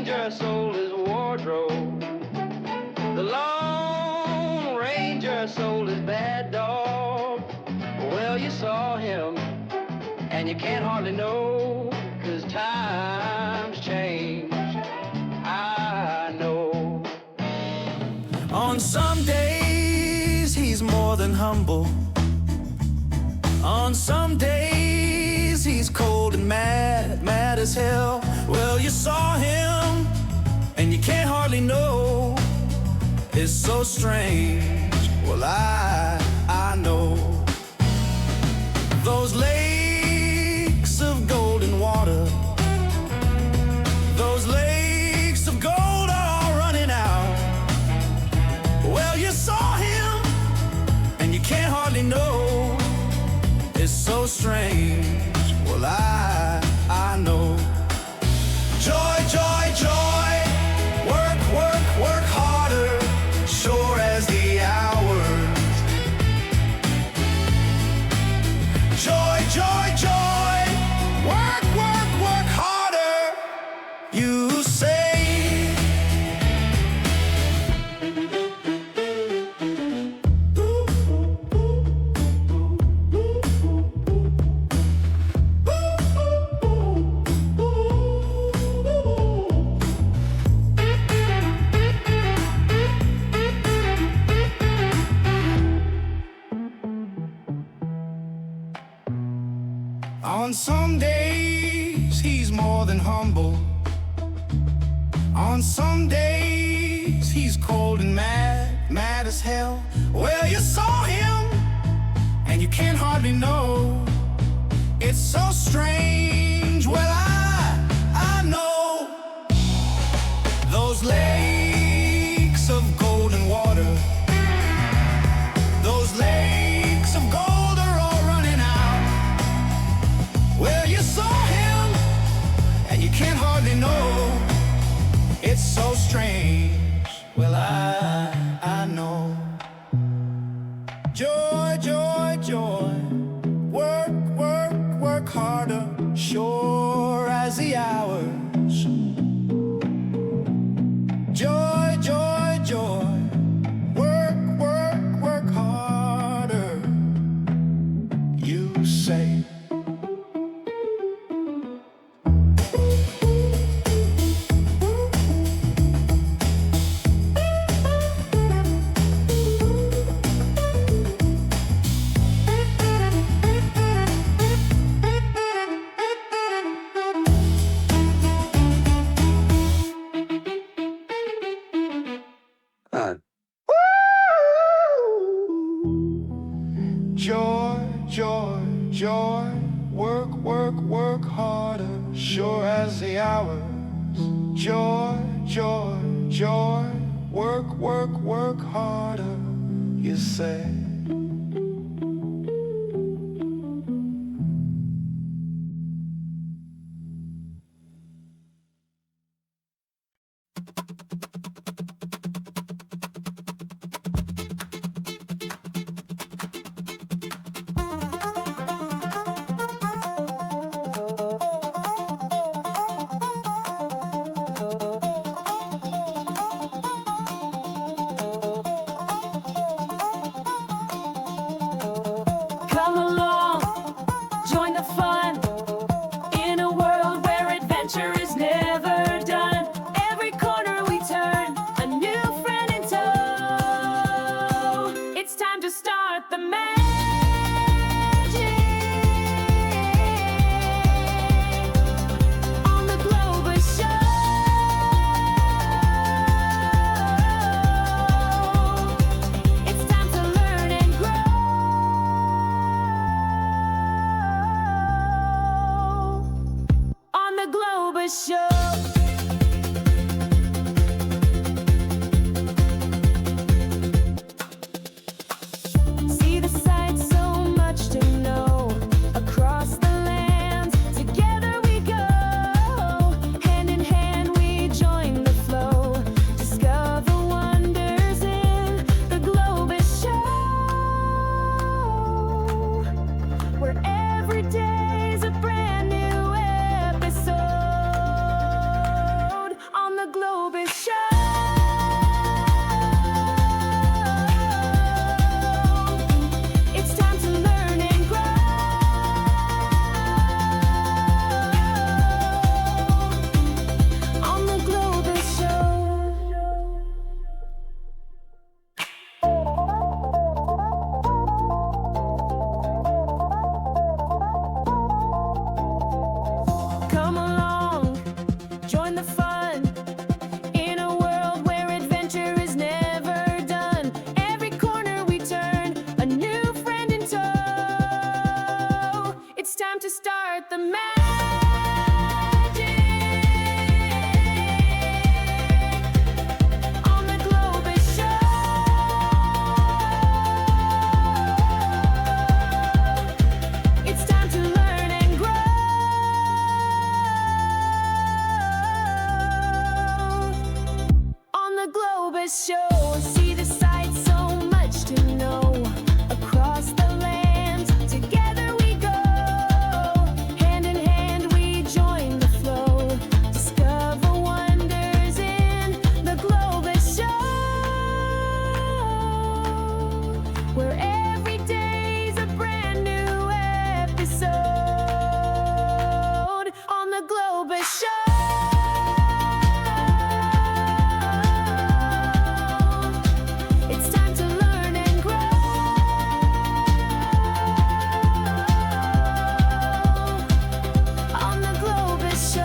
Ranger sold his wardrobe. The Lone Ranger sold his bad dog. Well, you saw him, and you can't hardly know, 'cause times change, I know. On some days, he's more than humble. On some days, he's cold and mad, mad as hell. Well, you saw him, and you can't hardly know. It's so strange. Well, I know. Those lakes of golden water, those lakes of gold are all running out. Well, you saw him, and you can't hardly know. It's so strange. Well, I know. Joy, joy, joy. Work, work, work harder, sure as the hours. Joy, joy, joy. Work, work, work harder, you say. On some days, he's more than humble. On some days, he's cold and mad, mad as hell. Well, you saw him, and you can't hardly know. It's so strange. Well, I know. Those lakes of golden water, those lakes of gold are all running out. Well, you saw him, and you can't hardly know. It's so strange. Well, I know. Joy, joy, joy. Work, work, work harder, sure as the hours. Joy, joy, joy. Work, work, work harder, you say. Joy, joy, joy. Work, work, work harder, sure as the hours. Joy, joy, joy. Work, work, work harder, you say. Come along, join the fun, in a world where adventure is never done. Every corner we turn, a new friend in tow. It's time to start the magic on the Globus Show. It's time to learn and grow on the Globus Show. See the sights, so much to know. Across the land, together we go. Hand in hand we join the flow. Discover wonders in the Globus Show, where every day's a brand new episode. show. See the sights, so much to know. Across the land, together we go. Hand in hand we join the flow. Discover wonders in the Globus Show, where every day's a brand new episode on the Globus Show. It's time to learn and grow on the Globus Show.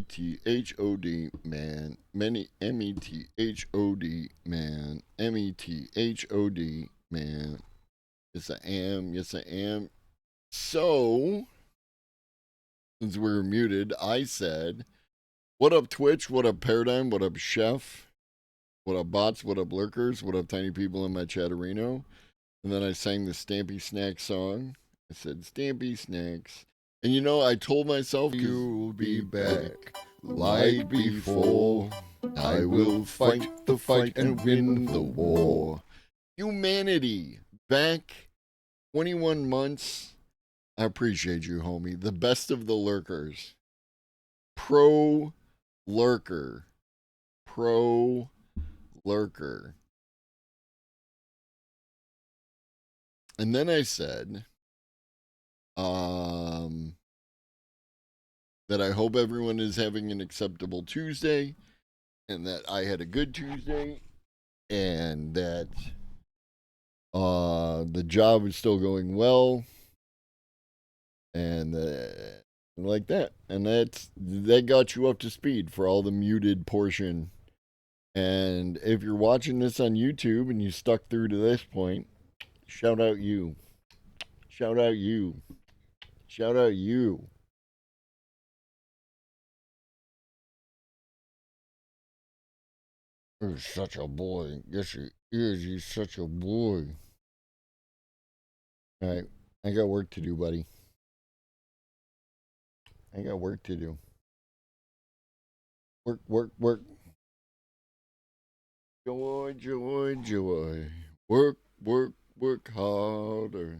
METHOD, man. Many METHOD, man. METHOD, man. Yes, I am. Yes, I am. So, since we were muted, I said, what up, Twitch? What up, Paradigm? What up, Chef? What up, bots? What up, lurkers? What up, tiny people in my chatterino? And then I sang the Stampy Snack song. I said, Stampy Snacks. And you know, I told myself, you'll be back like before. I will fight the fight and win the war. Humanity, back 21 months. I appreciate you, homie. The best of the lurkers. Pro lurker. Pro lurker. And then I said, that I hope everyone is having an acceptable Tuesday, and that I had a good Tuesday, and that the job is still going well, and like that. And that got you up to speed for all the muted portion. And if you're watching this on YouTube and you stuck through to this point, shout out you. Shout out you. Shout out you. He's such a boy. Yes, he is. He's such a boy. All right. I got work to do, buddy. I got work to do. Work, work, work. Joy, joy, joy. Work, work, work harder.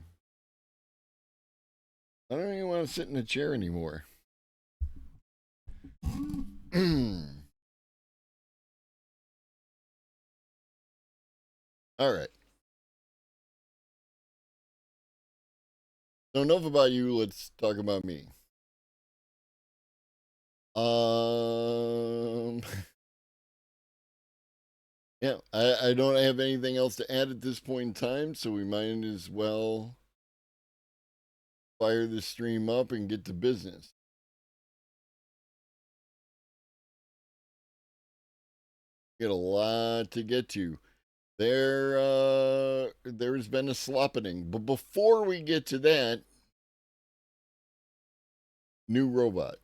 I don't even want to sit in a chair anymore. All right. So enough about you. Let's talk about me. Yeah, I don't have anything else to add at this point in time, so we might as well fire the stream up and get to business. Got a lot to get to. There's been a sloppening, but before we get to that, new robot.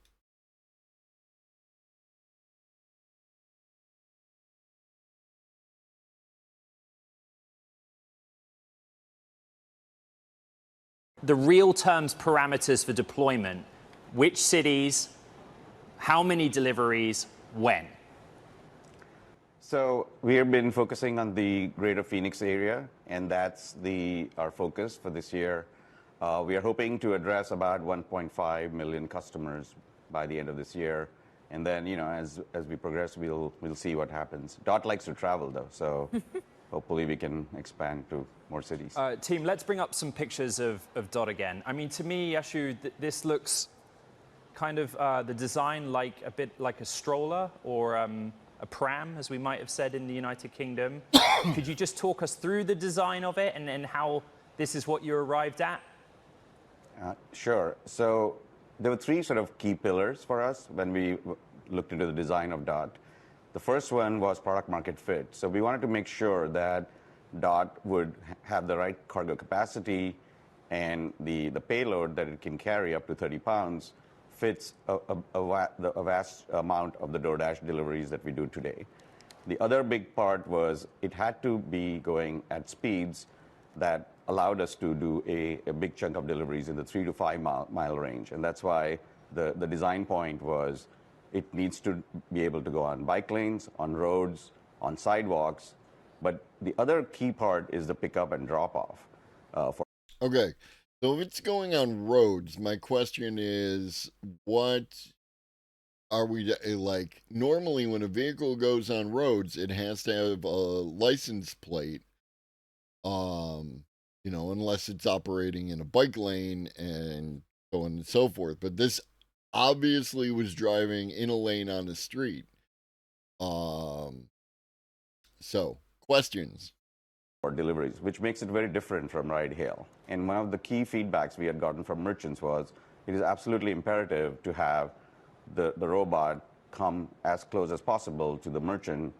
The real terms parameters for deployment, which cities, how many deliveries, when? So we have been focusing on the greater Phoenix area, and that's our focus for this year. We are hoping to address about 1.5 million customers by the end of this year. And then, as we progress, we'll see what happens. Dot likes to travel, though, so hopefully we can expand to more cities. Team, let's bring up some pictures of Dot again. I mean, to me, Ashu, this looks kind of the design like a bit like a stroller or a pram, as we might have said in the United Kingdom. Could you just talk us through the design of it and how this is what you arrived at? Sure. So there were three sort of key pillars for us when we looked into the design of Dot. The first one was product market fit. So we wanted to make sure that Dot would have the right cargo capacity and the payload that it can carry up to 30 pounds fits a vast amount of the DoorDash deliveries that we do today. The other big part was it had to be going at speeds that allowed us to do a big chunk of deliveries in the 3 to 5 mile range. And that's why the design point was it needs to be able to go on bike lanes, on roads, on sidewalks. But the other key part is the pickup and drop off. Okay. So if it's going on roads, my question is, what are we like? Normally, when a vehicle goes on roads, it has to have a license plate. Unless it's operating in a bike lane and so on and so forth. But this obviously was driving in a lane on the street. So questions. Or deliveries, which makes it very different from ride hail. And one of the key feedbacks we had gotten from merchants was it is absolutely imperative to have the robot come as close as possible to the merchant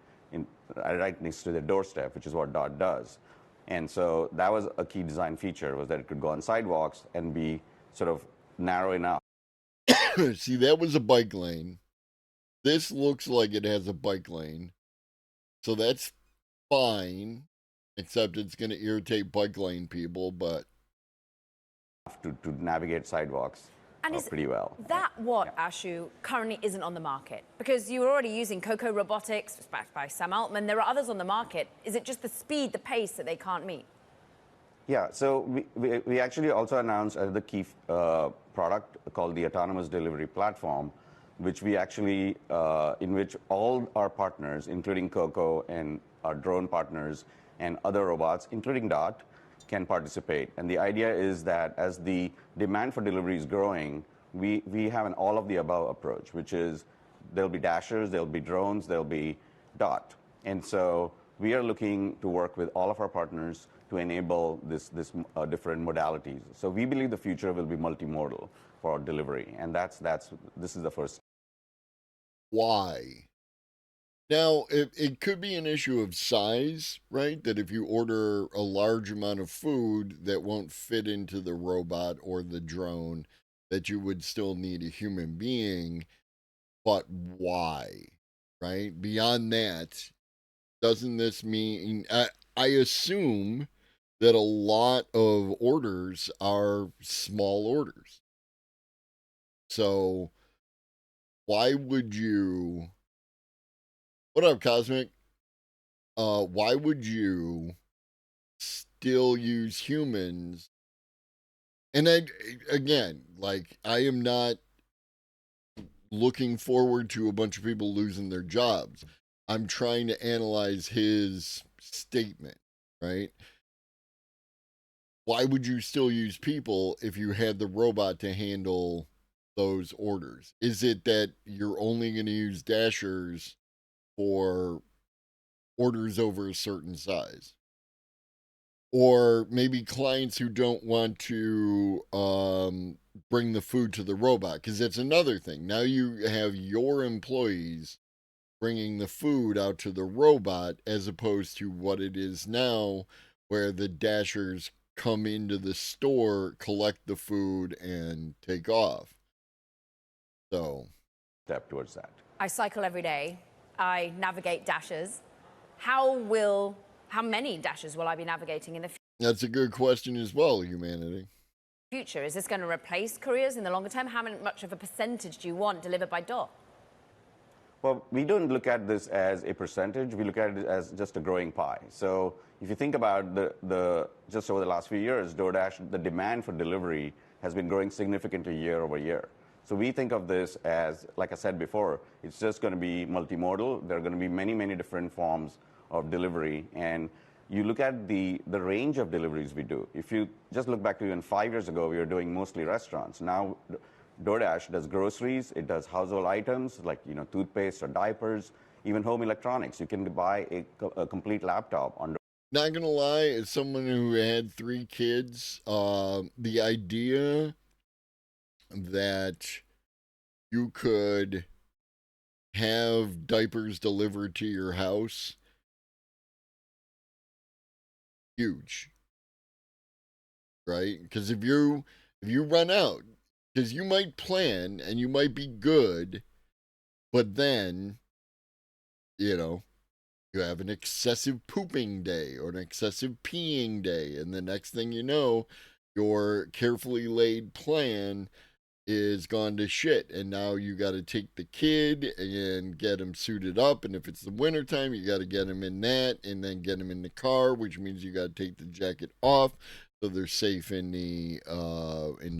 right next to their doorstep, which is what Dot does. And so that was a key design feature, was that it could go on sidewalks and be sort of narrow enough. See, that was a bike lane. This looks like it has a bike lane. So that's fine, except it's going to irritate bike lane people, but To navigate sidewalks pretty well. That what, Ashu, currently isn't on the market? Because you were already using Coco Robotics, backed by Sam Altman. There are others on the market. Is it just the speed, the pace that they can't meet? Yeah, so we actually also announced the key product called the Autonomous Delivery Platform, which we actually, in which all our partners, including Coco and our drone partners and other robots, including Dot, can participate. And the idea is that as the demand for delivery is growing, we have an all-of-the-above approach, which is there'll be dashers, there'll be drones, there'll be Dot. And so we are looking to work with all of our partners to enable this different modalities. So we believe the future will be multimodal for our delivery, and this is the first. why? Now, it could be an issue of size, right? That if you order a large amount of food that won't fit into the robot or the drone, that you would still need a human being, but why? Right? Beyond that, doesn't this mean I assume that a lot of orders are small orders. So why would you, what up, Cosmic? Why would you still use humans? And again, like, I am not looking forward to a bunch of people losing their jobs. I'm trying to analyze his statement, right? Why would you still use people if you had the robot to handle those orders? Is it that you're only going to use dashers for orders over a certain size? Or maybe clients who don't want to bring the food to the robot, because that's another thing. Now you have your employees bringing the food out to the robot, as opposed to what it is now, where the dashers come into the store, collect the food, and take off. So, step towards that. I cycle every day. I navigate dashers. How many dashers will I be navigating in the that's a good question as well, humanity. future? Is this going to replace couriers in the longer term? How much of a percentage do you want delivered by dot? Well, we don't look at this as a percentage. We look at it as just a growing pie. So if you think about just over the last few years, DoorDash, the demand for delivery has been growing significantly year over year. So we think of this as, like I said before, it's just going to be multimodal. There are going to be many, many different forms of delivery. And you look at the range of deliveries we do. If you just look back to even 5 years ago, we were doing mostly restaurants. Now, DoorDash does groceries, it does household items like toothpaste or diapers, even home electronics. You can buy a complete laptop on. Not gonna lie, as someone who had 3 kids, the idea that you could have diapers delivered to your house, huge, right? Because if you run out, because you might plan and you might be good, but then, you have an excessive pooping day or an excessive peeing day, and the next thing you know, your carefully laid plan is gone to shit, and now you got to take the kid and get him suited up, and if it's the wintertime, you got to get him in that, and then get him in the car, which means you got to take the jacket off so they're safe in the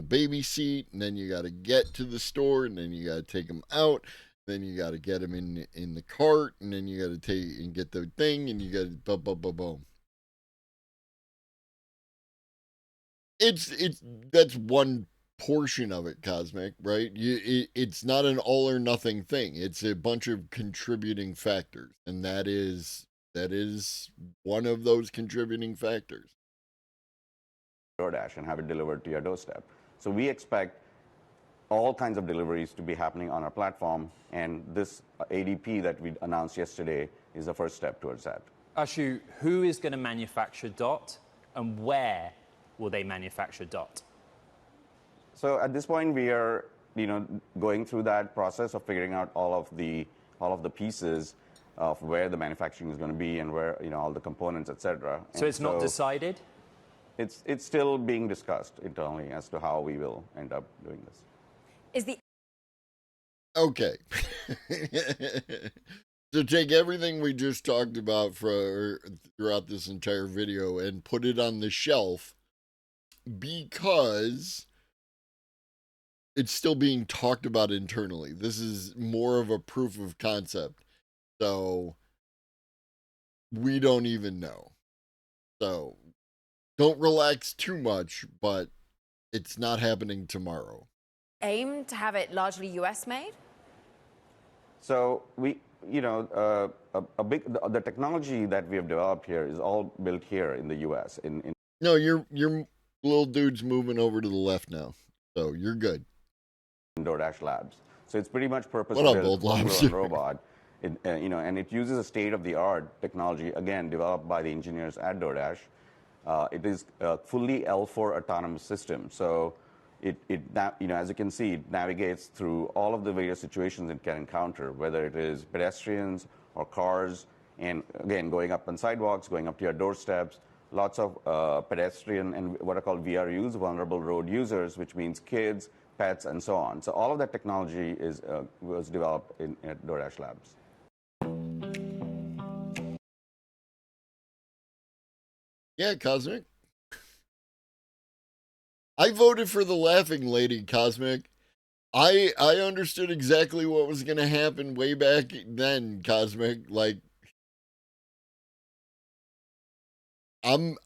baby seat, and then you got to get to the store, and then you got to take them out, then you got to get them in the cart, and then you got to take and get the thing, and you got to boom. It's that's one portion of it, Cosmic, right? It's not an all or nothing thing. It's a bunch of contributing factors, and that is one of those contributing factors. DoorDash and have it delivered to your doorstep. So we expect all kinds of deliveries to be happening on our platform, and this ADP that we announced yesterday is the first step towards that. Ashu, who is going to manufacture Dot, and where will they manufacture Dot? So at this point, we are going through that process of figuring out all of the pieces of where the manufacturing is going to be and where all the components, etc. So it's not decided? It's still being discussed internally as to how we will end up doing this. Okay. So take everything we just talked about throughout this entire video and put it on the shelf, because it's still being talked about internally. This is more of a proof of concept. So we don't even know. So don't relax too much, but it's not happening tomorrow. Aim to have it largely US made? So we, the technology that we have developed here is all built here in the US. No, your little dude's moving over to the left now, so you're good. DoorDash Labs. So it's pretty much purpose-built robot. And it uses a state-of-the-art technology, again, developed by the engineers at DoorDash. It is a fully L4 autonomous system. So as you can see, it navigates through all of the various situations it can encounter, whether it is pedestrians or cars, and again, going up on sidewalks, going up to your doorsteps, lots of pedestrian and what are called VRUs, vulnerable road users, which means kids, pets, and so on. So all of that technology was developed at DoorDash Labs. Yeah, Cosmic. I voted for the laughing lady, Cosmic. I understood exactly what was going to happen way back then, Cosmic. Like, I'm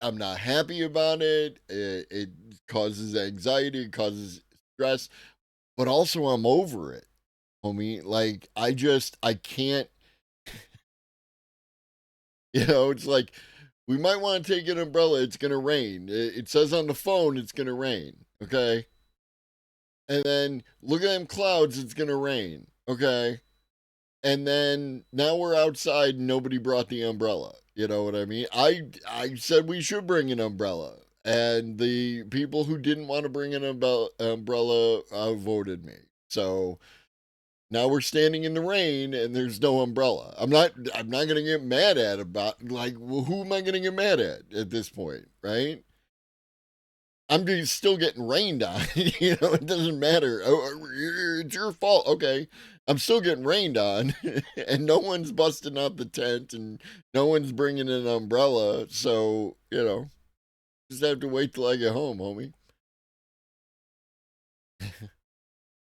not happy about it. It causes anxiety, it causes stress, but also I'm over it, homie. Like, I can't, it's like, we might want to take an umbrella. It's going to rain. It says on the phone it's going to rain. Okay. And then look at them clouds. It's going to rain. Okay. And then now we're outside and nobody brought the umbrella. You know what I mean? I said we should bring an umbrella. And the people who didn't want to bring an umbrella voted me. So now we're standing in the rain and there's no umbrella. I'm not going to get mad at about, like, well, who am I going to get mad at this point, right? I'm still getting rained on. It doesn't matter. Oh, it's your fault. Okay. I'm still getting rained on and no one's busting out the tent and no one's bringing an umbrella. So, just have to wait till I get home, homie.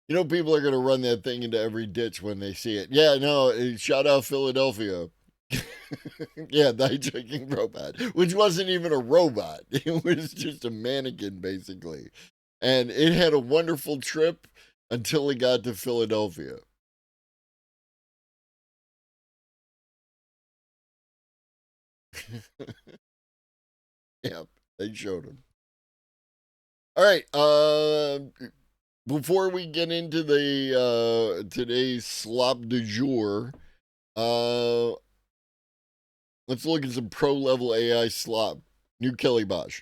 People are going to run that thing into every ditch when they see it. Yeah, no, shout out Philadelphia. Yeah, the hijacking robot, which wasn't even a robot. It was just a mannequin, basically. And it had a wonderful trip until it got to Philadelphia. Yep, they showed him. All right, before we get into the today's slop du jour, let's look at some pro level AI slop. New Kelly Bosch.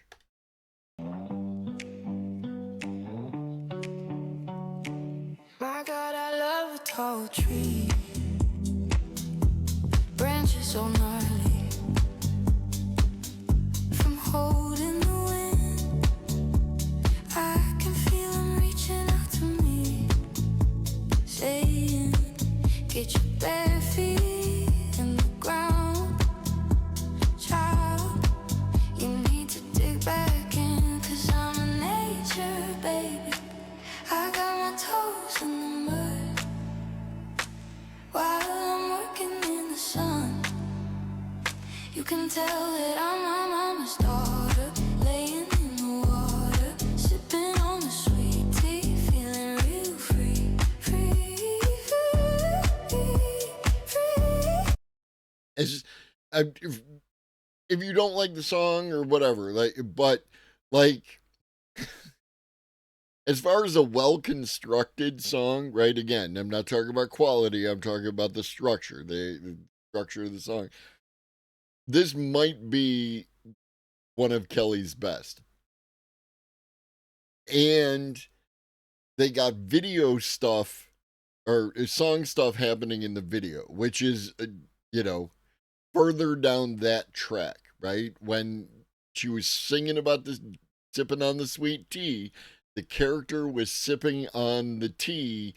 My God, I love a tall tree. Branches so gnarly. From holding the wind, I can feel him reaching out to me, saying, get your bare feet in the ground. Child, you need to dig back in, 'cause I'm a nature baby. I got my toes in the mud while I'm working in the sun. You can tell that I'm my mama's daughter, laying in the water, sipping on the sweet tea, feeling real free, free, free. It's just, if you don't like the song or whatever, but as far as a well-constructed song, right? Again, I'm not talking about quality. I'm talking about the structure, the structure of the song. This might be one of Kelly's best. And they got video stuff or song stuff happening in the video, which is, further down that track, right? When she was singing about this, sipping on the sweet tea, the character was sipping on the tea.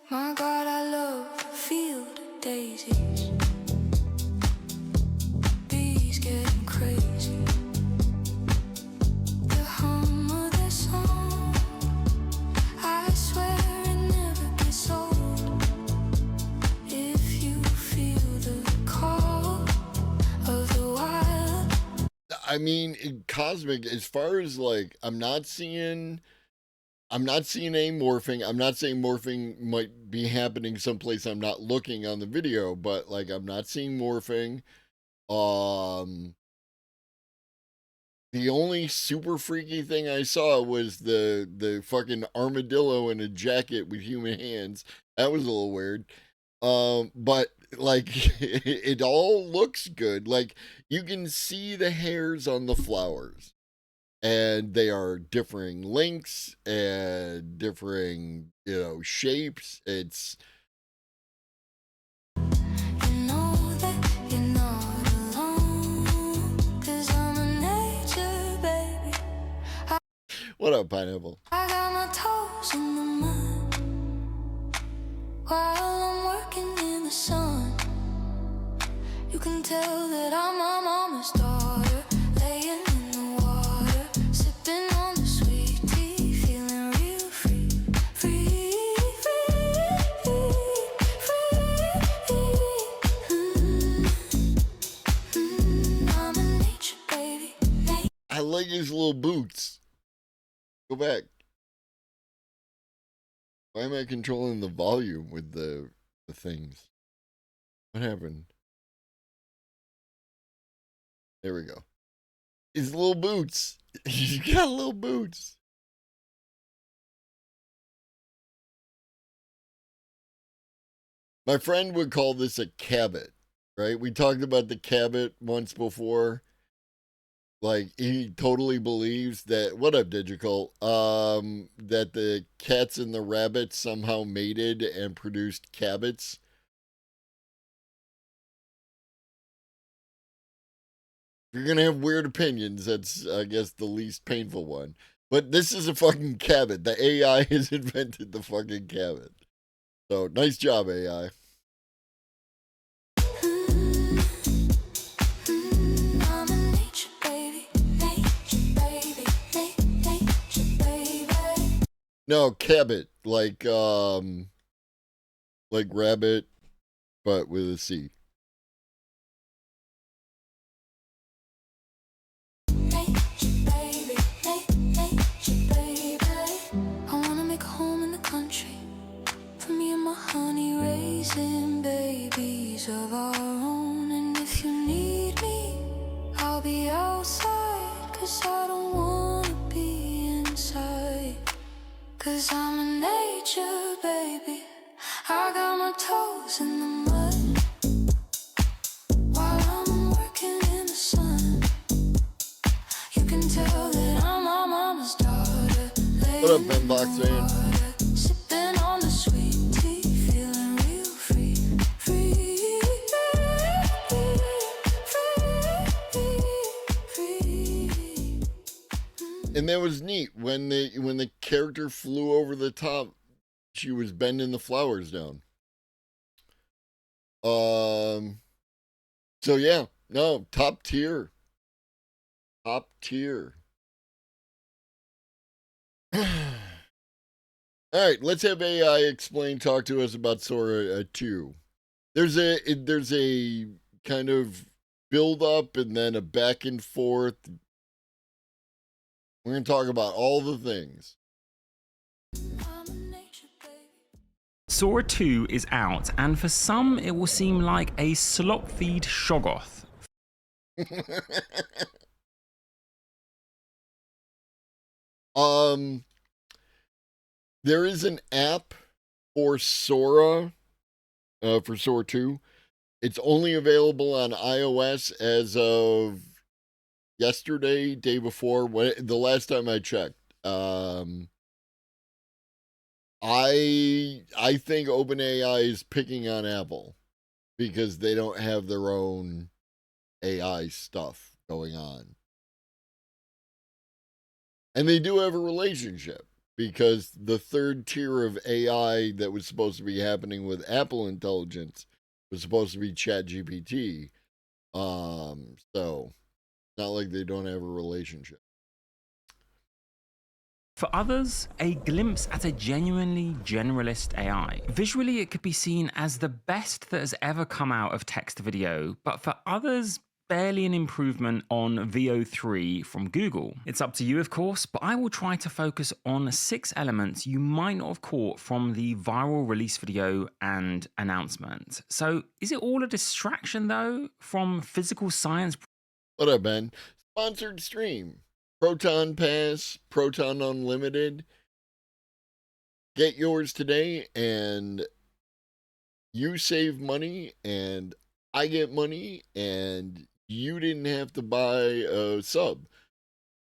My God, I love a field of daisies. Bees getting crazy. The hum of their song, I swear it never gets old. If you feel the call of the wild. I mean, in Cosmic, as far as I'm not seeing any morphing. I'm not saying morphing might be happening someplace I'm not looking on the video, but I'm not seeing morphing. The only super freaky thing I saw was the fucking armadillo in a jacket with human hands. That was a little weird. But like it all looks good. Like you can see the hairs on the flowers, and they are differing lengths and differing, shapes. It's You know that you're not alone, 'cause I'm a nature baby. what up, Pineapple? I got my toes in the mud while I'm working in the sun. You can tell that I'm my mama's daughter, laying in the water, sipping on the sweet tea, feeling real free, free, free, free. I'm a nature baby. I like his little boots. Go back. Why am I controlling the volume with the things? What happened? There we go. His little boots. He's got little boots. My friend would call this a cabot, right? We talked about the cabot once before. Like he totally believes that, what up, Digital? That the cats and the rabbits somehow mated and produced cabots. If you're gonna have weird opinions, that's, I guess, the least painful one. But this is a fucking cabot. The AI has invented the fucking cabot. So nice job, AI. I'm a nature baby, nature baby, nature baby. No, cabot, like rabbit, but with a C. Nature baby, nature baby. I wanna make a home in the country for me and my honey, raising babies of our own. And if you need me, I'll be outside, 'cause I don't wanna be inside. 'Cause I'm a nature baby. I got my toes in the mud while I'm working in the sun. You can tell that I'm my mama's daughter. What up, Ben Box Man? Sipping on the sweet tea, feeling real free, free, free, free. And that was neat when the character flew over the top. She was bending the flowers down. So yeah, no, top tier. Top tier. All right, let's have AI talk to us about Sora 2. There's a kind of build up and then a back and forth. We're going to talk about all the things. I'm a nature baby. Sora 2 is out, and for some it will seem like a slop feed shoggoth. There is an app for Sora, for Sora 2. It's only available on iOS as of yesterday, day before, the last time I checked. I think OpenAI is picking on Apple because they don't have their own AI stuff going on. And they do have a relationship because the third tier of AI that was supposed to be happening with Apple Intelligence was supposed to be ChatGPT. So not like they don't have a relationship. For others, a glimpse at a genuinely generalist AI. Visually, it could be seen as the best that has ever come out of text to video, but for others, barely an improvement on VO3 from Google. It's up to you, of course, but I will try to focus on 6 elements you might not have caught from the viral release video and announcement. So, is it all a distraction, though, from physical science? What up, Ben? Sponsored stream. Proton Pass, Proton Unlimited. Get yours today, and you save money, and I get money, and you didn't have to buy a sub.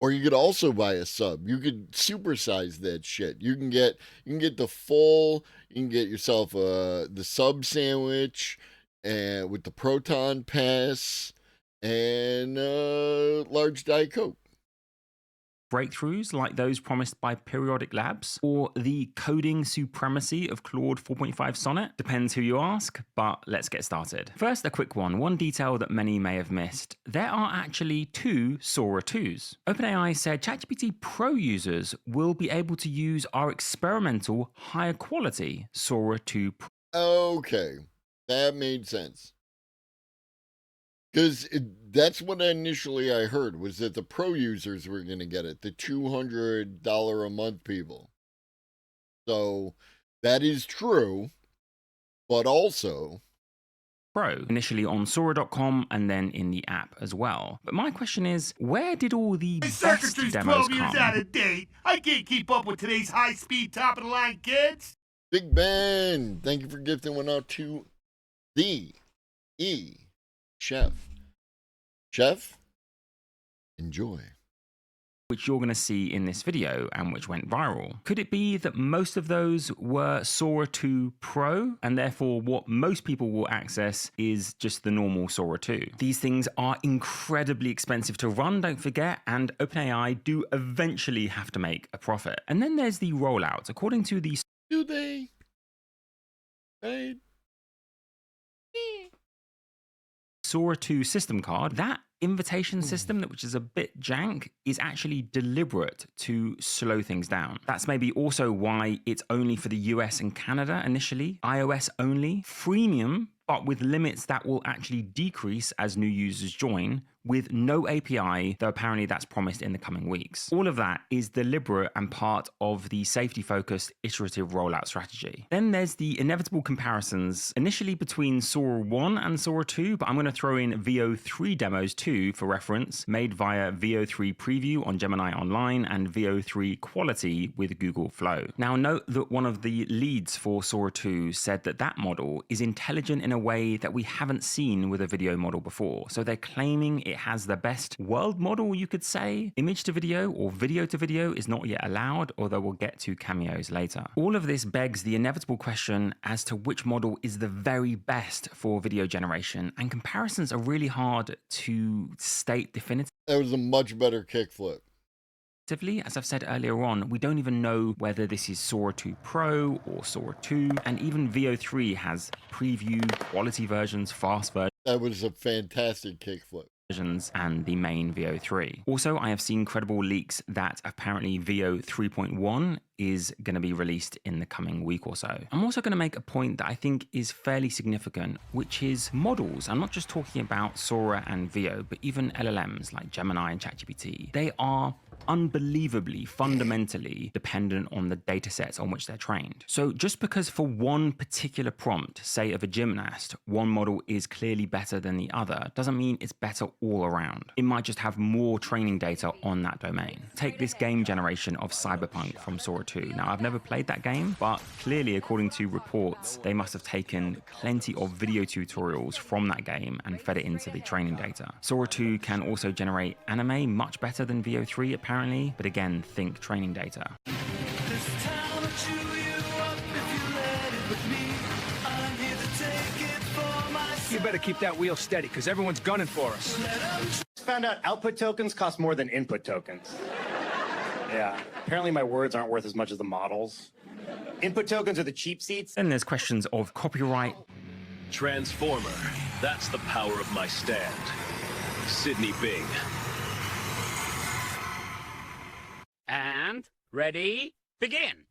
Or you could also buy a sub. You could supersize that shit. You can get the full, you can get yourself the sub sandwich and with the Proton Pass and large Diet Coke. Breakthroughs like those promised by Periodic Labs, or the coding supremacy of Claude 4.5 Sonnet? Depends who you ask, but let's get started. First, a quick one. One detail that many may have missed. There are actually 2 Sora 2s. OpenAI said ChatGPT Pro users will be able to use our experimental higher quality Sora 2 Pro. Okay, that made sense. Because that's what initially I heard, was that the pro users were going to get it, the $200 a month people. So that is true, but also Pro, initially on Sora.com and then in the app as well. But my question is, where did all the best circuitry's demos 12 years come? out of date. I can't keep up with today's high-speed, top-of-the-line kids. Big Ben, thank you for gifting one out to the Chef. Chef, enjoy. Which you're going to see in this video and which went viral. Could it be that most of those were Sora 2 Pro, and therefore what most people will access is just the normal Sora 2? These things are incredibly expensive to run, don't forget, and OpenAI do eventually have to make a profit. And then there's the rollout. According to the Do they? Right? Sora 2 system card, that invitation system, which is a bit jank, is actually deliberate to slow things down. That's maybe also why it's only for the US and Canada initially, iOS only, freemium, but with limits that will actually decrease as new users join, with no API, though apparently that's promised in the coming weeks. All of that is deliberate and part of the safety-focused iterative rollout strategy. Then there's the inevitable comparisons, initially between Sora 1 and Sora 2, but I'm going to throw in VO3 demos too for reference, made via VO3 Preview on Gemini Online and VO3 Quality with Google Flow. Now note that one of the leads for Sora 2 said that that model is intelligent in a way that we haven't seen with a video model before. So they're claiming it has the best world model, you could say. Image to video or video to video is not yet allowed, although we'll get to cameos later. All of this begs the inevitable question as to which model is the very best for video generation, and comparisons are really hard to state definitively. That was a much better kickflip. As I've said earlier on, we don't even know whether this is Sora 2 Pro or Sora 2, and even VO3 has preview, quality versions, fast versions. That was a fantastic kickflip. And the main VO3. Also, I have seen credible leaks that apparently VO 3.1 is going to be released in the coming week or so. I'm also going to make a point that I think is fairly significant, which is models. I'm not just talking about Sora and VO, but even LLMs like Gemini and ChatGPT. They are unbelievably, fundamentally dependent on the data sets on which they're trained. So just because for one particular prompt, say of a gymnast, one model is clearly better than the other, doesn't mean it's better all around. It might just have more training data on that domain. Take this game generation of Cyberpunk from Sora 2. Now, I've never played that game, but clearly, according to reports, they must have taken plenty of video tutorials from that game and fed it into the training data. Sora 2 can also generate anime much better than VO3, apparently, but again, think training data. You better keep that wheel steady, because everyone's gunning for us. Found out output tokens cost more than input tokens. Yeah, apparently my words aren't worth as much as the models. Input tokens are the cheap seats. Then there's questions of copyright. Transformer, that's the power of my stand. Sydney Bing. And ready, begin.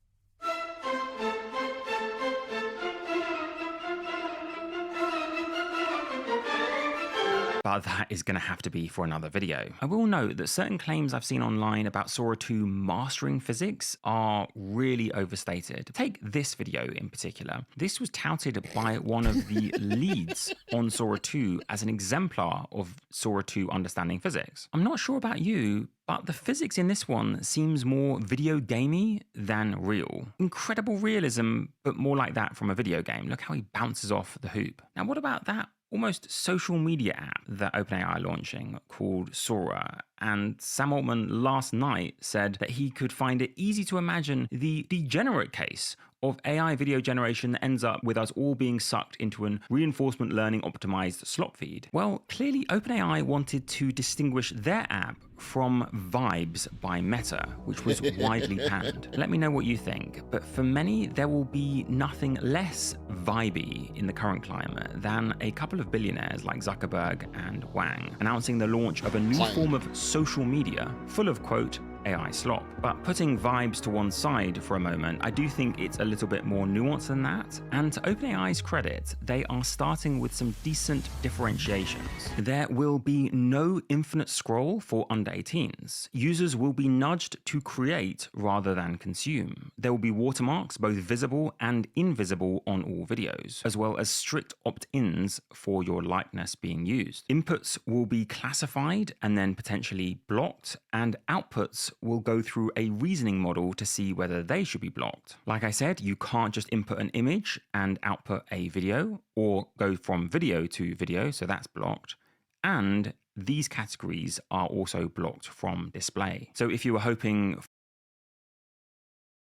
but that is going to have to be for another video. I will note that certain claims I've seen online about Sora 2 mastering physics are really overstated. Take this video in particular. This was touted by one of the leads on Sora 2 as an exemplar of Sora 2 understanding physics. I'm not sure about you, but the physics in this one seems more video gamey than real. Incredible realism, but more like that from a video game. Look how he bounces off the hoop. Now, what about that almost social media app that OpenAI are launching called Sora? And Sam Altman last night said that he could find it easy to imagine the degenerate case of AI video generation that ends up with us all being sucked into an reinforcement learning optimized slop feed. Well, clearly OpenAI wanted to distinguish their app from Vibes by Meta, which was widely panned. Let me know what you think, but for many, there will be nothing less vibey in the current climate than a couple of billionaires like Zuckerberg and Wang announcing the launch of a new form of social media full of, quote, AI slop. But putting Vibes to one side for a moment, I do think it's a little bit more nuanced than that. And to OpenAI's credit, they are starting with some decent differentiations. There will be no infinite scroll for under 18s. Users will be nudged to create rather than consume. There will be watermarks, both visible and invisible on all videos, as well as strict opt-ins for your likeness being used. Inputs will be classified and then potentially blocked, and outputs will go through a reasoning model to see whether they should be blocked. Like I said, you can't just input an image and output a video, or go from video to video, so that's blocked. And these categories are also blocked from display. So if you were hoping...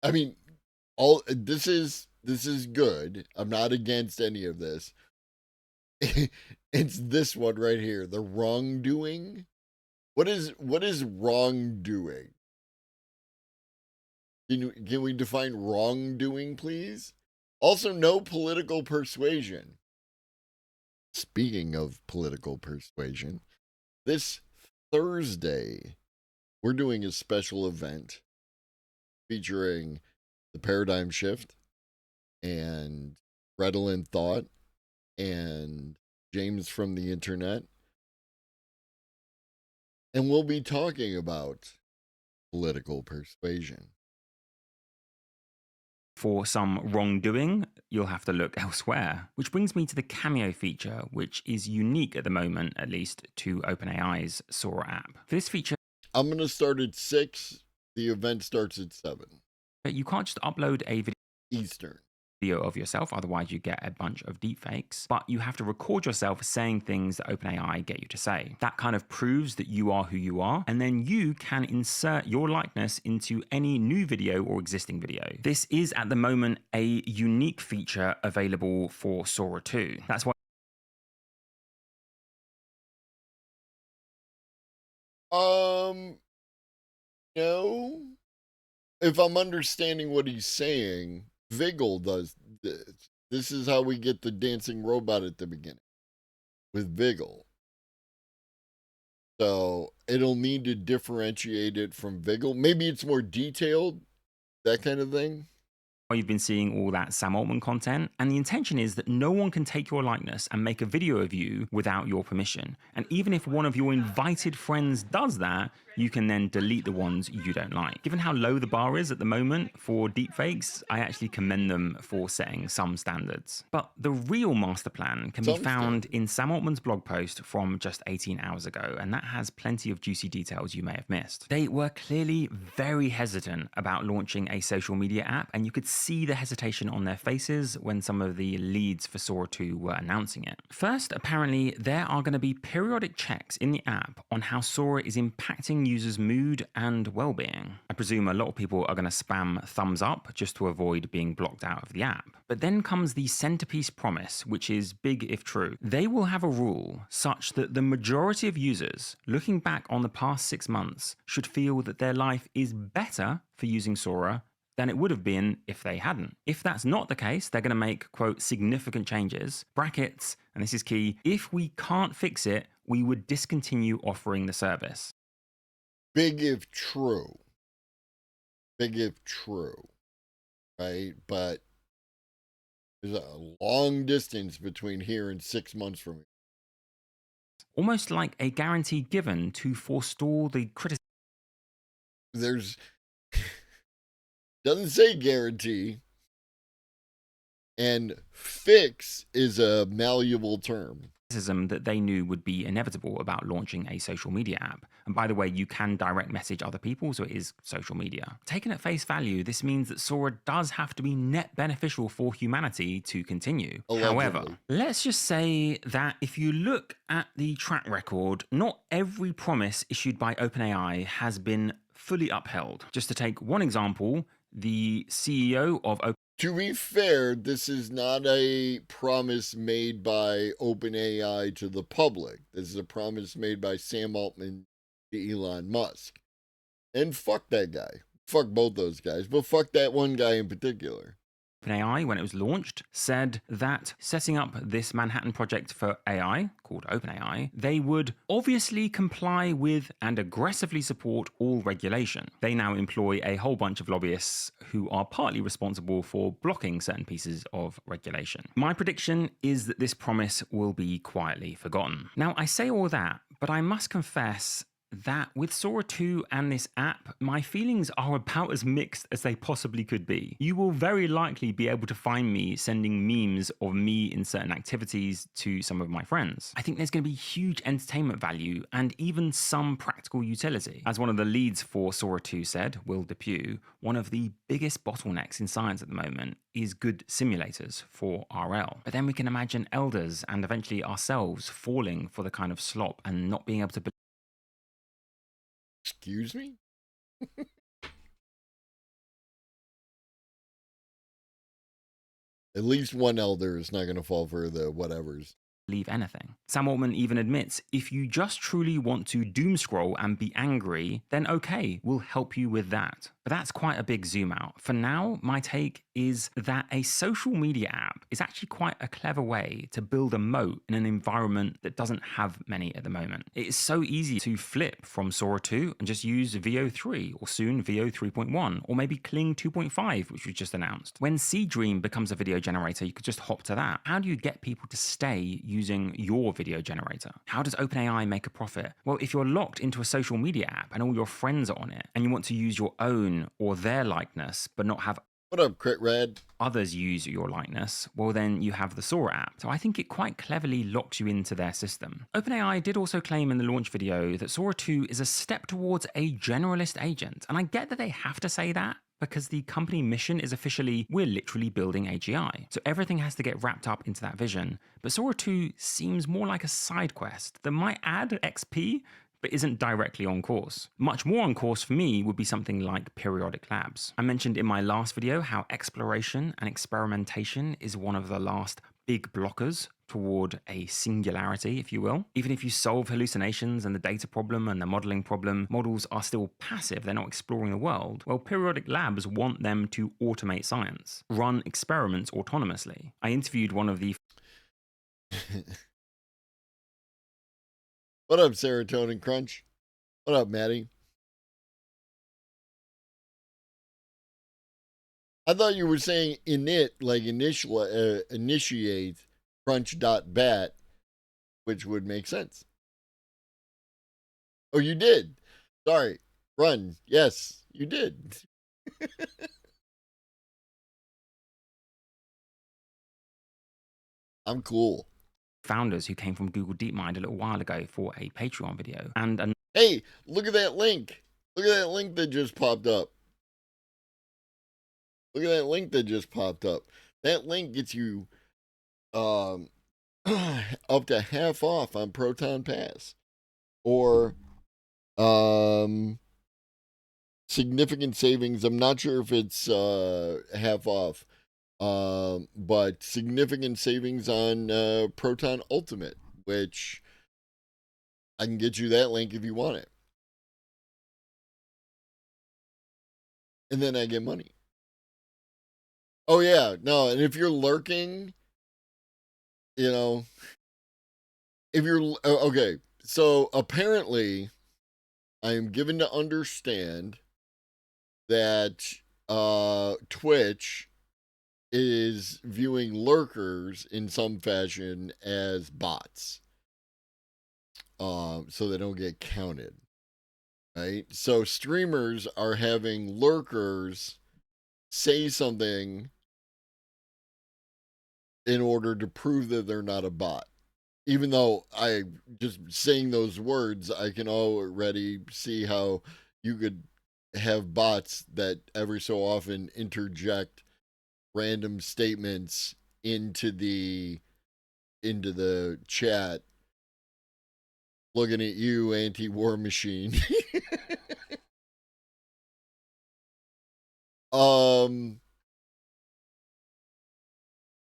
I mean, this is good. I'm not against any of this. It's this one right here, the wrongdoing. What is wrongdoing? Can we define wrongdoing, please? Also, no political persuasion. Speaking of political persuasion, this Thursday, we're doing a special event featuring the Paradigm Shift and Redolent Thought and James from the Internet. And we'll be talking about political persuasion. For some wrongdoing, you'll have to look elsewhere. Which brings me to the cameo feature, which is unique at the moment, at least, to OpenAI's Sora app. For this feature, I'm going to start at 6. The event starts at 7. But you can't just upload a video Eastern. Of yourself, otherwise you get a bunch of deepfakes, but you have to record yourself saying things that OpenAI get you to say. That kind of proves that you are who you are, and then you can insert your likeness into any new video or existing video. This is at the moment a unique feature available for Sora 2. That's why No. If I'm understanding what he's saying, Vigil does this. This is how we get the dancing robot at the beginning with Vigil. So it'll need to differentiate it from Vigil. Maybe it's more detailed, that kind of thing. you've been seeing all that Sam Altman content, and the intention is that no one can take your likeness and make a video of you without your permission. And even if one of your invited friends does that, you can then delete the ones you don't like. Given how low the bar is at the moment for deepfakes, I actually commend them for setting some standards. But the real master plan can be found in Sam Altman's blog post from just 18 hours ago, and that has plenty of juicy details you may have missed. They were clearly very hesitant about launching a social media app, and you could see the hesitation on their faces when some of the leads for Sora 2 were announcing it. First, apparently, there are going to be periodic checks in the app on how Sora is impacting users' mood and well-being. I presume a lot of people are going to spam thumbs up just to avoid being blocked out of the app. But then comes the centerpiece promise, which is big if true. They will have a rule such that the majority of users, looking back on the past 6 months, should feel that their life is better for using Sora than it would have been if they hadn't. If that's not the case, they're going to make, quote, significant changes, brackets, and this is key, if we can't fix it, we would discontinue offering the service. Big if true. Big if true. Right? But there's a long distance between here and 6 months from here. almost like a guarantee given to forestall the criticism. There's doesn't say guarantee, and fix is a malleable term. That they knew would be inevitable about launching a social media app. And by the way, you can direct message other people, so it is social media. Taken at face value, this means that Sora does have to be net beneficial for humanity to continue. Allegedly. However, let's just say that if you look at the track record, not every promise issued by OpenAI has been fully upheld. Just to take one example, the CEO of To be fair, this is not a promise made by OpenAI to the public. This is a promise made by Sam Altman to Elon Musk. And fuck that guy. Fuck both those guys, but fuck that one guy in particular. OpenAI, when it was launched, said that setting up this Manhattan project for AI, called OpenAI, they would obviously comply with and aggressively support all regulation. They now employ a whole bunch of lobbyists who are partly responsible for blocking certain pieces of regulation. My prediction is that this promise will be quietly forgotten. Now, I say all that, but I must confess that with Sora 2 and this app, my feelings are about as mixed as they possibly could be. You will very likely be able to find me sending memes of me in certain activities to some of my friends. I think there's going to be huge entertainment value and even some practical utility. As one of the leads for Sora 2 said, Will Depew, one of the biggest bottlenecks in science at the moment is good simulators for RL. But then we can imagine elders and eventually ourselves falling for the kind of slop and not being able to. Excuse me? At least one elder is not going to fall for the whatevers. Leave anything. Sam Altman even admits, if you just truly want to doom scroll and be angry, then okay, we'll help you with that. But that's quite a big zoom out. For now, my take is that a social media app is actually quite a clever way to build a moat in an environment that doesn't have many at the moment. It is so easy to flip from Sora 2 and just use Veo 3 or soon Veo 3.1 or maybe Kling 2.5, which was just announced. When Seedream becomes a video generator, you could just hop to that. How do you get people to stay using your video generator? How does OpenAI make a profit? Well, if you're locked into a social media app and all your friends are on it and you want to use your own or their likeness but not have what up, Crit Red? Others use your likeness, well then you have the Sora app. So I think it quite cleverly locks you into their system. OpenAI did also claim in the launch video that Sora 2 is a step towards a generalist agent. And I get that they have to say that because the company mission is officially, we're literally building AGI. So everything has to get wrapped up into that vision. But Sora 2 seems more like a side quest that might add XP, but isn't directly on course. Much more on course for me would be something like periodic labs. I mentioned in my last video how exploration and experimentation is one of the last big blockers toward a singularity, if you will. Even if you solve hallucinations and the data problem and the modeling problem, models are still passive, they're not exploring the world. Well, periodic labs want them to automate science, run experiments autonomously. I interviewed one of the What up, Serotonin Crunch? What up, Maddie? I thought you were saying init, like initiate crunch.bat, which would make sense. Oh, you did. Sorry. Run. Yes, you did. I'm cool. Founders who came from Google DeepMind a little while ago for a Patreon video. And hey, look at that link. Look at that link that just popped up. Look at that link that just popped up. That link gets you up to half off on Proton Pass. Or significant savings. I'm not sure if it's half off. But significant savings on Proton Ultimate, which I can get you that link if you want it. And then I get money. Oh, yeah. No, and if you're lurking, you know, if you're, okay. So apparently, I am given to understand that Twitch is viewing lurkers in some fashion as bots. so they don't get counted. Right? So streamers are having lurkers say something in order to prove that they're not a bot. Even though I just saying those words, I can already see how you could have bots that every so often interject random statements into the chat. Looking at you, anti-war machine.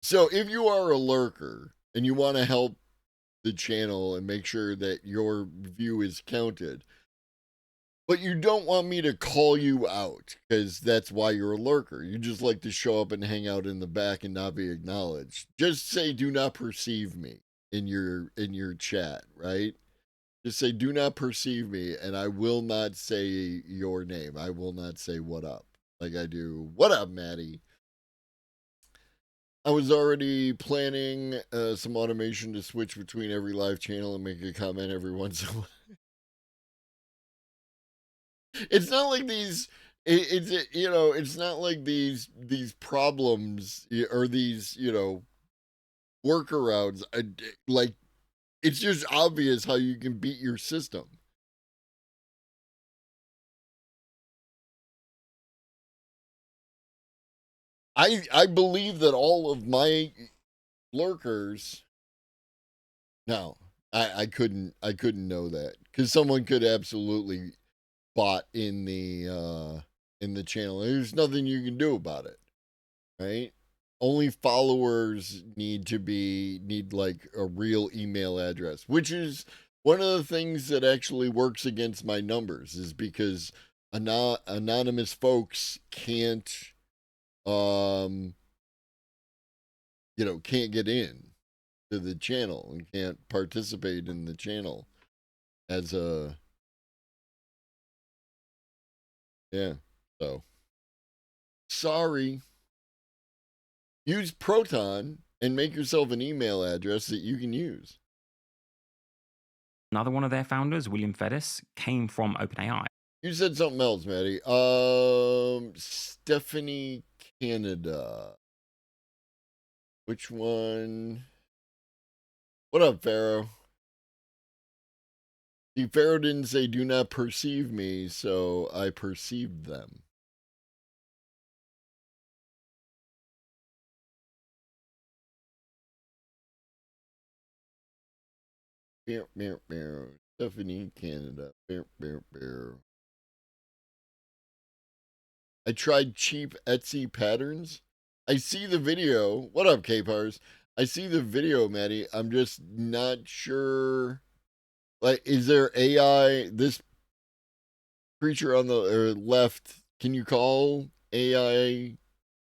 So if you are a lurker and you want to help the channel and make sure that your view is counted, but you don't want me to call you out because that's why you're a lurker. You just like to show up and hang out in the back and not be acknowledged. Just say do not perceive me in your chat, right? Just say do not perceive me, and I will not say your name. I will not say what up like I do. What up, Maddie? I was already planning some automation to switch between every live channel and make a comment every once in a while. It's not like these. It's not like these problems or these workarounds. Like, it's just obvious how you can beat your system. I believe that all of my lurkers. No, I couldn't know that because someone could absolutely bot in the channel. There's nothing you can do about it, right? Only followers need like a real email address, which is one of the things that actually works against my numbers, is because anonymous folks can't can't get in to the channel and can't participate in the channel as a so sorry. Use Proton and make yourself an email address that you can use. Another one of their founders, William Fedis, came from OpenAI. You said something else, Maddie. Stephanie Canada. Which one? What up, Pharaoh? See, Pharaoh didn't say do not perceive me, so I perceived them. Stephanie Canada. I tried cheap Etsy patterns. I see the video. What up, K-Pars? I see the video, Maddie. I'm just not sure. Like, is there AI? This creature on the left, can you call AI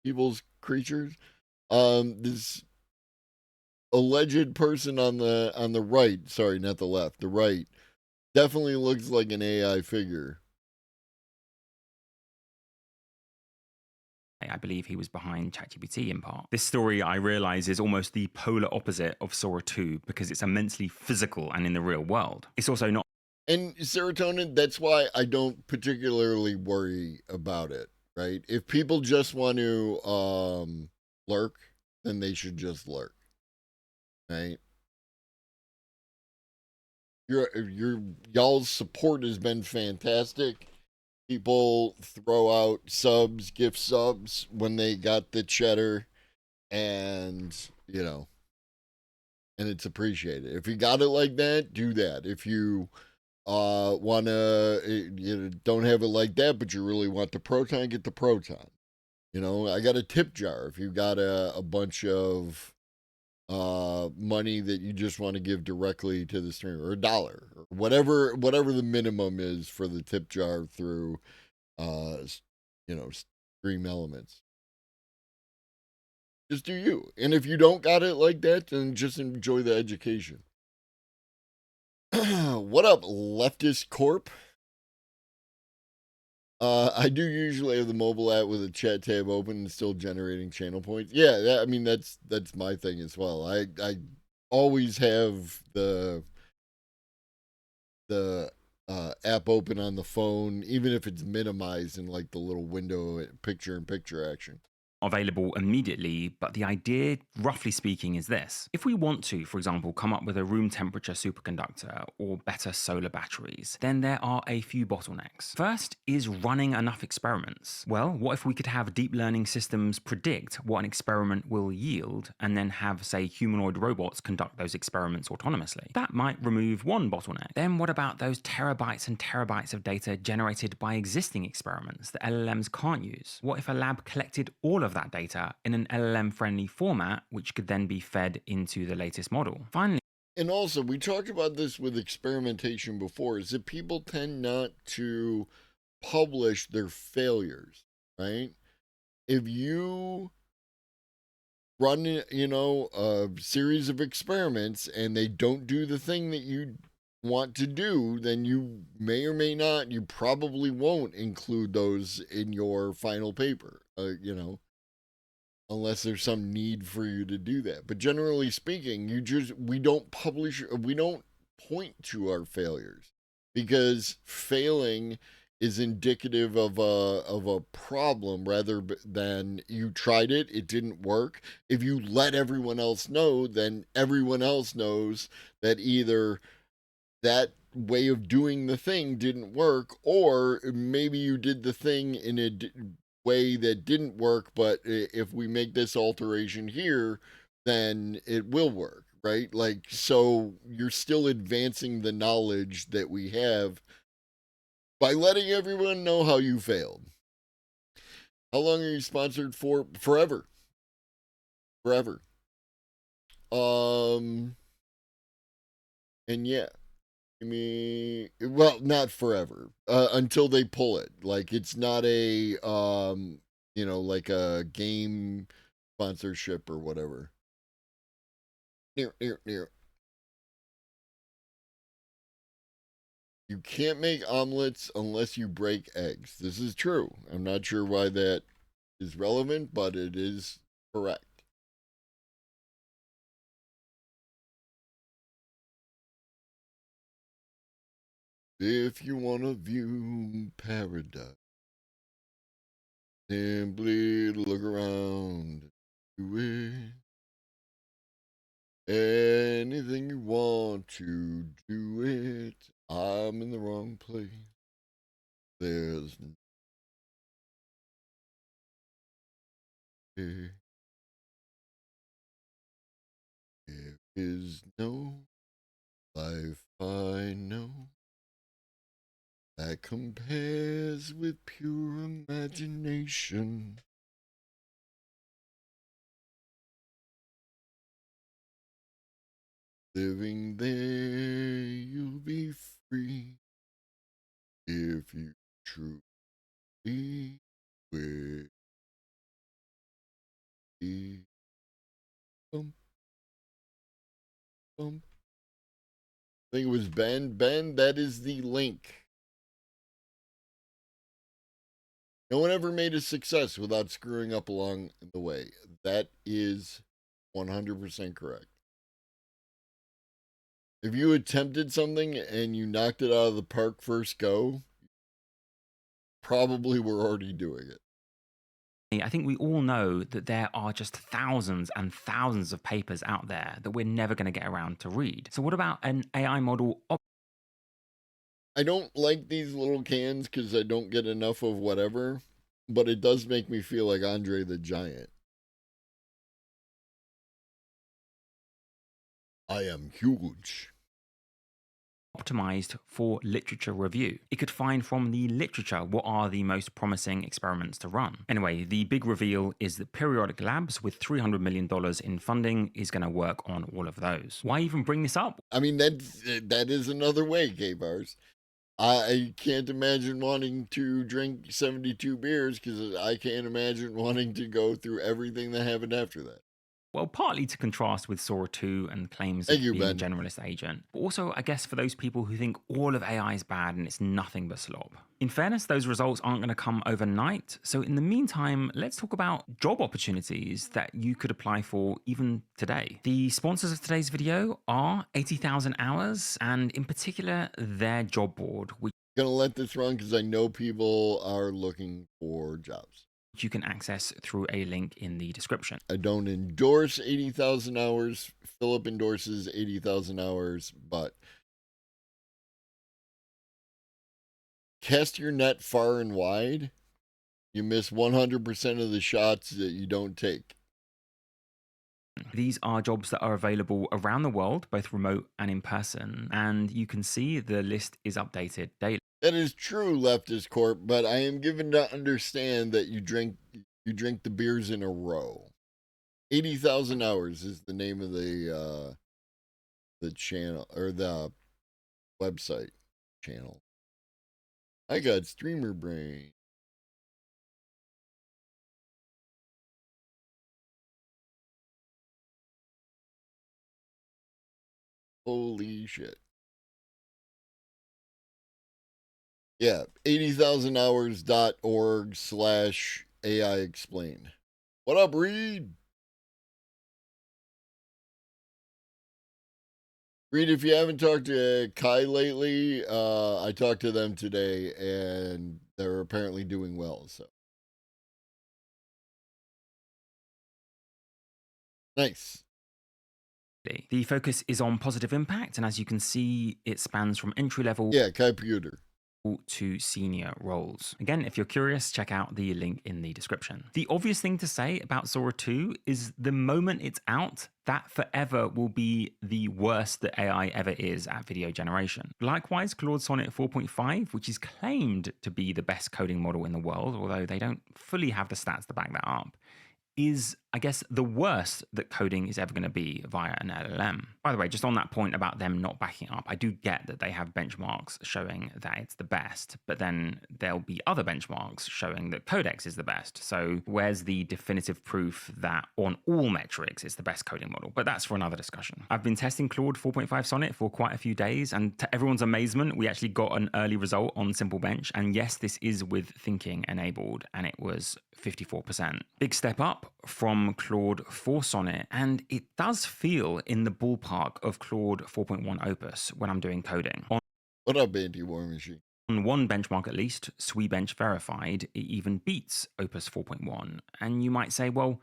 people's creatures? This alleged person on the right, sorry, not the left, the right, definitely looks like an AI figure. I believe he was behind ChatGPT in part. This story, I realize, is almost the polar opposite of Sora 2 because it's immensely physical and in the real world. It's also not. And serotonin, that's why I don't particularly worry about it, right? If people just want to lurk, then they should just lurk, right? Y'all's support has been fantastic. People throw out subs, gift subs when they got the cheddar, and and it's appreciated. If you got it like that, do that. If you don't have it like that, but you really want the Proton, get the Proton. I got a tip jar if you got a bunch of money that you just want to give directly to the streamer, or $1, or whatever the minimum is for the tip jar through Stream Elements. Just do you. And if you don't got it like that, then just enjoy the education. What up, Leftist Corp? I do usually have the mobile app with a chat tab open and still generating channel points. Yeah, I mean that's my thing as well. I always have the the app open on the phone, even if it's minimized in like the little window picture-in-picture action. Available immediately, but the idea, roughly speaking, is this. If we want to, for example, come up with a room temperature superconductor or better solar batteries, then there are a few bottlenecks. First is running enough experiments. Well, what if we could have deep learning systems predict what an experiment will yield and then have, say, humanoid robots conduct those experiments autonomously? That might remove one bottleneck. Then what about those terabytes and terabytes of data generated by existing experiments that LLMs can't use? What if a lab collected all of that data in an LLM-friendly format, which could then be fed into the latest model? Finally, and also, we talked about this with experimentation before, is that people tend not to publish their failures, right? If you run, a series of experiments and they don't do the thing that you want to do, then you may or may not, you probably won't include those in your final paper, unless there's some need for you to do that. But generally speaking, we don't point to our failures, because failing is indicative of a problem rather than you tried it, it didn't work. If you let everyone else know, then everyone else knows that either that way of doing the thing didn't work, or maybe you did the thing in a way that didn't work, but if we make this alteration here, then it will work, right? Like, so you're still advancing the knowledge that we have by letting everyone know how you failed. How long are you sponsored for? Forever. Forever. And yeah. I mean, well, not forever, until they pull it. Like, it's not a, like a game sponsorship or whatever. Near. You can't make omelets unless you break eggs. This is true. I'm not sure why that is relevant, but it is correct. If you want to view paradise, simply look around, do it. Anything you want to do it. I'm in the wrong place. There's there is no life I know that compares with pure imagination. Living there, you'll be free if you truly will. Bump, bump. I think it was Ben. Ben, that is the link. No one ever made a success without screwing up along the way. That is 100% correct. If you attempted something and you knocked it out of the park first go, probably were already doing it. I think we all know that there are just thousands and thousands of papers out there that we're never going to get around to read. So what about an AI model? I don't like these little cans because I don't get enough of whatever, but it does make me feel like Andre the Giant. I am huge. Optimized for literature review. It could find from the literature what are the most promising experiments to run. Anyway, the big reveal is that Periodic Labs with $300 million in funding is going to work on all of those. Why even bring this up? I mean, that is another way, K-Bars. I can't imagine wanting to drink 72 beers because I can't imagine wanting to go through everything that happened after that. Well, partly to contrast with Sora 2 and claims Thank of you, being a Ben. generalist agent. But also, I guess, for those people who think all of AI is bad and it's nothing but slop. In fairness, those results aren't going to come overnight. So in the meantime, let's talk about job opportunities that you could apply for even today. The sponsors of today's video are 80,000 Hours, and in particular, their job board, which Gonna let this run because I know people are looking for jobs. you can access through a link in the description. I don't endorse 80,000 hours. Philip endorses 80,000 hours, but cast your net far and wide. You miss 100% of the shots that you don't take. These are jobs that are available around the world, both remote and in person, and you can see the list is updated daily. That is true, Leftist Corp, but I am given to understand that you drink the beers in a row. 80,000 Hours is the name of the channel, or the website channel. I got streamer brain. Holy shit. Yeah, 80,000hours.org/AI explained. What up, Reed? Reed, if you haven't talked to Kai lately, I talked to them today, and they're apparently doing well, so. Nice. The focus is on positive impact, and as you can see, it spans from entry level computer to senior roles. Again, if you're curious, check out the link in the description. The obvious thing to say about Sora 2 is the moment it's out, that forever will be the worst that AI ever is at video generation. Likewise, Claude Sonnet 4.5, which is claimed to be the best coding model in the world, although they don't fully have the stats to back that up, is, I guess, the worst that coding is ever going to be via an LLM. By the way, just on that point about them not backing up, I do get that they have benchmarks showing that it's the best, but then there'll be other benchmarks showing that Codex is the best. So where's the definitive proof that on all metrics it's the best coding model? But that's for another discussion. I've been testing Claude 4.5 Sonnet for quite a few days, and to everyone's amazement, we actually got an early result on Simple Bench. And yes, this is with thinking enabled, and it was 54%. Big step up from Claude 4 Sonnet, and it does feel in the ballpark of Claude 4.1 Opus when I'm doing coding. What up, Anti-War Machine? On one benchmark at least, SweBench verified, it even beats Opus 4.1. And you might say, well,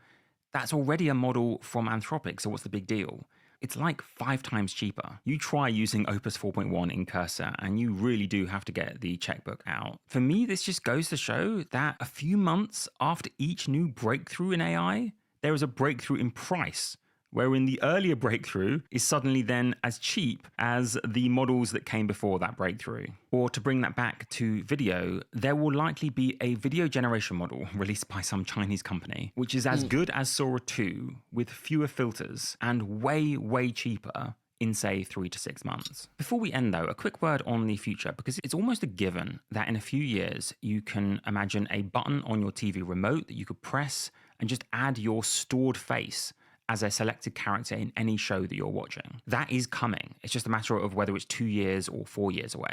that's already a model from Anthropic, so what's the big deal? It's like 5 times cheaper. You try using Opus 4.1 in Cursor, and you really do have to get the checkbook out. For me, this just goes to show that a few months after each new breakthrough in AI, there is a breakthrough in price, wherein the earlier breakthrough is suddenly then as cheap as the models that came before that breakthrough. Or to bring that back to video, there will likely be a video generation model released by some Chinese company, which is as good as Sora 2 with fewer filters and way, way cheaper in, say, 3 to 6 months. Before we end, though, a quick word on the future, because it's almost a given that in a few years, you can imagine a button on your TV remote that you could press and just add your stored face as a selected character in any show that you're watching. That is coming. It's just a matter of whether it's 2 years or 4 years away.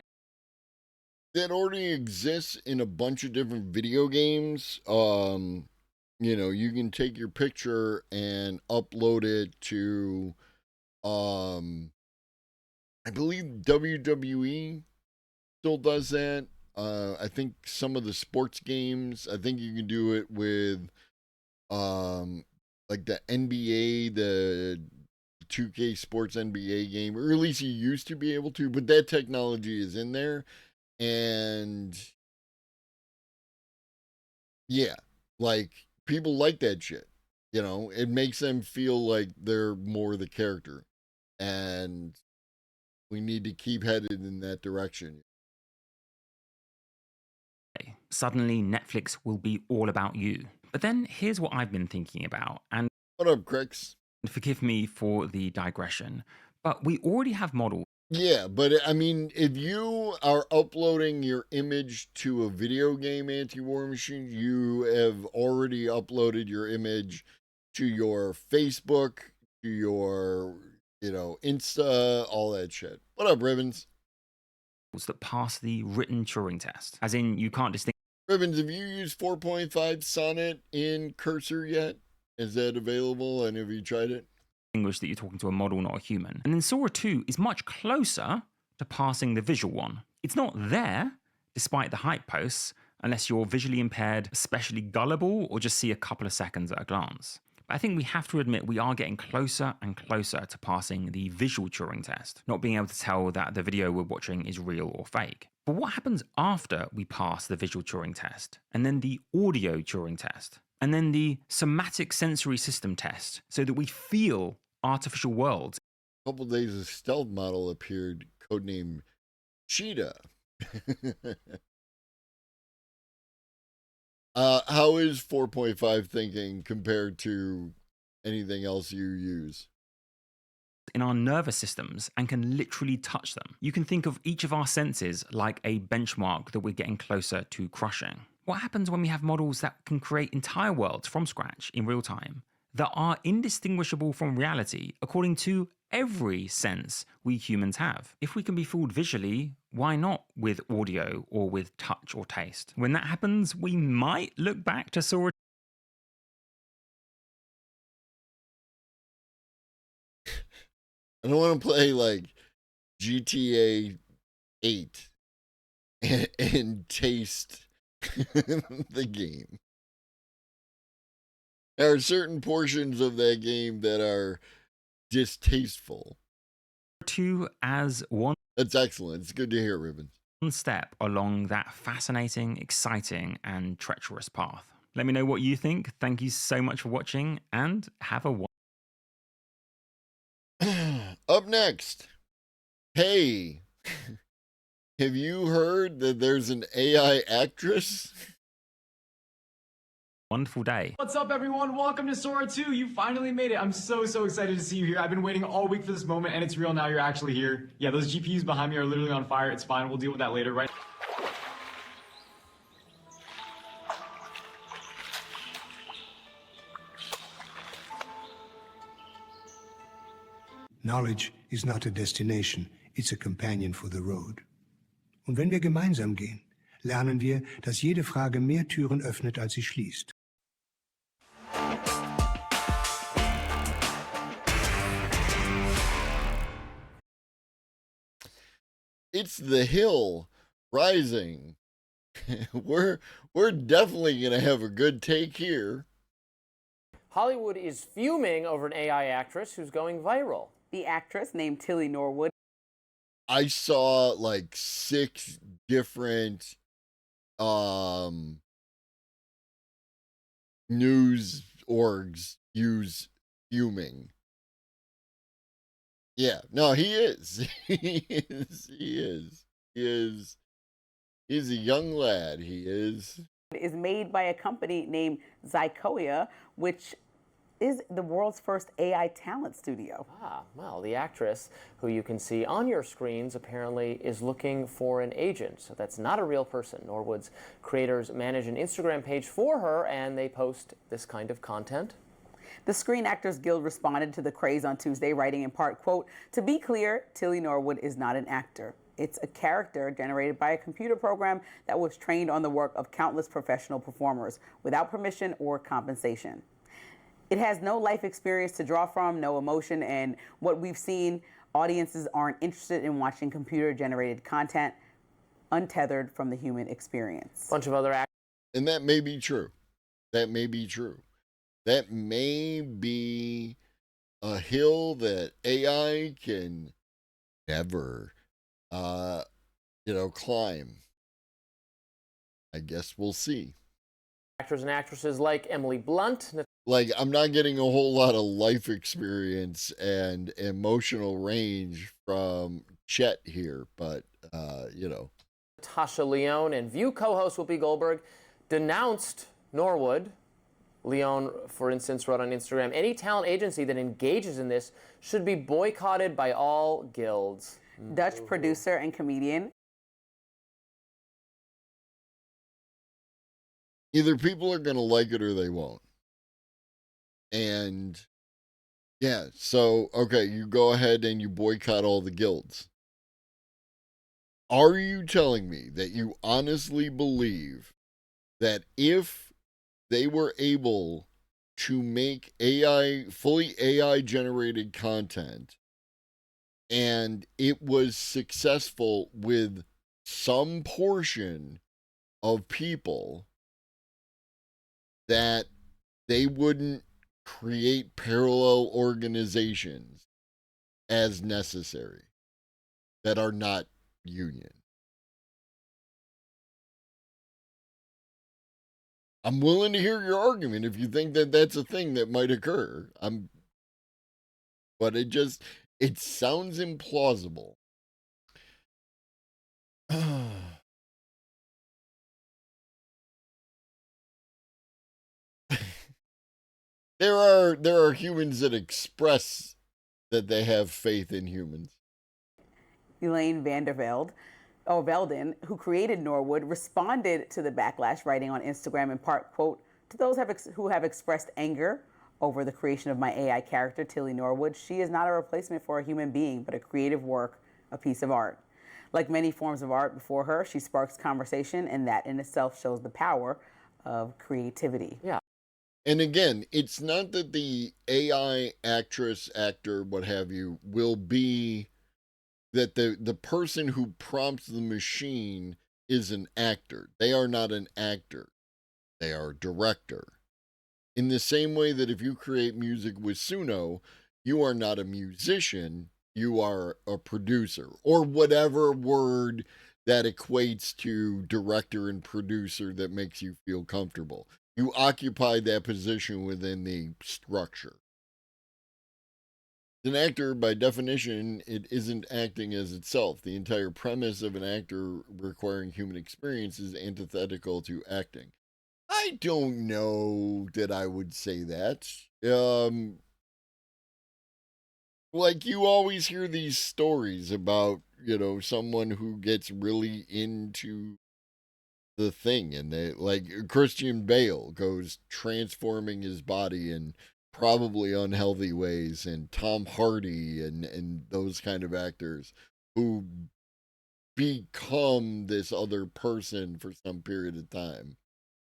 That already exists in a bunch of different video games. You know, you can take your picture and upload it to, I believe WWE still does that. I think some of the sports games, I think you can do it with, like the NBA, the 2K Sports NBA game, or at least you used to be able to, but that technology is in there. And yeah, like people like that shit. You know, it makes them feel like they're more the character. And we need to keep headed in that direction. Suddenly, Netflix will be all about you. But then here's what I've been thinking about, and what up, Crix? Forgive me for the digression, but we already have models. Yeah, but I mean, if you are uploading your image to a video game, Anti-War Machine, you have already uploaded your image to your Facebook, to your, Insta, all that shit. What up, Ribbons? That pass the written Turing test. As in, you can't distinguish. Ribbons, have you used 4.5 Sonnet in Cursor yet? Is that available, and have you tried it? That you're talking to a model, not a human. And then Sora 2 is much closer to passing the visual one. It's not there, despite the hype posts, unless you're visually impaired, especially gullible, or just see a couple of seconds at a glance. But I think we have to admit we are getting closer and closer to passing the visual Turing test, not being able to tell that the video we're watching is real or fake. But what happens after we pass the visual Turing test, and then the audio Turing test, and then the somatic sensory system test, so that we feel artificial worlds? A couple days, a stealth model appeared, codenamed Cheetah. How is 4.5 thinking compared to anything else you use? In our nervous systems and can literally touch them. You can think of each of our senses like a benchmark that we're getting closer to crushing. What happens when we have models that can create entire worlds from scratch in real time that are indistinguishable from reality according to every sense we humans have? If we can be fooled visually, why not with audio or with touch or taste? When that happens, we might look back to Sora. I don't want to play like GTA 8 and taste the game. There are certain portions of that game that are distasteful. 2 as one. That's excellent. It's good to hear, Ribbon. One step along that fascinating, exciting, and treacherous path. Let me know what you think. Thank you so much for watching, and have a wonderful. Up next, hey, have you heard that there's an AI actress? Wonderful day. What's up, everyone? Welcome to Sora 2. You finally made it. I'm so excited to see you here. I've been waiting all week for this moment, and it's real now. You're actually here. Yeah, those GPUs behind me are literally on fire. It's fine. We'll deal with that later, right? Knowledge is not a destination, it's a companion for the road. Und wenn wir gemeinsam gehen, lernen wir, dass jede Frage mehr Türen öffnet, als sie schließt. It's the hill rising. We're definitely gonna have a good take here. Hollywood is fuming over an AI actress who's going viral. The actress, named Tilly Norwood. I saw like 6 different news orgs use fuming. Yeah, no, he is. He's a young lad. He is Made by a company named Zycoia, which is the world's first AI talent studio. Ah, well, the actress, who you can see on your screens, apparently is looking for an agent. So that's not a real person. Norwood's creators manage an Instagram page for her, and they post this kind of content. The Screen Actors Guild responded to the craze on Tuesday, writing in part, quote, "To be clear, Tilly Norwood is not an actor. It's a character generated by a computer program that was trained on the work of countless professional performers without permission or compensation. It has no life experience to draw from, no emotion, and what we've seen, audiences aren't interested in watching computer-generated content untethered from the human experience." Bunch of other actors. And that may be true. That may be true. That may be a hill that AI can never, climb. I guess we'll see. Actors and actresses like Emily Blunt. Like, I'm not getting a whole lot of life experience and emotional range from Chet here, but, Natasha Lyonne and View co-host Whoopi Goldberg denounced Norwood. Lyonne, for instance, wrote on Instagram, "Any talent agency that engages in this should be boycotted by all guilds." Dutch producer and comedian. Either people are going to like it or they won't. And yeah, so, okay, you go ahead and you boycott all the guilds. Are you telling me that you honestly believe that if they were able to make fully AI generated content, and it was successful with some portion of people, that they wouldn't create parallel organizations as necessary that are not union? I'm willing to hear your argument if you think that that's a thing that might occur. But it sounds implausible. There are humans that express that they have faith in humans. Elaine Velden, who created Norwood, responded to the backlash, writing on Instagram in part, quote, "To those who have expressed anger over the creation of my AI character, Tilly Norwood, she is not a replacement for a human being, but a creative work, a piece of art. Like many forms of art before her, she sparks conversation, and that in itself shows the power of creativity." Yeah. And again, it's not that the AI actress, actor, what have you, will be that the person who prompts the machine is an actor. They are not an actor. They are a director. In the same way that if you create music with Suno, you are not a musician, you are a producer, or whatever word that equates to director and producer that makes you feel comfortable. You occupy that position within the structure. An actor, by definition, it isn't acting as itself. The entire premise of an actor requiring human experience is antithetical to acting. I don't know that I would say that. Like, you always hear these stories about, someone who gets really into the thing, and they, like, Christian Bale goes transforming his body in probably unhealthy ways, and Tom Hardy and those kind of actors who become this other person for some period of time.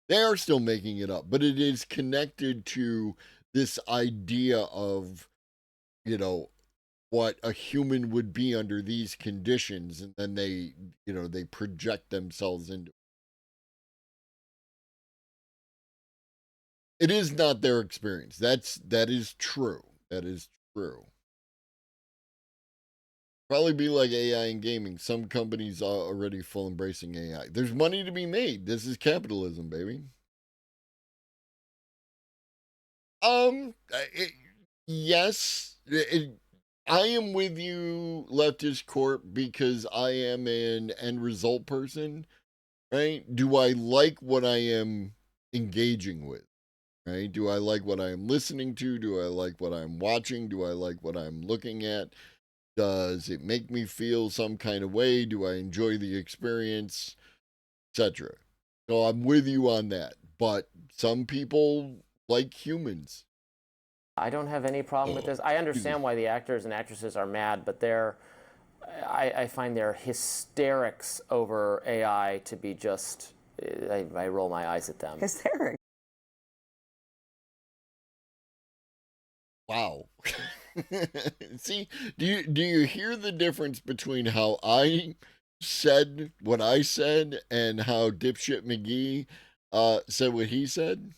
They are still making it up, but it is connected to this idea of, what a human would be under these conditions, and then they project themselves into it. It is not their experience. That is true. That is true. Probably be like AI in gaming. Some companies are already full embracing AI. There's money to be made. This is capitalism, baby. Yes. I am with you, Leftist Corp, because I am an end result person, right? Do I like what I am engaging with? Right? Do I like what I am listening to? Do I like what I'm watching? Do I like what I'm looking at? Does it make me feel some kind of way? Do I enjoy the experience? Etc. So I'm with you on that. But some people like humans. I don't have any problem with this. I understand why the actors and actresses are mad, but I find their hysterics over AI to be just, I roll my eyes at them. Hysterics. Wow. See, do you hear the difference between how I said what I said and how dipshit McGee said what he said?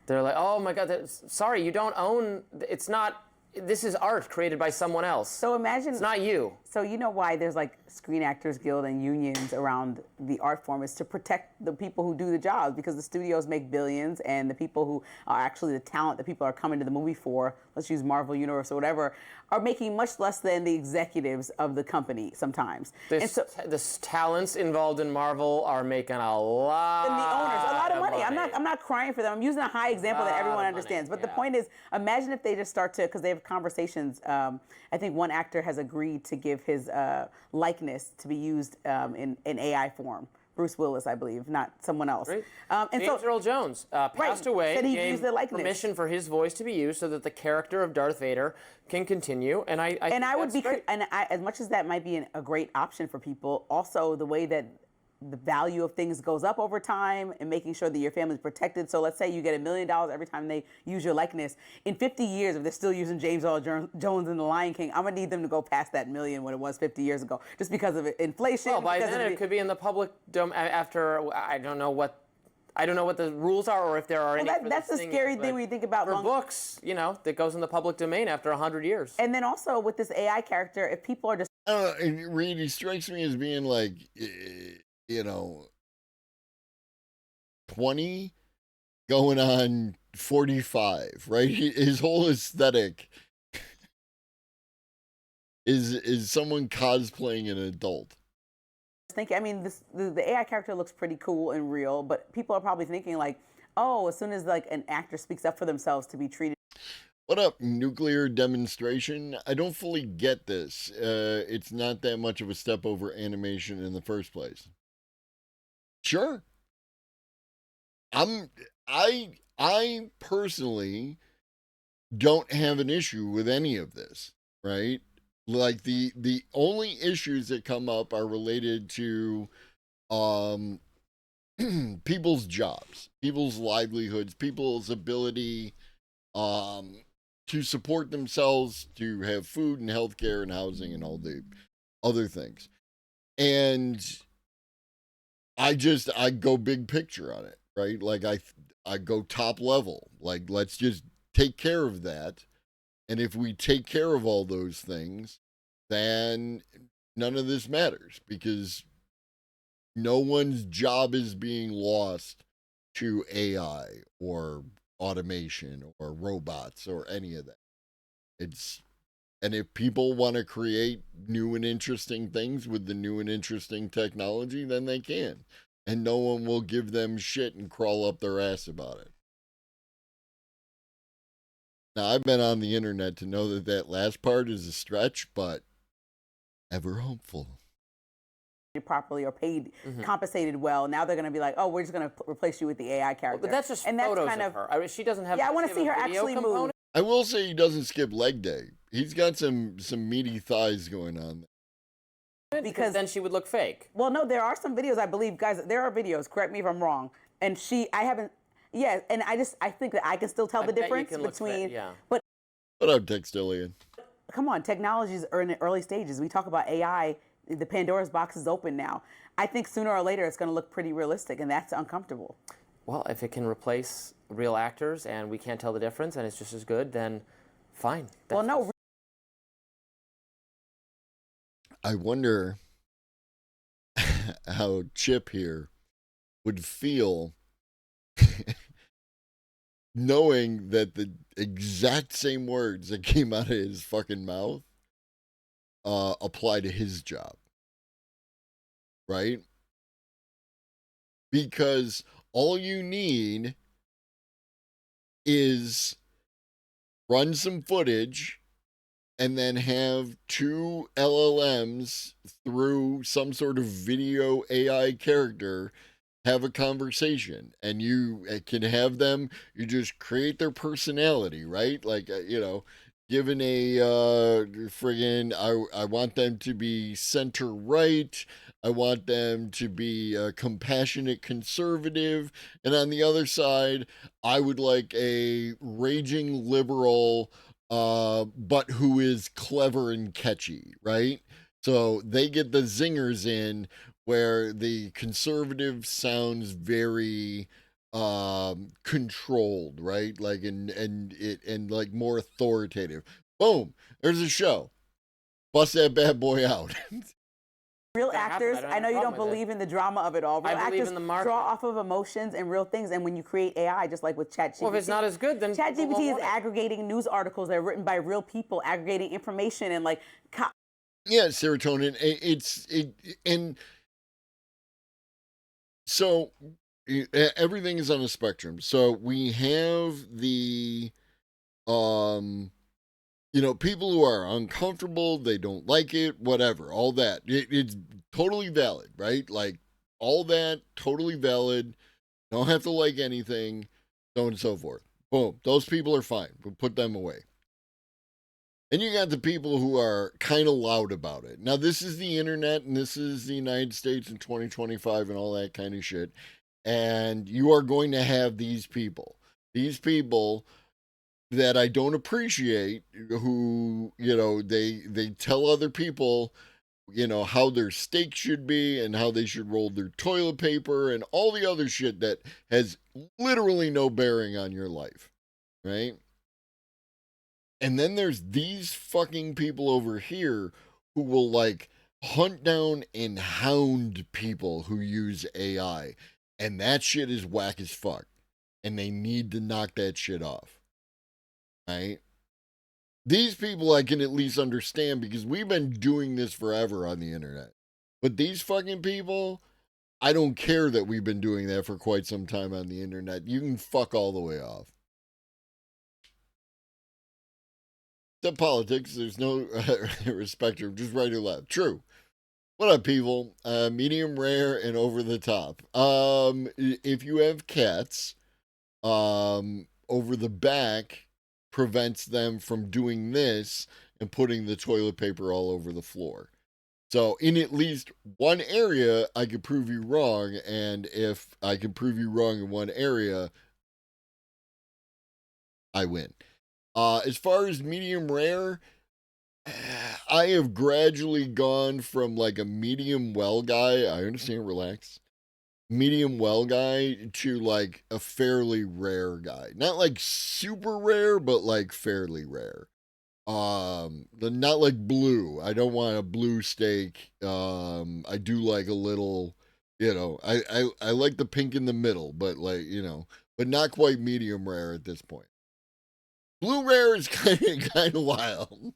They're like, oh my God, sorry, you don't own, it's not, this is art created by someone else. So imagine. It's not you. So you know why there's like Screen Actors Guild and unions around the art form is to protect the people who do the jobs, because the studios make billions, and the people who are actually the talent that people are coming to the movie for, let's use Marvel Universe or whatever, are making much less than the executives of the company sometimes. The talents involved in Marvel are making a lot. And the owners, a lot of money. money. I'm not crying for them. I'm using a high example that everyone understands. But the point is, imagine if they just start to, because they have conversations. I think one actor has agreed to give his likeness to be used in AI form Bruce Willis, I believe, not someone else. Right. And James Earl Jones passed away. Said he gave used their likeness. permission for his voice to be used so that the character of Darth Vader can continue. And I think I would that's be, great. and as much as that might be a great option for people, also the way that the value of things goes up over time and making sure that your family's protected. So let's say you get $1 million every time they use your likeness. In 50 years, if they're still using James Earl Jones in The Lion King, I'm gonna need them to go past that million when it was 50 years ago, just because of inflation. Well, by then it could be in the public domain after, I don't know what the rules are, or if there are any. That's the scary thing when you think about for books, that goes in the public domain after 100 years. And then also with this AI character, if people are just I don't know, it really strikes me as being like, 20 going on 45, right? His whole aesthetic is someone cosplaying an adult. thinking, I mean, the AI character looks pretty cool and real, but people are probably thinking like, oh, as soon as like an actor speaks up for themselves to be treated. What up, nuclear demonstration? I don't fully get this. It's not that much of a step over animation in the first place. Sure. I personally don't have an issue with any of this, right? Like the only issues that come up are related to people's jobs, people's livelihoods, people's ability to support themselves, to have food and healthcare and housing and all the other things. And I go big picture on it, right? Like I go top level. Like, let's just take care of that. And if we take care of all those things, then none of this matters, because no one's job is being lost to AI or automation or robots or any of that. And if people want to create new and interesting things with the new and interesting technology, then they can. And no one will give them shit and crawl up their ass about it. Now, I've been on the internet to know that last part is a stretch, but ever hopeful. Properly or paid, compensated well. Now they're going to be like, oh, we're just going to replace you with the AI character. But that's just photos of her. I mean, she doesn't have. Yeah, I want to see her actually move. I will say he doesn't skip leg day. He's got some meaty thighs going on. Because then she would look fake. Well, no, there are some videos, I believe, guys. There are videos. Correct me if I'm wrong. And I haven't. Yeah, and I think that I can still tell the difference between. Yeah. But what up, Textillion? Come on, technologies are in the early stages. We talk about AI. The Pandora's box is open now. I think sooner or later it's going to look pretty realistic, and that's uncomfortable. Well, if it can replace real actors and we can't tell the difference and it's just as good, then fine. Well, no. I wonder how Chip here would feel knowing that the exact same words that came out of his fucking mouth apply to his job, right? Because all you need is run some footage and then have two LLMs through some sort of video AI character have a conversation, and you can have them, you just create their personality, right? Like, given a friggin', I want them to be center right. I want them to be a compassionate conservative. And on the other side, I would like a raging liberal, but who is clever and catchy, right? So they get the zingers in where the conservative sounds very controlled, right? Like and like more authoritative. Boom, there's a show. Bust that bad boy out. Real actors, I know you don't believe in the drama of it all. Real actors draw off of emotions and real things, and when you create AI, just like with ChatGPT. Well, if it's not as good, then ChatGPT is aggregating news articles that are written by real people, aggregating information and like. Yeah, serotonin. And so everything is on a spectrum. So we have the people who are uncomfortable, they don't like it, whatever, all that. It's totally valid, right? Like all that totally valid. Don't have to like anything, so on and so forth. Boom. Those people are fine. We'll put them away. And you got the people who are kind of loud about it. Now, this is the internet, and this is the United States in 2025 and all that kind of shit. And you are going to have these people that I don't appreciate, who, you know, they tell other people, you know, how their steak should be and how they should roll their toilet paper and all the other shit that has literally no bearing on your life, right? And then there's these fucking people over here who will like hunt down and hound people who use AI. And that shit is whack as fuck. And they need to knock that shit off. Right? These people I can at least understand because we've been doing this forever on the internet. But these fucking people, I don't care that we've been doing that for quite some time on the internet. You can fuck all the way off. Except politics, there's no respect of just right or left. True. What up, people? Medium rare and over the top. If you have cats, over the back prevents them from doing this and putting the toilet paper all over the floor. So in at least one area, I could prove you wrong. And if I can prove you wrong in one area, I win. As far as medium rare, I have gradually gone from like a medium well guy. I understand, relax. Medium well guy to like a fairly rare guy. Not like super rare, but like fairly rare. Not like blue. I don't want a blue steak. I do like a little, you know, I like the pink in the middle, but like, you know, but not quite medium rare at this point. Blue rare is kind of wild.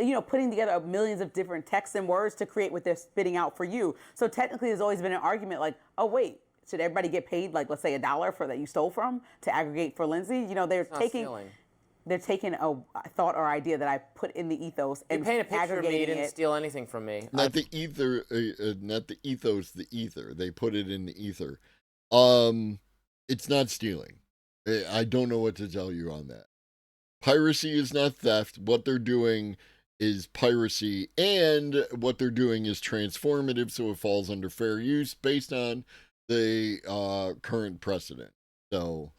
You know, putting together millions of different texts and words to create what they're spitting out for you. So technically there's always been an argument like, oh wait, should everybody get paid like, let's say $1 for that you stole from to aggregate for Lindsay? You know, they're taking a thought or idea that I put in the ethos and paint a picture of me, you aggregating didn't it. steal anything from me. Not the ether, not the ethos, the ether. They put it in the ether. It's not stealing. I don't know what to tell you on that. Piracy is not theft. What they're doing is piracy, and what they're doing is transformative, so it falls under fair use based on the current precedent. So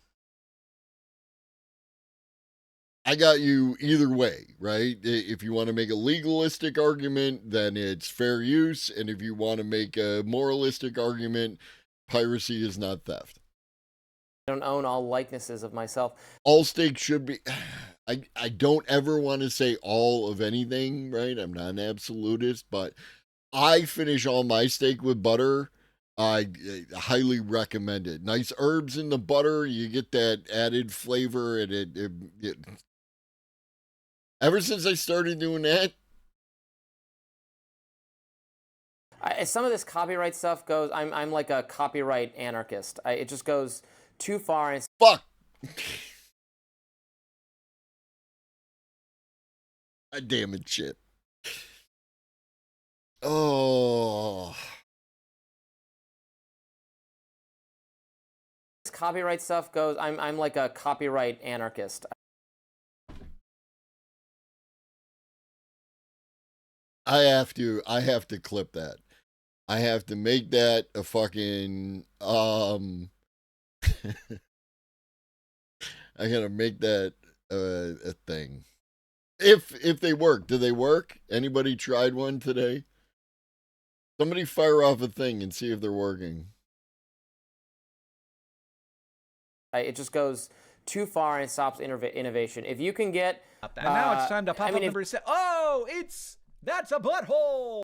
I got you either way, right? If you want to make a legalistic argument, then it's fair use, and if you want to make a moralistic argument, piracy is not theft. I don't own all likenesses of myself. All steak should be... I don't ever want to say all of anything, right? I'm not an absolutist, but I finish all my steak with butter. I highly recommend it. Nice herbs in the butter. You get that added flavor, and it ever since I started doing that. As some of this copyright stuff goes, I'm like a copyright anarchist. It just goes too far. And fuck. God damn it, shit. Oh. As copyright stuff goes, I'm like a copyright anarchist. I have to clip that. I have to make that a fucking I gotta make that a thing. If they work. Do they work? Anybody tried one today? Somebody fire off a thing and see if they're working. It just goes too far and stops innovation. If you can get... And now it's time to pop up number 7. Oh, that's a butthole!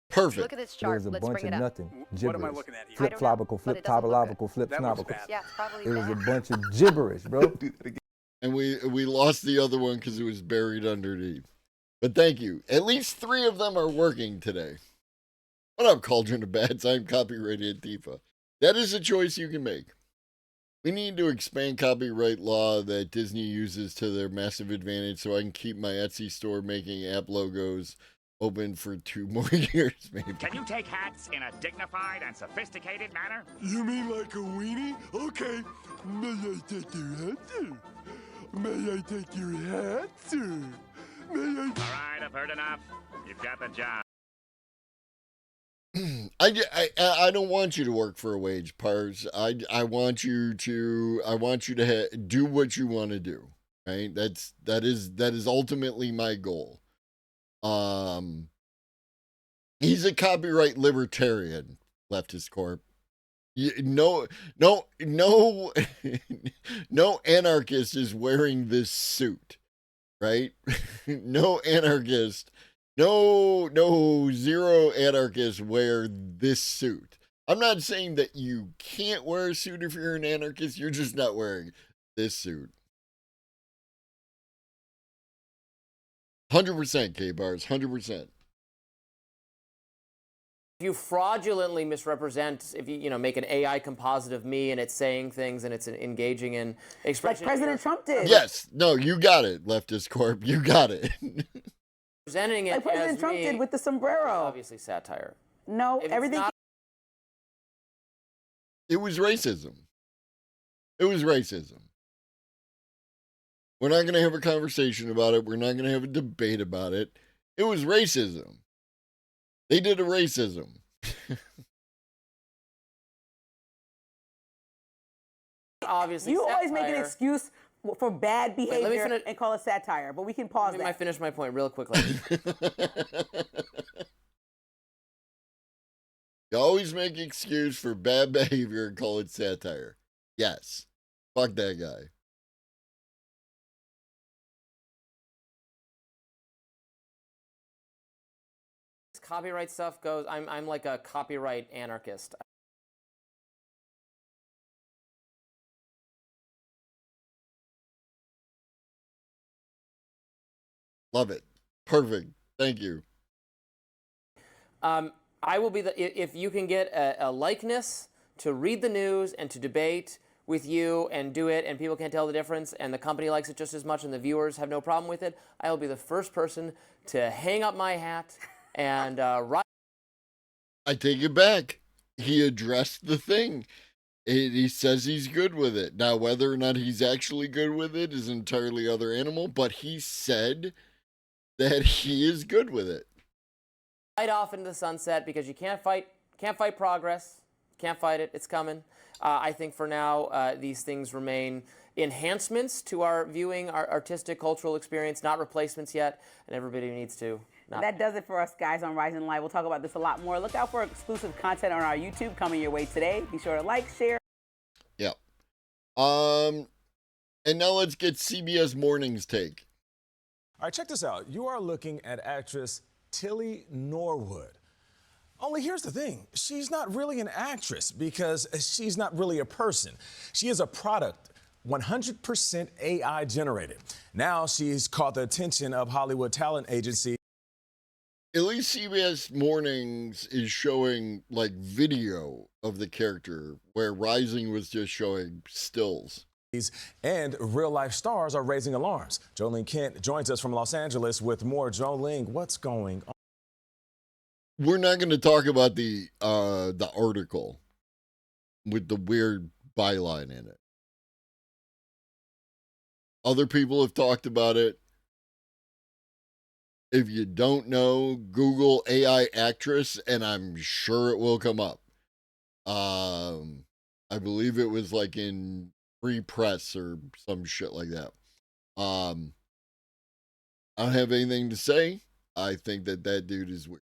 Perfect. Look at this chart. Let's bring it up. Nothing. What am I looking at here? Flip flopical, flip topological, flip snobical. Yeah, it's probably It was a bunch of gibberish, bro. And we lost the other one because it was buried underneath. But thank you. At least 3 of them are working today. What up, Cauldron of Bats? I'm Copyrighted Antifa. That is a choice you can make. We need to expand copyright law that Disney uses to their massive advantage so I can keep my Etsy store making app logos open for 2 more years, maybe. Can you take hats in a dignified and sophisticated manner? You mean like a weenie? Okay. May I take your hat, sir? May I take your hat, sir? May I... All right, I've heard enough. You've got the job. I don't want you to work for a wage, Pars. I want you to do what you want to do. Right? That is ultimately my goal. He's a copyright libertarian, Leftist Corp. No anarchist is wearing this suit, right? No anarchist. No, zero anarchists wear this suit. I'm not saying that you can't wear a suit if you're an anarchist. You're just not wearing this suit. 100% K-Bars, 100%. If you fraudulently misrepresent, if you make an AI composite of me and it's saying things and it's engaging in expression. Like President Trump did. Yes. No, you got it, Leftist Corp. You got it. Presenting it like President as Trump me, did with the sombrero. Obviously satire. No, everything. It was racism. It was racism. We're not going to have a conversation about it. We're not going to have a debate about it. It was racism. They did a racism. Obviously, you always satire. make an excuse for bad behavior Wait, and call it satire, but we can pause that. I finish my point real quickly. You always make an excuse for bad behavior and call it satire. Yes. Fuck that guy. Copyright stuff goes, I'm like a copyright anarchist. Love it. Perfect. Thank you. I will be if you can get a likeness to read the news and to debate with you and do it and people can't tell the difference and the company likes it just as much and the viewers have no problem with it, I will be the first person to hang up my hat and write. I take it back. He addressed the thing. He says he's good with it. Now, whether or not he's actually good with it is an entirely other animal, but he said that he is good with it. Right off into the sunset because you can't fight progress. Can't fight it. It's coming. I think for now, these things remain enhancements to our viewing, our artistic, cultural experience, not replacements yet, and everybody needs to. That does it for us, guys, on Rising Live. We'll talk about this a lot more. Look out for exclusive content on our YouTube coming your way today. Be sure to like, share. Yeah. And now let's get CBS Morning's take. All right, check this out. You are looking at actress Tilly Norwood. Only here's the thing. She's not really an actress because she's not really a person. She is a product, 100% AI generated. Now she's caught the attention of Hollywood talent agency. At least CBS Mornings is showing like video of the character, where Rising was just showing stills. And real-life stars are raising alarms. Jolene Kent joins us from Los Angeles with more. Jolene, what's going on? We're not going to talk about the article with the weird byline in it. Other people have talked about it. If you don't know, Google AI actress, and I'm sure it will come up. I believe it was like in Free Press or some shit like that. I don't have anything to say. I think that dude is weird.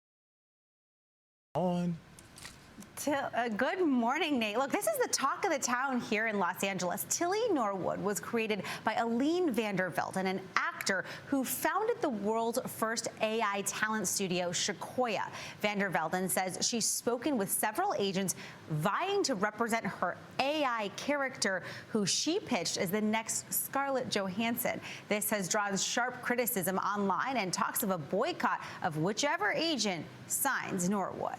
Good morning, Nate. Look, this is the talk of the town here in Los Angeles. Tilly Norwood was created by Aline Vandervelden, an actor who founded the world's first AI talent studio, Sequoia. Vandervelden says she's spoken with several agents vying to represent her AI character, who she pitched as the next Scarlett Johansson. This has drawn sharp criticism online and talks of a boycott of whichever agent signs Norwood.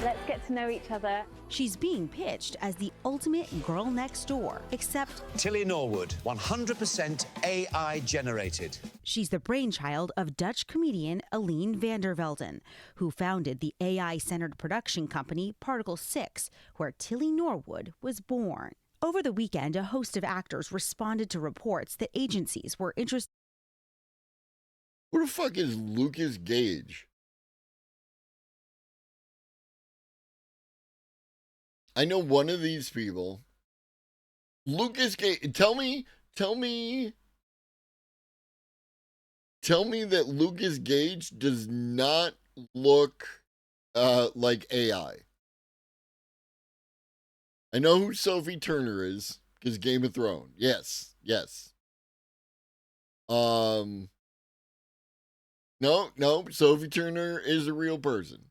Let's get to know each other. She's being pitched as the ultimate girl next door, except Tilly Norwood, 100% AI generated. she's the brainchild of Dutch comedian Aline van der Velden, who founded the AI-centered production company Particle 6, where Tilly Norwood was born. Over the weekend, a host of actors responded to reports that agencies were interested. Who the fuck is Lucas Gage? I know one of these people. Lucas Gage. Tell me that Lucas Gage does not look like AI. I know who Sophie Turner is because Game of Thrones. Yes. No. Sophie Turner is a real person.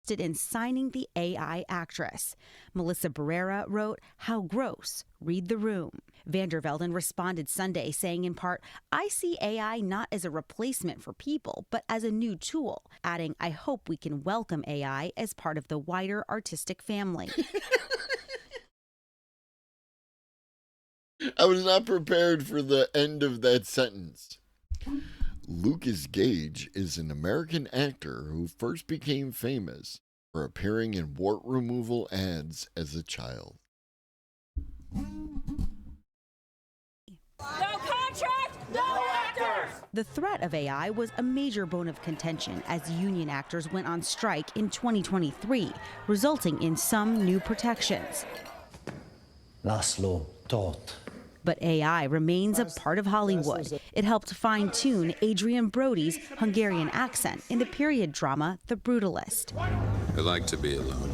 In signing the AI actress. Melissa Barrera wrote, "How gross. Read the room." Van der Velden responded Sunday saying in part, "I see AI not as a replacement for people, but as a new tool," adding, "I hope we can welcome AI as part of the wider artistic family." I was not prepared for the end of that sentence. Lucas Gage is an American actor who first became famous for appearing in wart removal ads as a child. No contract, no actors! The threat of AI was a major bone of contention as union actors went on strike in 2023, resulting in some new protections. Laszlo taught. But AI remains a part of Hollywood. It helped fine-tune Adrian Brody's Hungarian accent in the period drama The Brutalist. I like to be alone.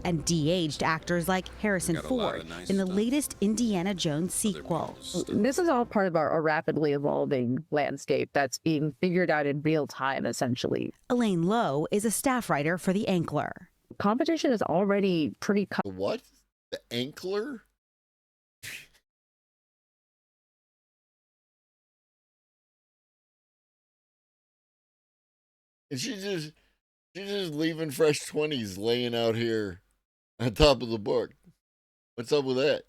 And de-aged actors like Harrison Ford in the latest Indiana Jones sequel. This is all part of our rapidly evolving landscape that's being figured out in real time, essentially. Elaine Lowe is a staff writer for The Ankler. Competition is already pretty... What? The Ankler? And she's just leaving Fresh 20s laying out here on top of the book. What's up with that?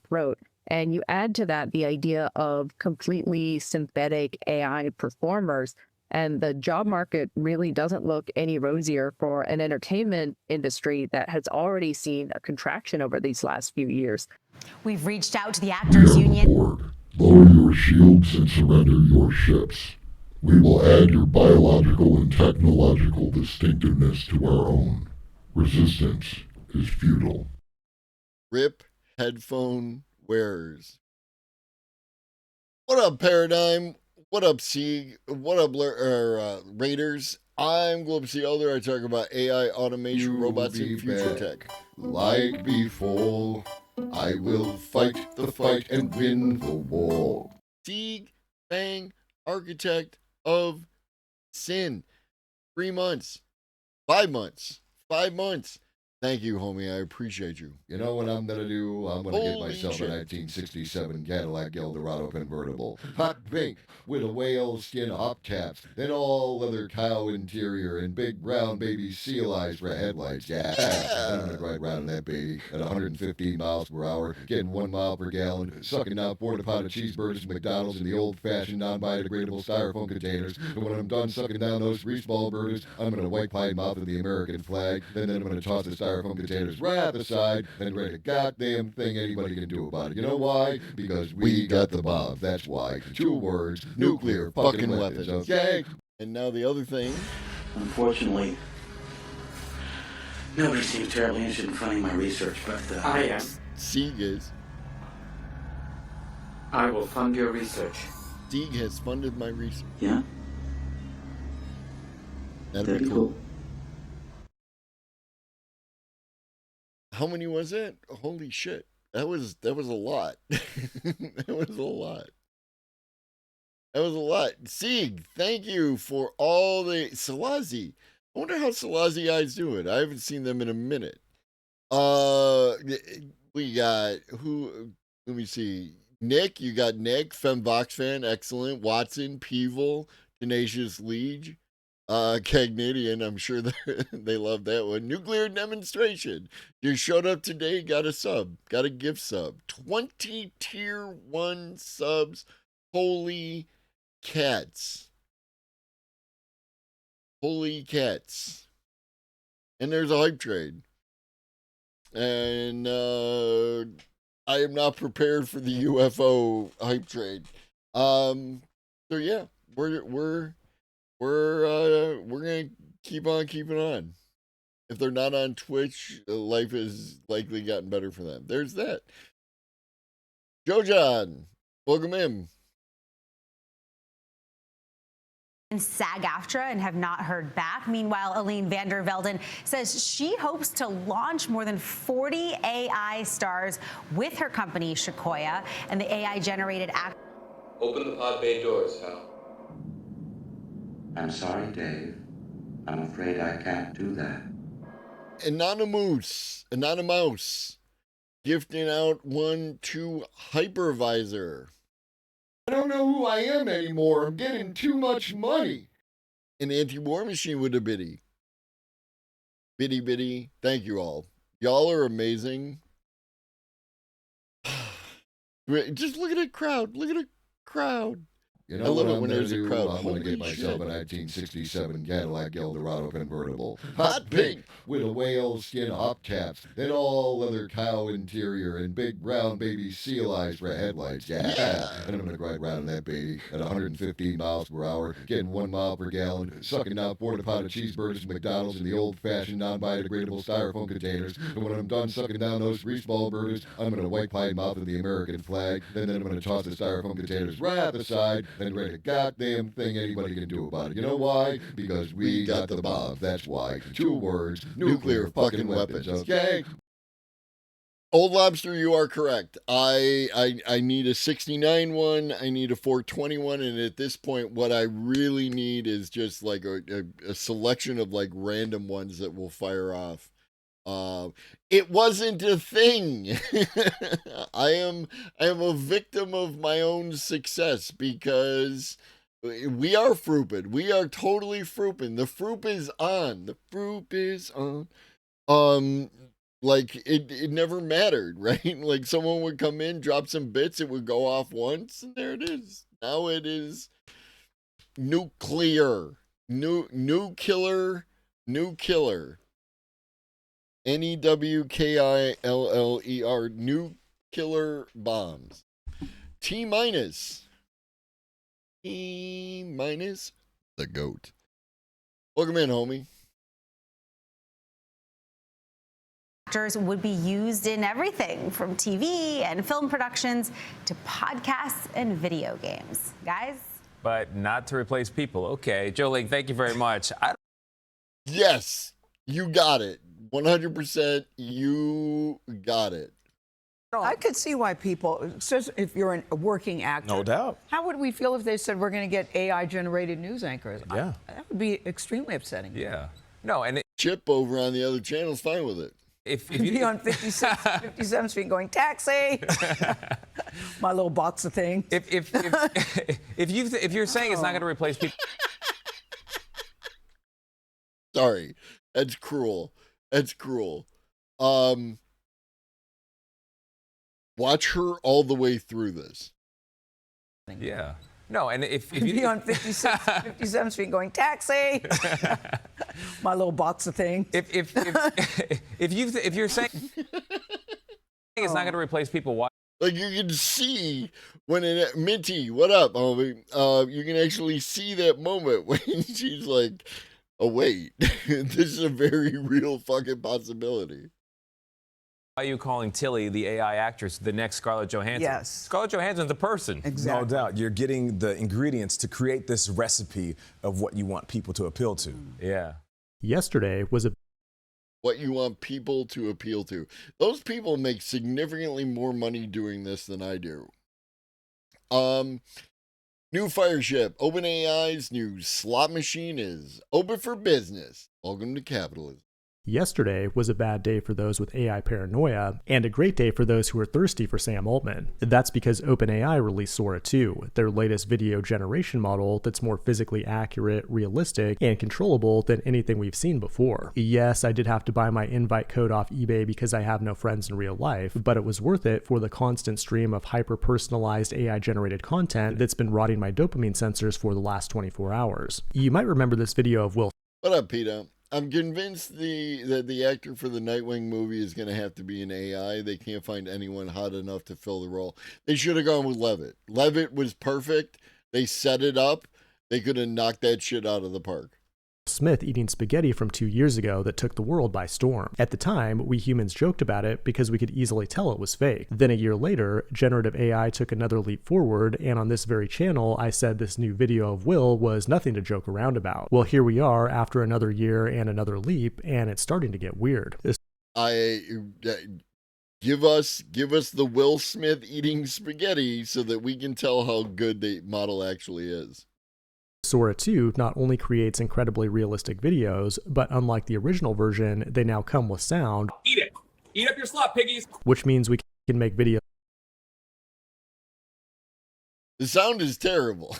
Throat. And you add to that the idea of completely synthetic AI performers, and the job market really doesn't look any rosier for an entertainment industry that has already seen a contraction over these last few years. We've reached out to the Actors Union. Lower your shields and surrender your ships. We will add your biological and technological distinctiveness to our own. Resistance is futile. Rip headphone wearers. What up, Paradigm? What up, Sieg? What up, Raiders? I'm Globsy Elder. I talk about AI, automation, robots, and future tech. Like before, I will fight the fight and win the war. Sieg Fang, architect of sin. 3 months. 5 months. 5 months. Thank you, homie. I appreciate you. You know what I'm going to do? I'm going to get Holy myself shit. a 1967 Cadillac Eldorado convertible. Hot pink with a whale skin hubcaps, then all leather cow interior and big brown baby seal eyes for headlights. Yeah. And I'm going to ride around in that baby at 115 miles per hour, getting 1 mile per gallon, sucking out porta-potty cheeseburgers from McDonald's in the old-fashioned non-biodegradable styrofoam containers. And when I'm done sucking down those greaseball burgers, I'm going to wipe my mouth with the American flag, and then I'm going to toss the styrofoam containers right aside and write a goddamn thing anybody can do about it. You know why? Because we got the bomb. That's why. 2 words, nuclear fucking weapons. Okay? And now the other thing. Unfortunately, nobody seems terribly interested in funding my research, but I am. Sieg is. I will fund your research. Sieg has funded my research. Yeah? That'd be cool. How many was it? Holy shit. That was a lot. That was a lot. That was a lot. Sieg, thank you for all the Salazi. I wonder how Salazi eyes do it. I haven't seen them in a minute. We got who? Let me see. Nick, you got Nick, FemVox fan, excellent. Watson, Peevel, Tenacious Liege. Cagnadian, I'm sure they love that one. Nuclear demonstration. You showed up today, got a sub, got a gift sub. 20 tier 1 subs. Holy cats. Holy cats. And there's a hype trade. And I am not prepared for the UFO hype trade. So yeah, we're gonna keep on keeping on. If they're not on Twitch, life has likely gotten better for them. There's that. Jojan, welcome in. And SAG-AFTRA and have not heard back. Meanwhile, Aline van der Velden says she hopes to launch more than 40 AI stars with her company, Sequoia, and the AI-generated act. Open the pod bay doors, Hal. I'm sorry, Dave. I'm afraid I can't do that. Anonymous, gifting out 1 to Hypervisor. I don't know who I am anymore. I'm getting too much money. An anti-war machine with a biddy. Biddy. Thank you all. Y'all are amazing. Just look at a crowd. Look at a crowd. You know I love what it I'm when gonna there's a do? crowd. I'm gonna Holy get myself shit. a 1967 Cadillac Eldorado convertible, hot pink with a whale skin hubcaps, then all leather cow interior and big brown baby seal eyes for headlights. Yeah. And I'm gonna ride around in that baby at 115 miles per hour, getting 1 mile per gallon, sucking out porta potty cheeseburgers from McDonald's in the old-fashioned non-biodegradable styrofoam containers. And when I'm done sucking down those greaseball burgers, I'm gonna wipe my mouth with the American flag. Then I'm gonna toss the styrofoam containers right aside. Then there ain't a goddamn thing anybody can do about it. You know why? Because we got the bombs. That's why. 2 words: nuclear fucking weapons. Okay. Old Lobster, you are correct. I need a 69 one. I need a 421, and at this point, what I really need is just like a selection of like random ones that will fire off. It wasn't a thing. I am a victim of my own success because we are fruiping. We are totally fruiping. The fruip is on. The fruip is on. Like it never mattered, right? Like someone would come in, drop some bits, it would go off once, and there it is. Now it is nuclear. New killer. NEWKILLER, nuclear bombs. T minus, the GOAT. Welcome in, homie. Actors would be used in everything from TV and film productions to podcasts and video games. Guys? But not to replace people. Okay. Jolene, thank you very much. Yes, you got it. 100%, you got it. I could see why people, if you're a working actor. No doubt. How would we feel if they said we're going to get AI-generated news anchors? Yeah. That would be extremely upsetting. Yeah. No, and Chip over on the other channel's fine with it. If you be on 57th Street going, taxi! My little box of things. If you're saying it's not going to replace people. Sorry, that's cruel. Watch her all the way through this. Yeah. No, and if you be on 57th Street going, taxi! My little box of things. If you're saying it's not going to replace people, why? Like you can see when Minty, what up, homie? You can actually see that moment when she's like, "Oh wait, this is a very real fucking possibility." Why are you calling Tilly, the AI actress, the next Scarlett Johansson? Yes. Scarlett Johansson's a person. Exactly. No doubt. You're getting the ingredients to create this recipe of what you want people to appeal to. Yeah. Yesterday was a what you want people to appeal to. Those people make significantly more money doing this than I do. New Fireship, OpenAI's new slot machine is open for business. Welcome to capitalism. Yesterday was a bad day for those with AI paranoia, and a great day for those who are thirsty for Sam Altman. That's because OpenAI released Sora 2, their latest video generation model that's more physically accurate, realistic, and controllable than anything we've seen before. Yes, I did have to buy my invite code off eBay because I have no friends in real life, but it was worth it for the constant stream of hyper-personalized AI-generated content that's been rotting my dopamine sensors for the last 24 hours. You might remember this video of Will. What up, Peter? I'm convinced that the actor for the Nightwing movie is going to have to be an AI. They can't find anyone hot enough to fill the role. They should have gone with Levitt. Levitt was perfect. They set it up. They could have knocked that shit out of the park. Smith eating spaghetti from 2 years ago that took the world by storm. At the time, we humans joked about it because we could easily tell it was fake. Then a year later, generative AI took another leap forward, and on this very channel, I said this new video of Will was nothing to joke around about. Well, here we are after another year and another leap, and it's starting to get weird. Give us the Will Smith eating spaghetti so that we can tell how good the model actually is. Sora 2 not only creates incredibly realistic videos, but unlike the original version, they now come with sound. Eat it! Eat up your slop, piggies! Which means we can make videos. The sound is terrible.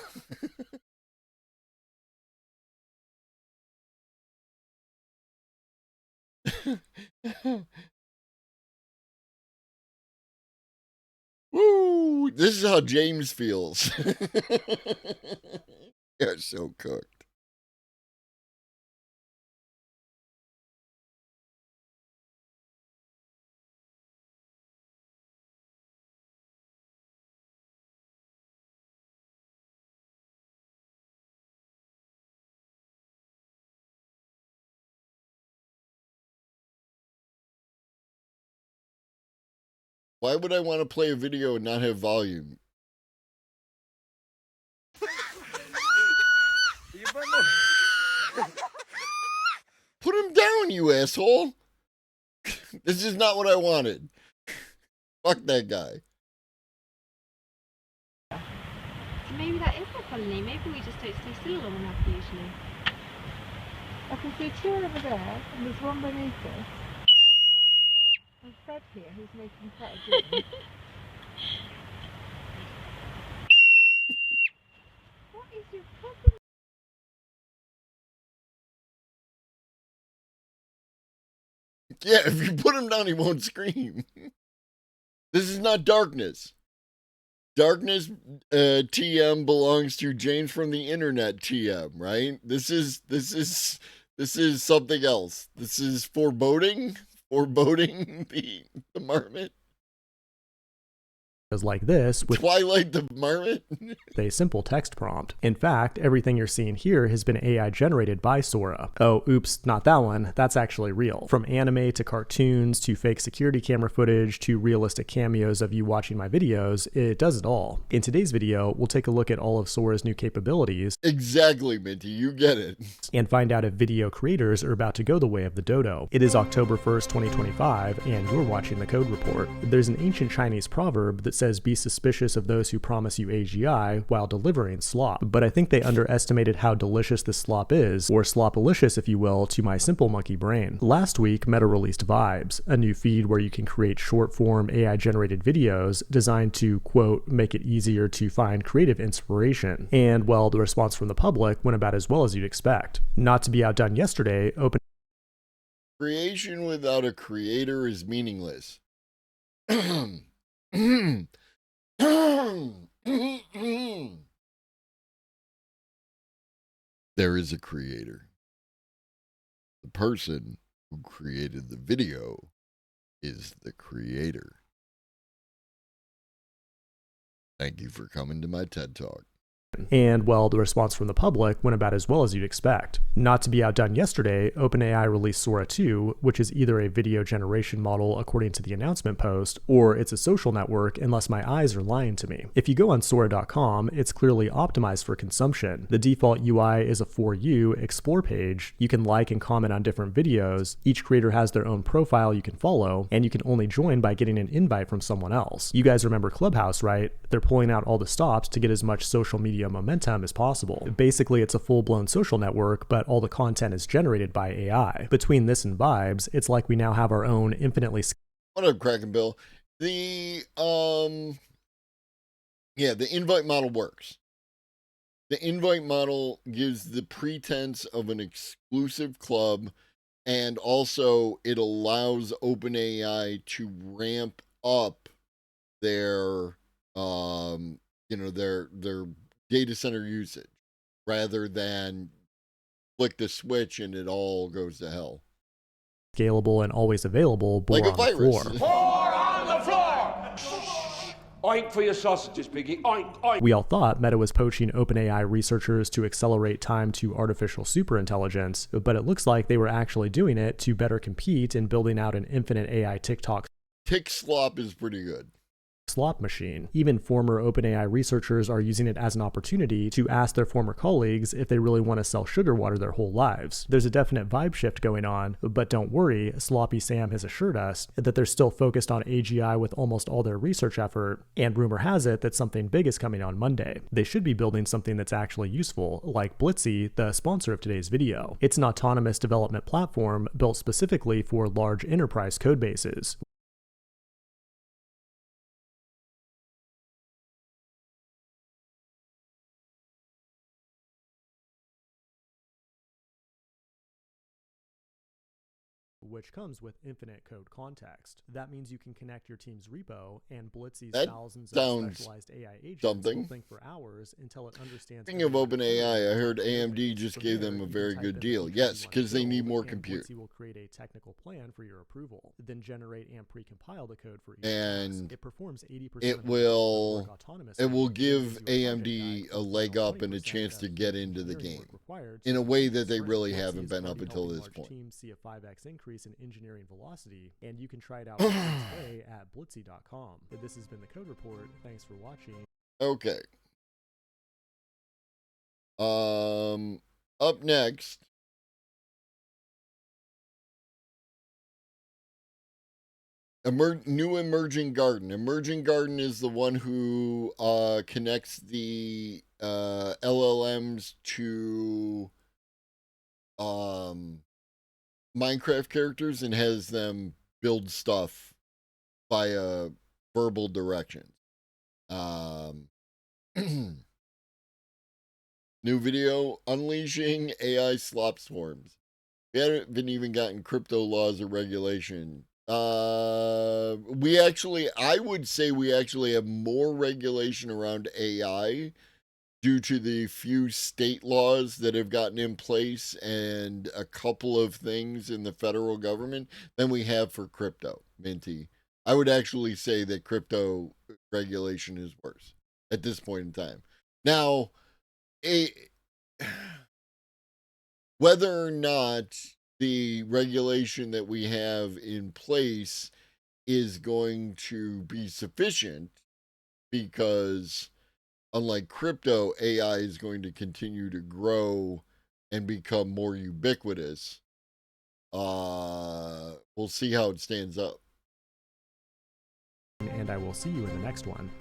Woo! This is how James feels. You're so cooked. Why would I want to play a video and not have volume? Put him down, you asshole. This is not what I wanted. Fuck that guy. So maybe that is the colony. Maybe we just don't stay still long enough usually. I can see two over there, and there's one beneath us. There's Fred here, who's making quite a drink. What is your problem? Yeah, if you put him down, he won't scream. This is not darkness. Darkness TM belongs to James from the Internet TM, right? This is something else. This is foreboding the marmot. Like this with Twilight the Marmot. a simple text prompt. In fact, everything you're seeing here has been AI generated by Sora. Oh, oops, not that one. That's actually real. From anime to cartoons to fake security camera footage to realistic cameos of you watching my videos, it does it all. In today's video, we'll take a look at all of Sora's new capabilities. Exactly, Minty, you get it. And find out if video creators are about to go the way of the dodo. It is October 1st, 2025, and you're watching the Code Report. There's an ancient Chinese proverb that says be suspicious of those who promise you AGI while delivering slop. But I think they underestimated how delicious this slop is, or slopalicious if you will, to my simple monkey brain. Last week, Meta released Vibes, a new feed where you can create short-form AI-generated videos designed to, quote, make it easier to find creative inspiration. And, well, the response from the public went about as well as you'd expect. Not to be outdone yesterday, Creation without a creator is meaningless. There is a creator. The person who created the video is the creator. Thank you for coming to my TED Talk. And, well, the response from the public went about as well as you'd expect. Not to be outdone yesterday, OpenAI released Sora 2, which is either a video generation model according to the announcement post, or it's a social network unless my eyes are lying to me. If you go on Sora.com, it's clearly optimized for consumption. The default UI is a For You explore page. You can like and comment on different videos. Each creator has their own profile you can follow, and you can only join by getting an invite from someone else. You guys remember Clubhouse, right? They're pulling out all the stops to get as much social media video momentum is possible. Basically, it's a full-blown social network, but all the content is generated by AI. Between this and Vibes, it's like we now have our own infinitely... What up, Kraken Bill? The invite model works. The invite model gives the pretense of an exclusive club, and also it allows OpenAI to ramp up their their data center usage rather than flick the switch and it all goes to hell. Scalable and always available, bore Like a on virus. the floor. Pour on the floor! Oink for your sausages, Piggy. Oink, oink. We all thought Meta was poaching OpenAI researchers to accelerate time to artificial superintelligence, but it looks like they were actually doing it to better compete in building out an infinite AI TikTok Tick Slop is pretty good. slot machine. Even former OpenAI researchers are using it as an opportunity to ask their former colleagues if they really want to sell sugar water their whole lives. There's a definite vibe shift going on, but don't worry, Sloppy Sam has assured us that they're still focused on AGI with almost all their research effort, and rumor has it that something big is coming on Monday. They should be building something that's actually useful, like Blitzy, the sponsor of today's video. It's an autonomous development platform built specifically for large enterprise codebases. Which comes with infinite code context. That means you can connect your team's repo, and Blitzy's thousands of specialized AI agents will think for hours until it understands. Speaking of OpenAI, I heard AMD just gave them a very good deal. Yes, because they need more compute. Blitzy will create a technical plan for your approval, then generate and precompile the code for each And it performs 80% it will give AMD a leg up and a chance to get into the game in a way that they really haven't been up until this point. Teams see a 5x increase in engineering velocity, and you can try it out today at blitzy.com. This has been the Code Report. Thanks for watching. Okay. Up next, new Emerging Garden. Emerging Garden is the one who connects the LLMs to Minecraft characters and has them build stuff via verbal directions. New video, Unleashing AI Slop Swarms. We haven't even gotten crypto laws or regulation. I would say we actually have more regulation around AI due to the few state laws that have gotten in place and a couple of things in the federal government than we have for crypto, Minty. I would actually say that crypto regulation is worse at this point in time. Now, whether or not the regulation that we have in place is going to be sufficient, because unlike crypto, AI is going to continue to grow and become more ubiquitous. We'll see how it stands up. And I will see you in the next one.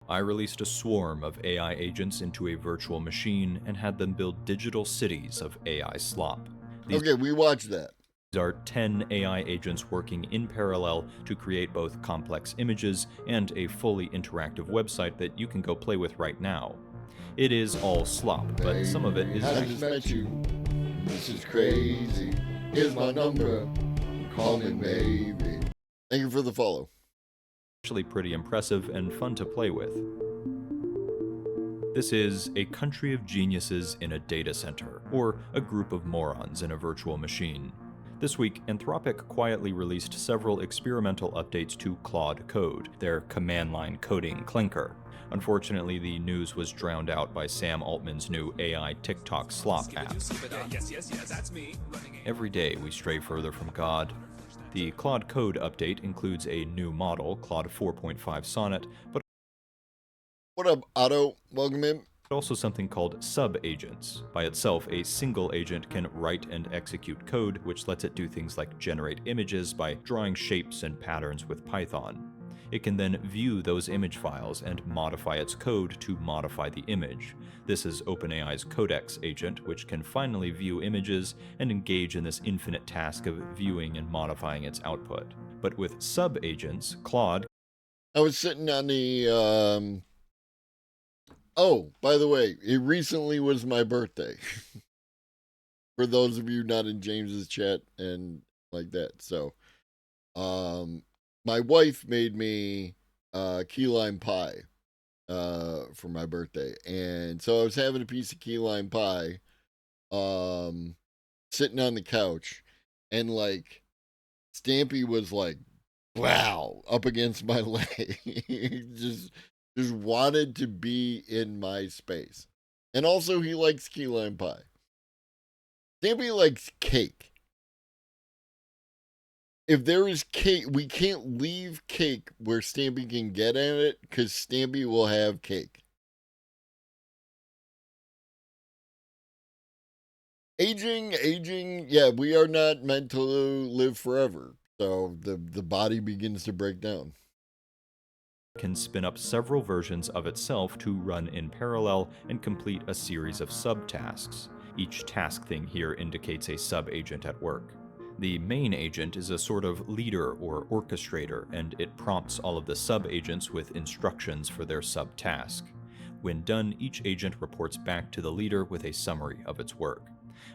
I released a swarm of AI agents into a virtual machine and had them build digital cities of AI slop. Okay, we watched that. These are 10 AI agents working in parallel to create both complex images and a fully interactive website that you can go play with right now. It is all slop, but some of it is... I just met you. This is crazy. Here's my number. Call me maybe. Thank you for the follow. Actually pretty impressive and fun to play with. This is a country of geniuses in a data center, or a group of morons in a virtual machine. This week, Anthropic quietly released several experimental updates to Claude Code, their command line coding clinker. Unfortunately, the news was drowned out by Sam Altman's new AI TikTok slop app. Yes, that's me. Every day we stray further from God. The Claude Code update includes a new model, Claude 4.5 Sonnet, but what up, Otto? Welcome in. Also something called sub-agents. By itself, a single agent can write and execute code, which lets it do things like generate images by drawing shapes and patterns with Python. It can then view those image files and modify its code to modify the image. This is OpenAI's Codex agent, which can finally view images and engage in this infinite task of viewing and modifying its output. But with sub-agents, Claude... I was sitting on the, oh, by the way, it recently was my birthday. For those of you not in James's chat and like that. So, my wife made me key lime pie for my birthday. And so I was having a piece of key lime pie sitting on the couch, and like Stampy was like, wow, up against my leg. just wanted to be in my space. And also he likes key lime pie. Stampy likes cake. If there is cake, we can't leave cake where Stampy can get at it, because Stampy will have cake. Aging, yeah, we are not meant to live forever. So the body begins to break down. Can spin up several versions of itself to run in parallel and complete a series of subtasks. Each task thing here indicates a sub-agent at work. The main agent is a sort of leader or orchestrator, and it prompts all of the sub-agents with instructions for their sub-task. When done, each agent reports back to the leader with a summary of its work.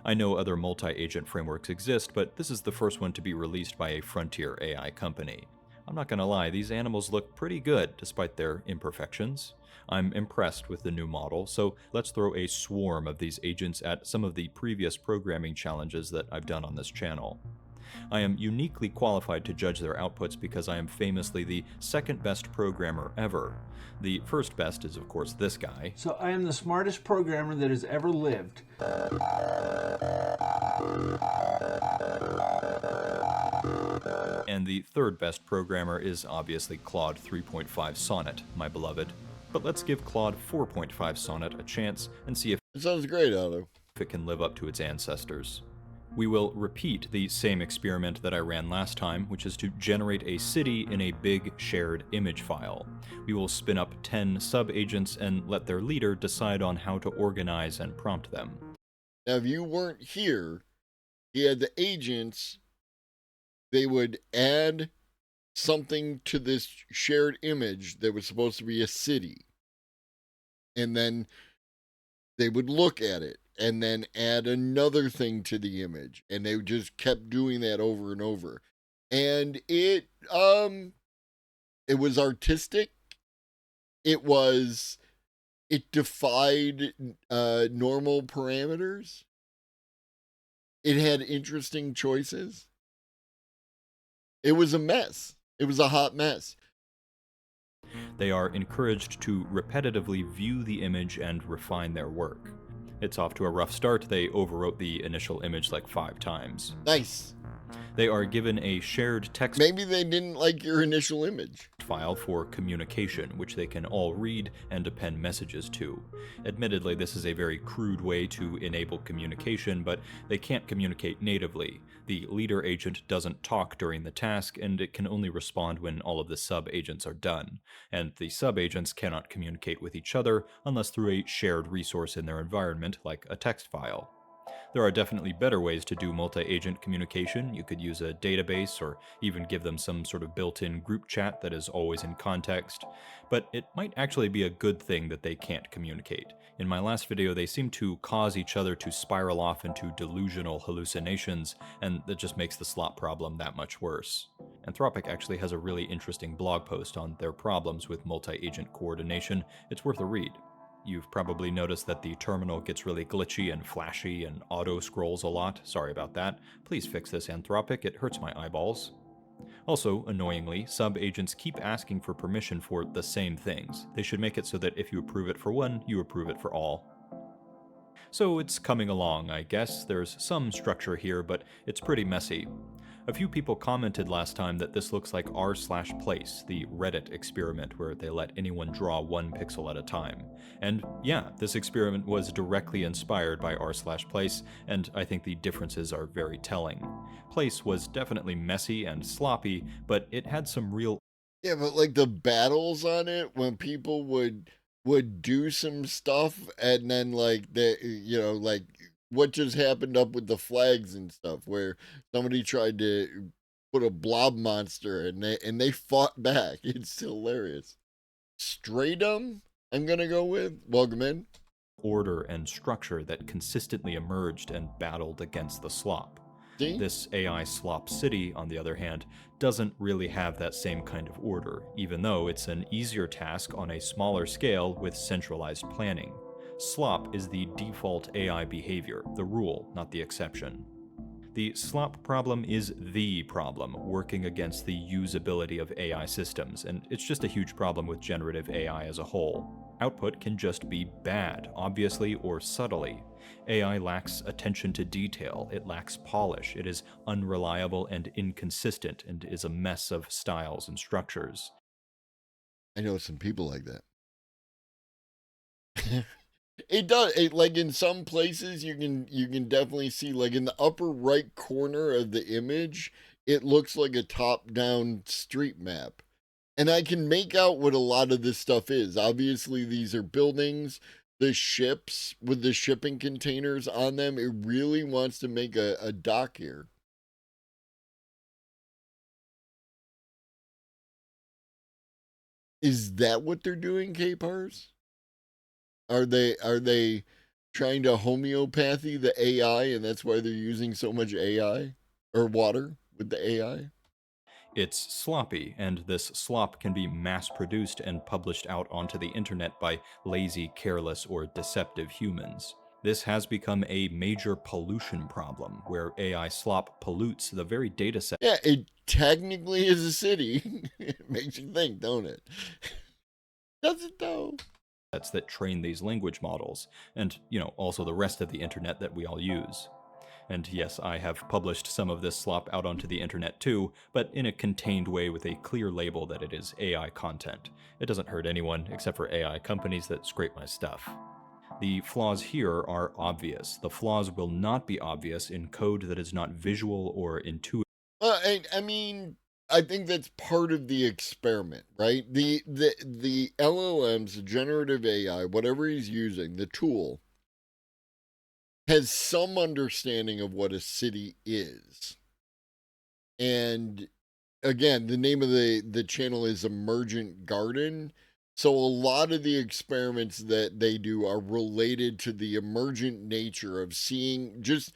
I know other multi-agent frameworks exist, but this is the first one to be released by a frontier AI company. I'm not gonna lie, these animals look pretty good despite their imperfections. I'm impressed with the new model, so let's throw a swarm of these agents at some of the previous programming challenges that I've done on this channel. I am uniquely qualified to judge their outputs because I am famously the second best programmer ever. The first best is, of course, this guy. So I am the smartest programmer that has ever lived. And the third best programmer is obviously Claude 3.5 Sonnet, my beloved. But let's give Claude 4.5 Sonnet a chance and see if it sounds great, Otto. If it can live up to its ancestors. We will repeat the same experiment that I ran last time, which is to generate a city in a big shared image file. We will spin up 10 sub-agents and let their leader decide on how to organize and prompt them. Now, if you weren't here, he had the agents, they would add something to this shared image that was supposed to be a city. And then they would look at it and then add another thing to the image. And they just kept doing that over and over. And it was artistic. It defied normal parameters. It had interesting choices. It was a mess. It was a hot mess. They are encouraged to repetitively view the image and refine their work. It's off to a rough start. They overwrote the initial image like 5 times. Nice. They are given a shared text... Maybe they didn't like your initial image. ...file for communication, which they can all read and append messages to. Admittedly, this is a very crude way to enable communication, but they can't communicate natively. The leader agent doesn't talk during the task, and it can only respond when all of the sub-agents are done. And the sub-agents cannot communicate with each other unless through a shared resource in their environment, like a text file. There are definitely better ways to do multi-agent communication. You could use a database or even give them some sort of built-in group chat that is always in context. But it might actually be a good thing that they can't communicate. In my last video, they seem to cause each other to spiral off into delusional hallucinations, and that just makes the slop problem that much worse. Anthropic actually has a really interesting blog post on their problems with multi-agent coordination. It's worth a read. You've probably noticed that the terminal gets really glitchy and flashy and auto-scrolls a lot. Sorry about that. Please fix this, Anthropic. It hurts my eyeballs. Also, annoyingly, sub-agents keep asking for permission for the same things. They should make it so that if you approve it for one, you approve it for all. So it's coming along, I guess. There's some structure here, but it's pretty messy. A few people commented last time that this looks like r/place, the Reddit experiment where they let anyone draw 1 pixel at a time. And yeah, this experiment was directly inspired by r/place, and I think the differences are very telling. Place was definitely messy and sloppy, but it had some real Yeah, but like the battles on it, when people would do some stuff, and then like like what just happened up with the flags and stuff, where somebody tried to put a blob monster and they fought back. It's hilarious. Stratum, I'm gonna go with. Welcome in. Order and structure that consistently emerged and battled against the slop. See? This AI slop city, on the other hand, doesn't really have that same kind of order, even though it's an easier task on a smaller scale with centralized planning. Slop is the default AI behavior, the rule, not the exception. The slop problem is the problem working against the usability of AI systems, and it's just a huge problem with generative AI as a whole. Output can just be bad, obviously or subtly. AI lacks attention to detail, it lacks polish, it is unreliable and inconsistent, and is a mess of styles and structures. I know some people like that. It does. Like in some places, you can definitely see, like in the upper right corner of the image, it looks like a top-down street map. And I can make out what a lot of this stuff is. Obviously, these are buildings. The ships with the shipping containers on them, it really wants to make a dock here. Is that what they're doing, K-Pars? Are they trying to homeopathy the AI, and that's why they're using so much AI or water with the AI? It's sloppy, and this slop can be mass-produced and published out onto the internet by lazy, careless, or deceptive humans. This has become a major pollution problem, where AI slop pollutes the very dataset. Yeah, it technically is a city. It makes you think, don't it? Does it though? That train these language models, and, also the rest of the internet that we all use. And yes, I have published some of this slop out onto the internet too, but in a contained way with a clear label that it is AI content. It doesn't hurt anyone except for AI companies that scrape my stuff. The flaws here are obvious. The flaws will not be obvious in code that is not visual or intuitive. I mean, I think that's part of the experiment, right? The LLMs, the generative AI, whatever he's using, the tool, has some understanding of what a city is. And again, the name of the channel is Emergent Garden. So a lot of the experiments that they do are related to the emergent nature of seeing just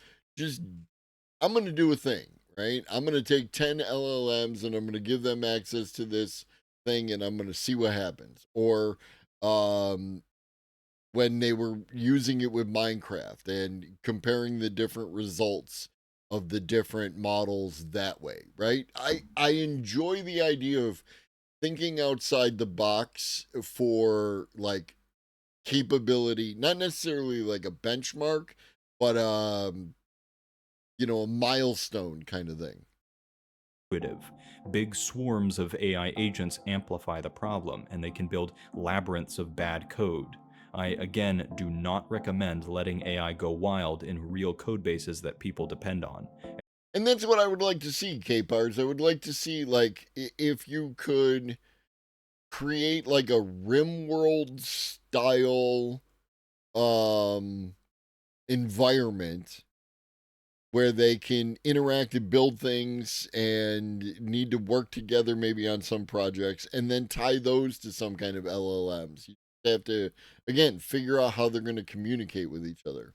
I'm going to do a thing, right? I'm going to take 10 LLMs and I'm going to give them access to this thing and I'm going to see what happens. Or when they were using it with Minecraft and comparing the different results of the different models that way, right? I enjoy the idea of thinking outside the box for like capability, not necessarily like a benchmark, but a milestone kind of thing. Big swarms of AI agents amplify the problem, and they can build labyrinths of bad code. I, again, do not recommend letting AI go wild in real code bases that people depend on. And that's what I would like to see, K-Pars. I would like to see, like, if you could create, like, a RimWorld style environment where they can interact and build things and need to work together maybe on some projects, and then tie those to some kind of LLMs. You have to, again, figure out how they're going to communicate with each other.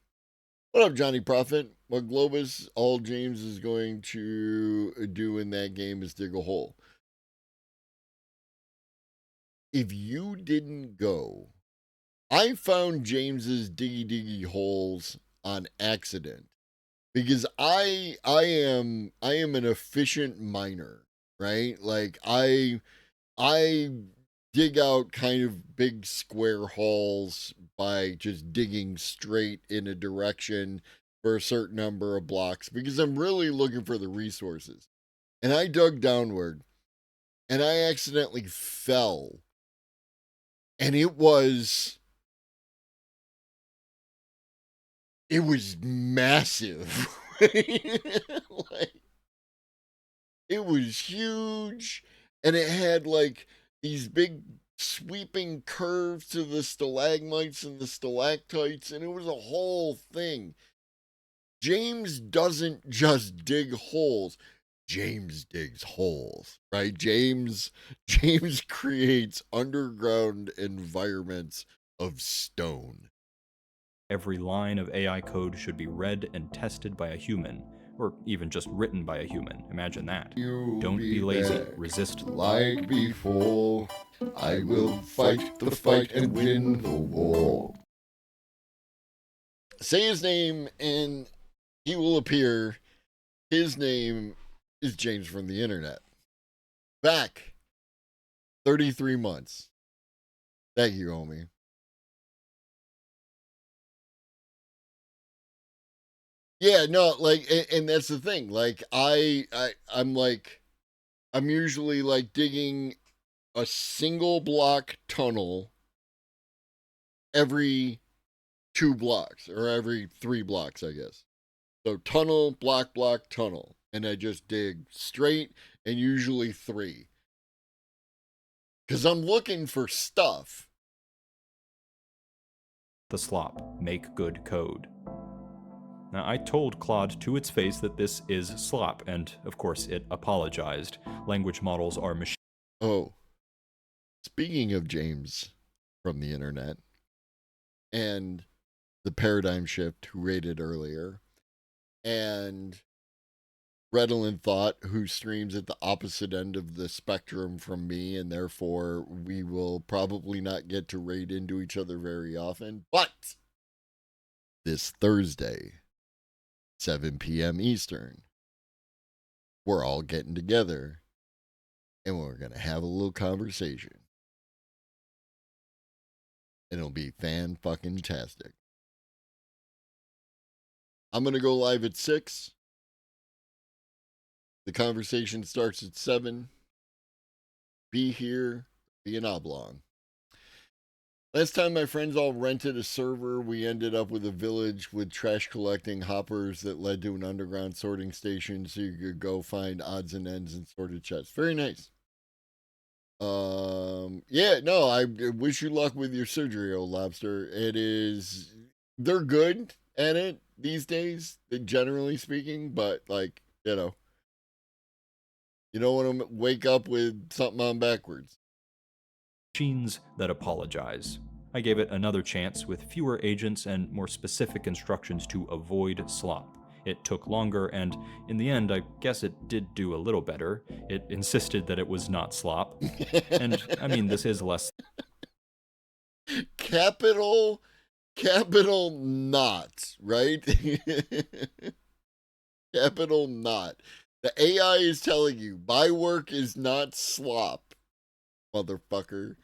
What up, Johnny Prophet? What Globus, all James is going to do in that game is dig a hole. If you didn't go, I found James's diggy holes on accident. Because I am an efficient miner, right? Like I dig out kind of big square holes by just digging straight in a direction for a certain number of blocks because I'm really looking for the resources. And I dug downward and I accidentally fell. And it was massive. Like, it was huge. And it had like these big sweeping curves to the stalagmites and the stalactites, and it was a whole thing. James doesn't just dig holes. James digs holes, right? James creates underground environments of stone. Every line of AI code should be read and tested by a human, or even just written by a human. Imagine that. Don't be lazy. back. Resist. Like before, I will fight the fight and win the war. Say his name and he will appear. His name is James from the internet. Back 33 months. Thank you, homie. Yeah, no, like, and that's the thing. Like, I'm usually like digging a single block tunnel every 2 blocks or every 3 blocks, I guess. So tunnel, block, tunnel. And I just dig straight and usually 3. Because I'm looking for stuff. The slop. Make good code. Now, I told Claude to its face that this is slop, and of course it apologized. Language models are machine. Oh, speaking of James from the internet and the paradigm shift who rated earlier, and Redolent Thought, who streams at the opposite end of the spectrum from me, and therefore we will probably not get to raid into each other very often. But this Thursday, 7 p.m. Eastern, we're all getting together and we're going to have a little conversation. And it'll be fan-fucking-tastic. I'm going to go live at 6. The conversation starts at 7. Be here, be an oblong. Last time my friends all rented a server, we ended up with a village with trash collecting hoppers that led to an underground sorting station so you could go find odds and ends and sorted chests. Very nice. Yeah, no, I wish you luck with your surgery, old lobster. They're good at it these days, generally speaking, but like, you don't want to wake up with something on backwards. Machines that apologize. I gave it another chance with fewer agents and more specific instructions to avoid slop. It took longer, and in the end, I guess it did do a little better. It insisted that it was not slop. And, I mean, this is less... Capital not, right? Capital not. The AI is telling you, my work is not slop, motherfucker.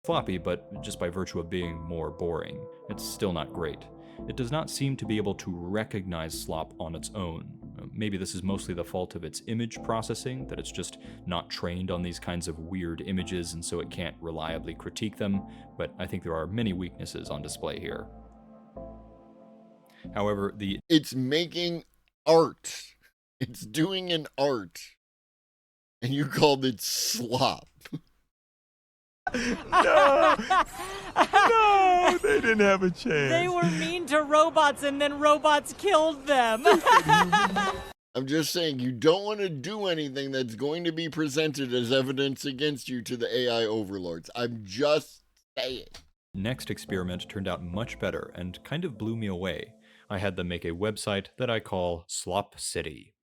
Floppy, but just by virtue of being more boring. It's still not great. It does not seem to be able to recognize slop on its own. Maybe this is mostly the fault of its image processing, that it's just not trained on these kinds of weird images and so it can't reliably critique them, but I think there are many weaknesses on display here. However, It's making art. It's doing an art. And you called it slop. No! No! They didn't have a chance. They were mean to robots and then robots killed them. I'm just saying, you don't want to do anything that's going to be presented as evidence against you to the AI overlords. I'm just saying. Next experiment turned out much better and kind of blew me away. I had them make a website that I call Slop City.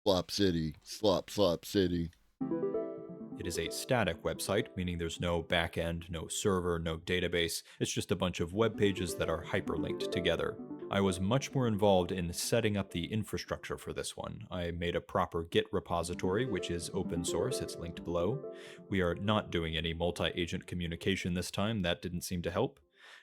Slop City. Slop City. It is a static website, meaning there's no backend, no server, no database. It's just a bunch of web pages that are hyperlinked together. I was much more involved in setting up the infrastructure for this one. I made a proper Git repository, which is open source. It's linked below. We are not doing any multi-agent communication this time. That didn't seem to help.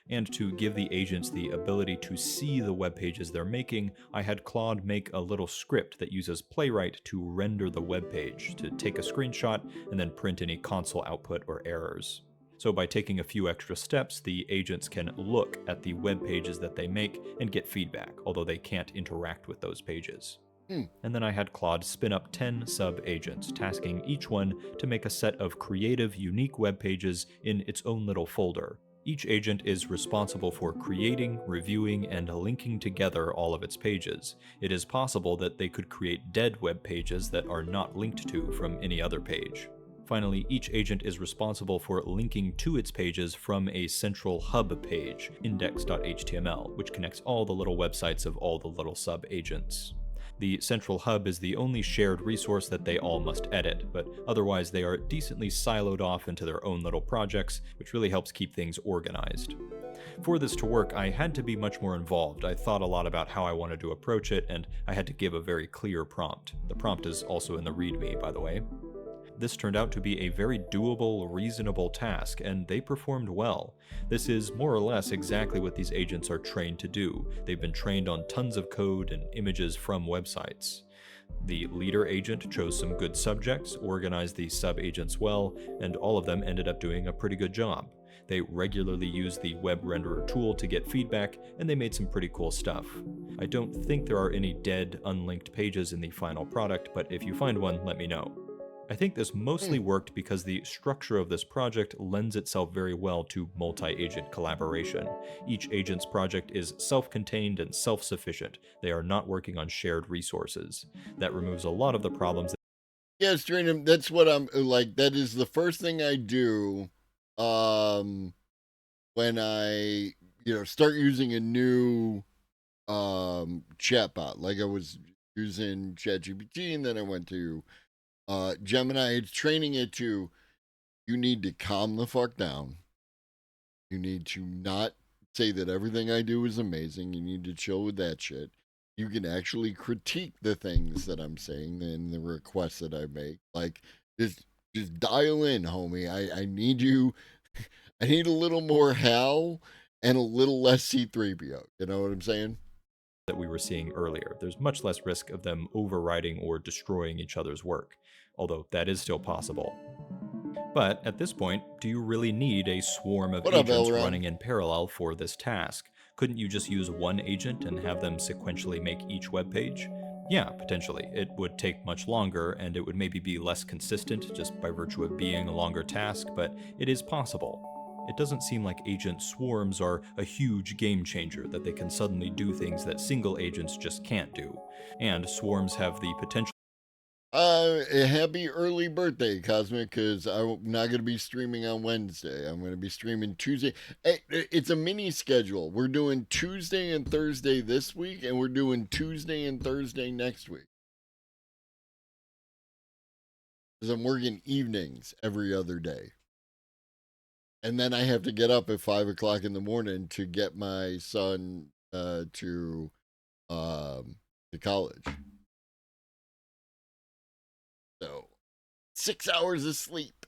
And to give the agents the ability to see the web pages they're making, I had Claude make a little script that uses Playwright to render the web page, to take a screenshot and then print any console output or errors. So by taking a few extra steps, the agents can look at the web pages that they make and get feedback, although they can't interact with those pages. And then I had Claude spin up 10 sub-agents, tasking each one to make a set of creative, unique web pages in its own little folder. Each agent is responsible for creating, reviewing, and linking together all of its pages. It is possible that they could create dead web pages that are not linked to from any other page. Finally, each agent is responsible for linking to its pages from a central hub page, index.html, which connects all the little websites of all the little sub-agents. The central hub is the only shared resource that they all must edit, but otherwise they are decently siloed off into their own little projects, which really helps keep things organized. For this to work, I had to be much more involved. I thought a lot about how I wanted to approach it, and I had to give a very clear prompt. The prompt is also in the README, by the way. This turned out to be a very doable, reasonable task, and they performed well. This is more or less exactly what these agents are trained to do. They've been trained on tons of code and images from websites. The leader agent chose some good subjects, organized the sub-agents well, and all of them ended up doing a pretty good job. They regularly use the web renderer tool to get feedback, and they made some pretty cool stuff. I don't think there are any dead, unlinked pages in the final product, but if you find one, let me know. I think this mostly worked because the structure of this project lends itself very well to multi-agent collaboration. Each agent's project is self-contained and self-sufficient. They are not working on shared resources. That removes a lot of the problems. Yeah, Stranger, that's what I'm like. That is the first thing I do when I, start using a new chatbot. Like I was using ChatGPT, and then I went to Gemini. It's training it to, you need to calm the fuck down. You need to not say that everything I do is amazing. You need to chill with that shit. You can actually critique the things that I'm saying and the requests that I make. Like, just dial in, homie. I need you. I need a little more Hal and a little less C3PO. You know what I'm saying? That we were seeing earlier. There's much less risk of them overriding or destroying each other's work, although that is still possible. But at this point, do you really need a swarm of agents running in parallel for this task? Couldn't you just use one agent and have them sequentially make each web page? Yeah, potentially. It would take much longer, and it would maybe be less consistent just by virtue of being a longer task, but it is possible. It doesn't seem like agent swarms are a huge game changer, that they can suddenly do things that single agents just can't do. And swarms have the potential. Happy early birthday, Cosmic, because I'm not going to be streaming on Wednesday. I'm going to be streaming Tuesday. It's a mini schedule. We're doing Tuesday and Thursday this week, and we're doing Tuesday and Thursday next week. Because I'm working evenings every other day. And then I have to get up at 5 o'clock in the morning to get my son to college. So, 6 hours of sleep.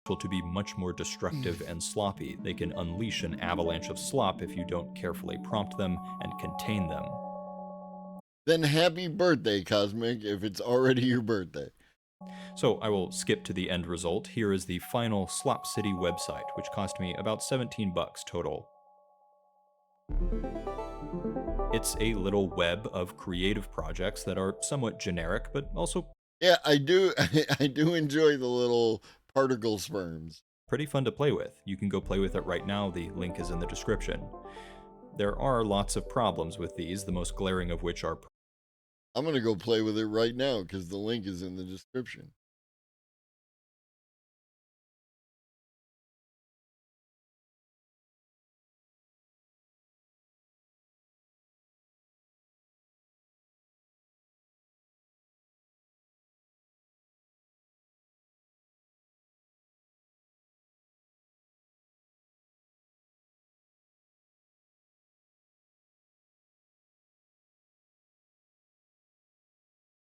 To be much more destructive and sloppy. They can unleash an avalanche of slop if you don't carefully prompt them and contain them. Then happy birthday, Cosmic, if it's already your birthday. So I will skip to the end result. Here is the final Slop City website, which cost me about $17 total. It's a little web of creative projects that are somewhat generic, but also... Yeah, I do enjoy the little particle sperms. Pretty fun to play with. You can go play with it right now. The link is in the description. There are lots of problems with these, the most glaring of which are... I'm going to go play with it right now because the link is in the description.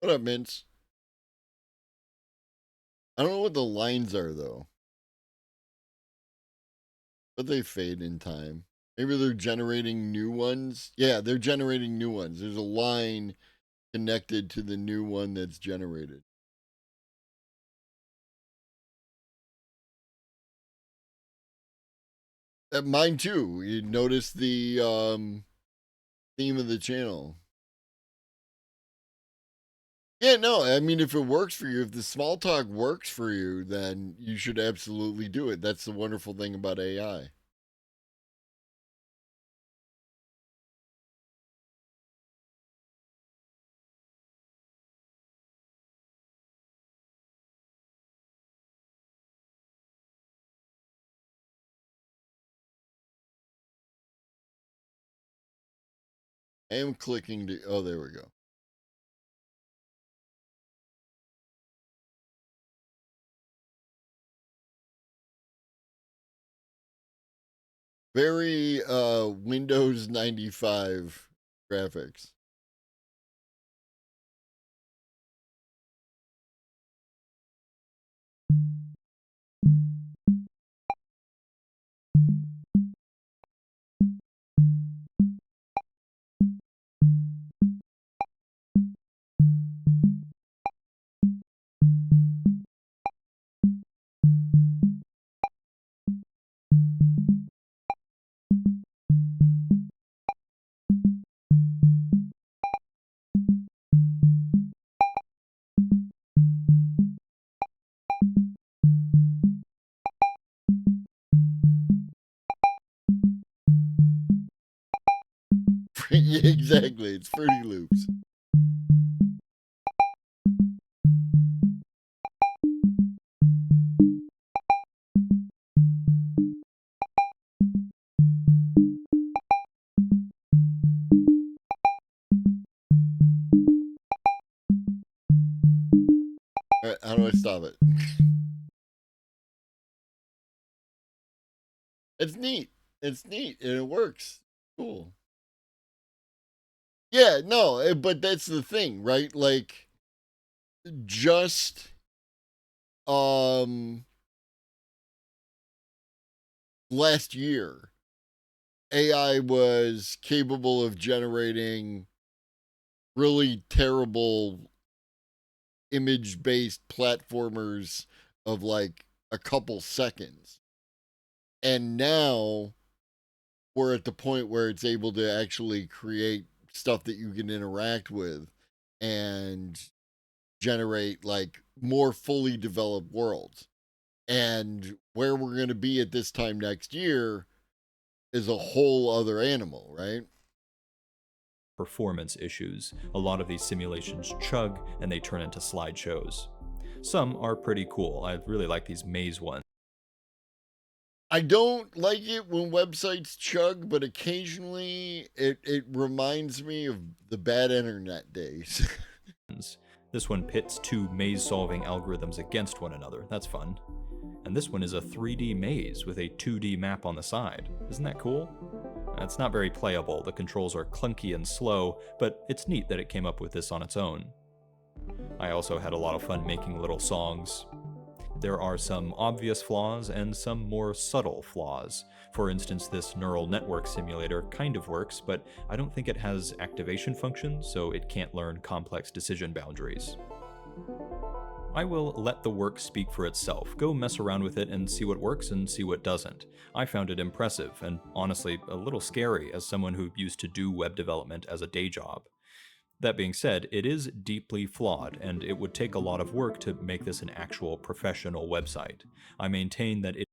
What up, Mince? I don't know what the lines are, though. But they fade in time. Maybe they're generating new ones. Yeah, they're generating new ones. There's a line connected to the new one that's generated. Mine too. You notice the theme of the channel. Yeah, no, I mean, if it works for you, if the small talk works for you, then you should absolutely do it. That's the wonderful thing about AI. I am clicking to, oh, there we go. Very Windows 95 graphics. Yeah, exactly, it's Fruity Loops. All right, how do I stop it? It's neat. It's neat, and it works. Cool. Yeah, no, but that's the thing, right? Like, just last year, AI was capable of generating really terrible image-based platformers of like a couple seconds. And now we're at the point where it's able to actually create stuff that you can interact with and generate like more fully developed worlds. And where we're going to be at this time next year is a whole other animal, right? Performance issues. A lot of these simulations chug and they turn into slideshows. Some are pretty cool. I really like these maze ones. I don't like it when websites chug, but occasionally it reminds me of the bad internet days. This one pits two maze-solving algorithms against one another. That's fun. And this one is a 3D maze with a 2D map on the side. Isn't that cool? It's not very playable. The controls are clunky and slow, but it's neat that it came up with this on its own. I also had a lot of fun making little songs. There are some obvious flaws and some more subtle flaws. For instance, this neural network simulator kind of works, but I don't think it has activation functions, so it can't learn complex decision boundaries. I will let the work speak for itself. Go mess around with it and see what works and see what doesn't. I found it impressive and honestly a little scary as someone who used to do web development as a day job. That being said, it is deeply flawed, and it would take a lot of work to make this an actual professional website. I maintain that it...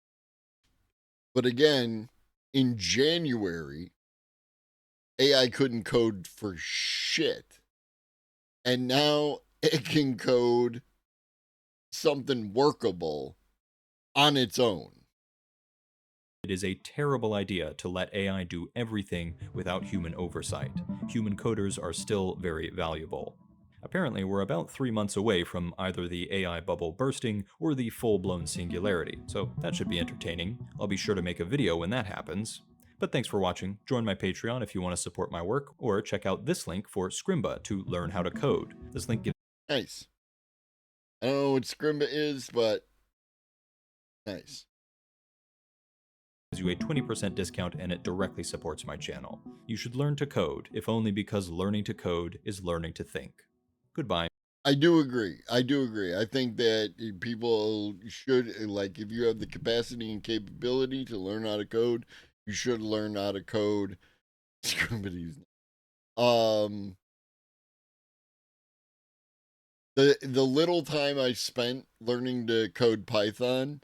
But again, in January, AI couldn't code for shit. And now it can code something workable on its own. It is a terrible idea to let AI do everything without human oversight. Human coders are still very valuable. Apparently, we're about 3 months away from either the AI bubble bursting or the full-blown singularity, so that should be entertaining. I'll be sure to make a video when that happens. But thanks for watching. Join my Patreon if you want to support my work, or check out this link for Scrimba to learn how to code. This link gives... Nice. I don't know what Scrimba is, but nice. You a 20% discount, and it directly supports my channel. You should learn to code, if only because learning to code is learning to think. Goodbye. I do agree. I think that people should, like, if you have the capacity and capability to learn how to code, you should learn how to code. Scrimba. The little time I spent learning to code Python,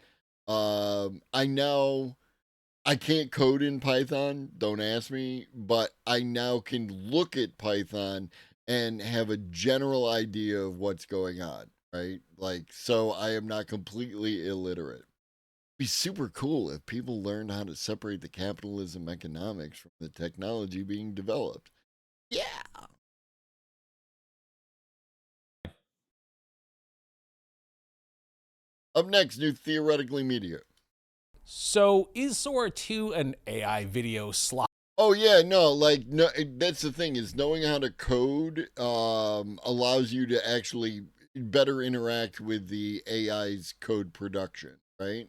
I can't code in Python, don't ask me, but I now can look at Python and have a general idea of what's going on, right? Like, so I am not completely illiterate. It'd be super cool if people learned how to separate the capitalism economics from the technology being developed. Yeah. Up next, new Theoretically Media. So, is Sora 2 an AI video slop? Oh yeah, no, like no. That's the thing is knowing how to code allows you to actually better interact with the AI's code production, right?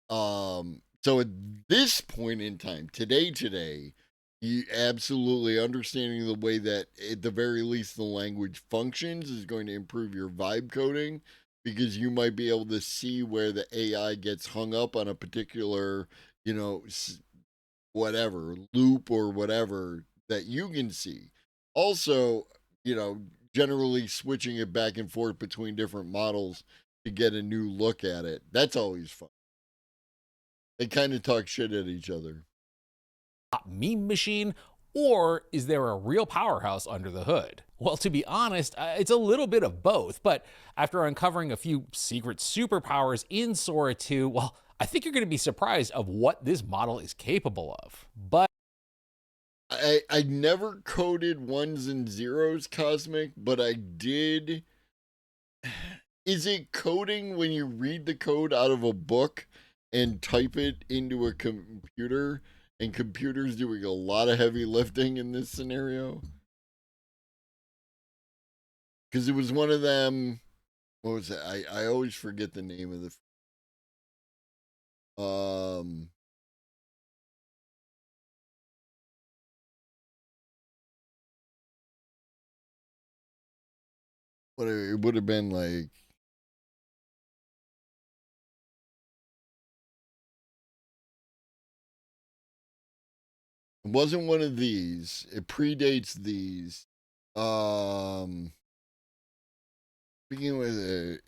So at this point in time, today, you absolutely understanding the way that at the very least the language functions is going to improve your vibe coding, because you might be able to see where the AI gets hung up on a particular, whatever loop or whatever that you can see. Also, generally switching it back and forth between different models to get a new look at it. That's always fun. They kind of talk shit at each other. Meme machine? Or is there a real powerhouse under the hood? Well, to be honest, it's a little bit of both, but after uncovering a few secret superpowers in Sora 2, well, I think you're going to be surprised of what this model is capable of. But I never coded ones and zeros, Cosmic, but I did. Is it coding when you read the code out of a book and type it into a computer? And computers doing a lot of heavy lifting in this scenario? Because it was one of them. What was it? I always forget the name of the. What it would have been like. It wasn't one of these. It predates these. Speaking with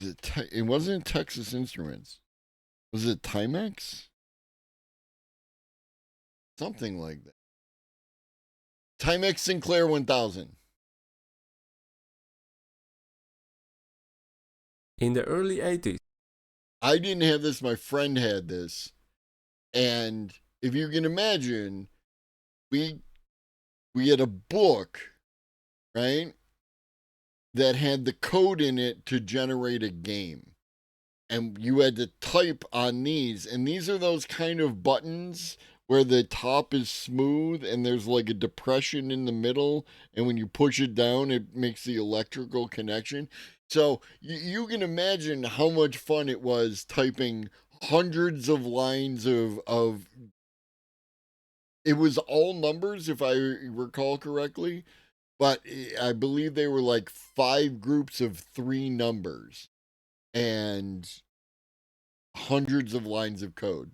it wasn't Texas Instruments. Was it Timex? Something like that. Timex Sinclair 1000. In the early 80s. I didn't have this. My friend had this. And if you can imagine, we had a book, right, that had the code in it to generate a game. And you had to type on these. And these are those kind of buttons where the top is smooth and there's like a depression in the middle. And when you push it down, it makes the electrical connection. So you can imagine how much fun it was typing hundreds of lines of it was all numbers, if I recall correctly, but I believe they were like 5 groups of 3 numbers and hundreds of lines of code.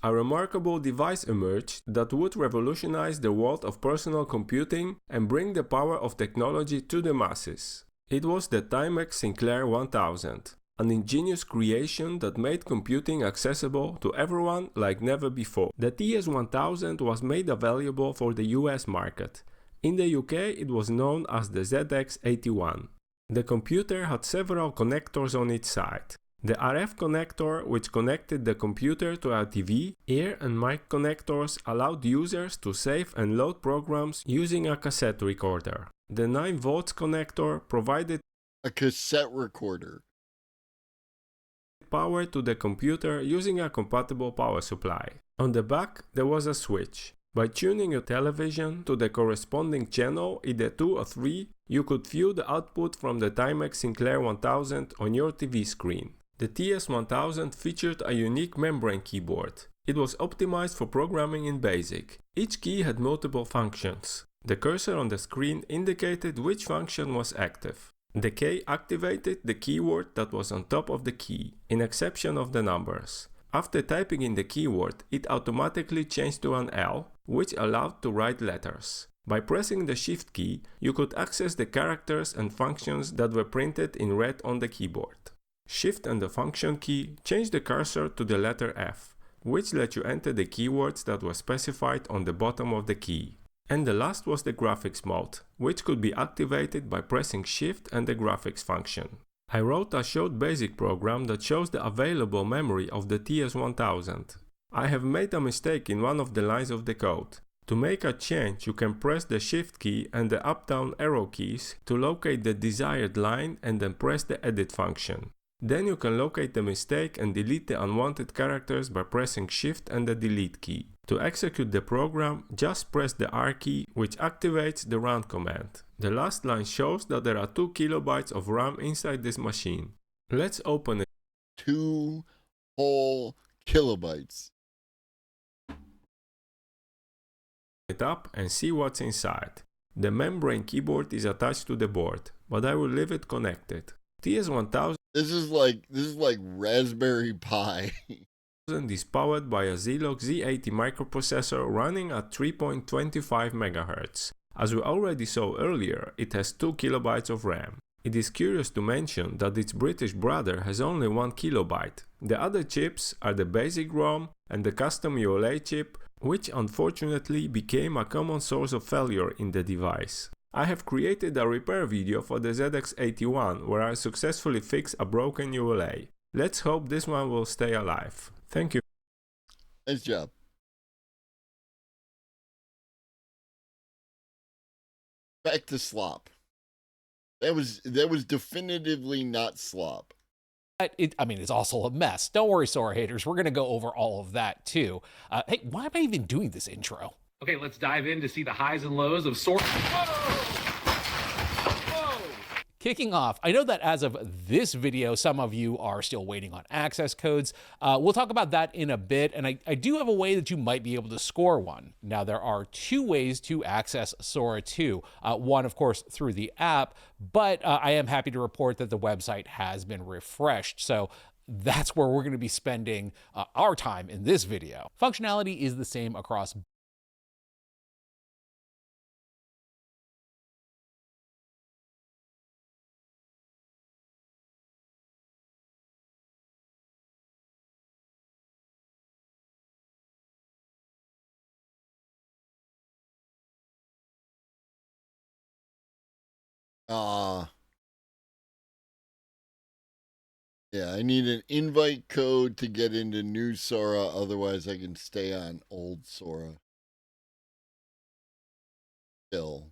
A remarkable device emerged that would revolutionize the world of personal computing and bring the power of technology to the masses. It was the Timex Sinclair 1000, an ingenious creation that made computing accessible to everyone like never before. The TS1000 was made available for the US market. In the UK, it was known as the ZX81. The computer had several connectors on its side. The RF connector, which connected the computer to a TV, ear and mic connectors allowed users to save and load programs using a cassette recorder. The 9 volts connector provided a cassette recorder power to the computer using a compatible power supply. On the back, there was a switch. By tuning your television to the corresponding channel, either 2 or 3, you could view the output from the Timex Sinclair 1000 on your TV screen. The TS1000 featured a unique membrane keyboard. It was optimized for programming in BASIC. Each key had multiple functions. The cursor on the screen indicated which function was active. The K activated the keyword that was on top of the key, in exception of the numbers. After typing in the keyword, it automatically changed to an L, which allowed to write letters. By pressing the Shift key, you could access the characters and functions that were printed in red on the keyboard. Shift and the function key changed the cursor to the letter F, which let you enter the keywords that were specified on the bottom of the key. And the last was the graphics mode, which could be activated by pressing Shift and the graphics function. I wrote a short basic program that shows the available memory of the TS1000. I have made a mistake in one of the lines of the code. To make a change, you can press the Shift key and the up-down arrow keys to locate the desired line and then press the edit function. Then you can locate the mistake and delete the unwanted characters by pressing Shift and the delete key. To execute the program, just press the R key, which activates the run command. The last line shows that there are 2 kilobytes of RAM inside this machine. Let's open it. 2 whole kilobytes. It up and see what's inside. The membrane keyboard is attached to the board, but I will leave it connected. TS1000 This is like Raspberry Pi. is powered by a Zilog Z80 microprocessor running at 3.25 MHz. As we already saw earlier, it has 2 kilobytes of RAM. It is curious to mention that its British brother has only 1 kilobyte. The other chips are the basic ROM and the custom ULA chip, which unfortunately became a common source of failure in the device. I have created a repair video for the ZX81 where I successfully fixed a broken ULA. Let's hope this one will stay alive. Thank you. Nice job. Back to Slop. That was definitively not Slop. It's also a mess. Don't worry, Sora haters. We're going to go over all of that too. Hey, why am I even doing this intro? Okay, let's dive in to see the highs and lows of Sora. Kicking off, I know that as of this video, some of you are still waiting on access codes. We'll talk about that in a bit, and I do have a way that you might be able to score one. Now, there are 2 ways to access Sora 2. One, of course, through the app, but I am happy to report that the website has been refreshed. So that's where we're going to be spending our time in this video. Functionality is the same across Yeah, I need an invite code to get into new Sora, otherwise I can stay on old Sora. Still.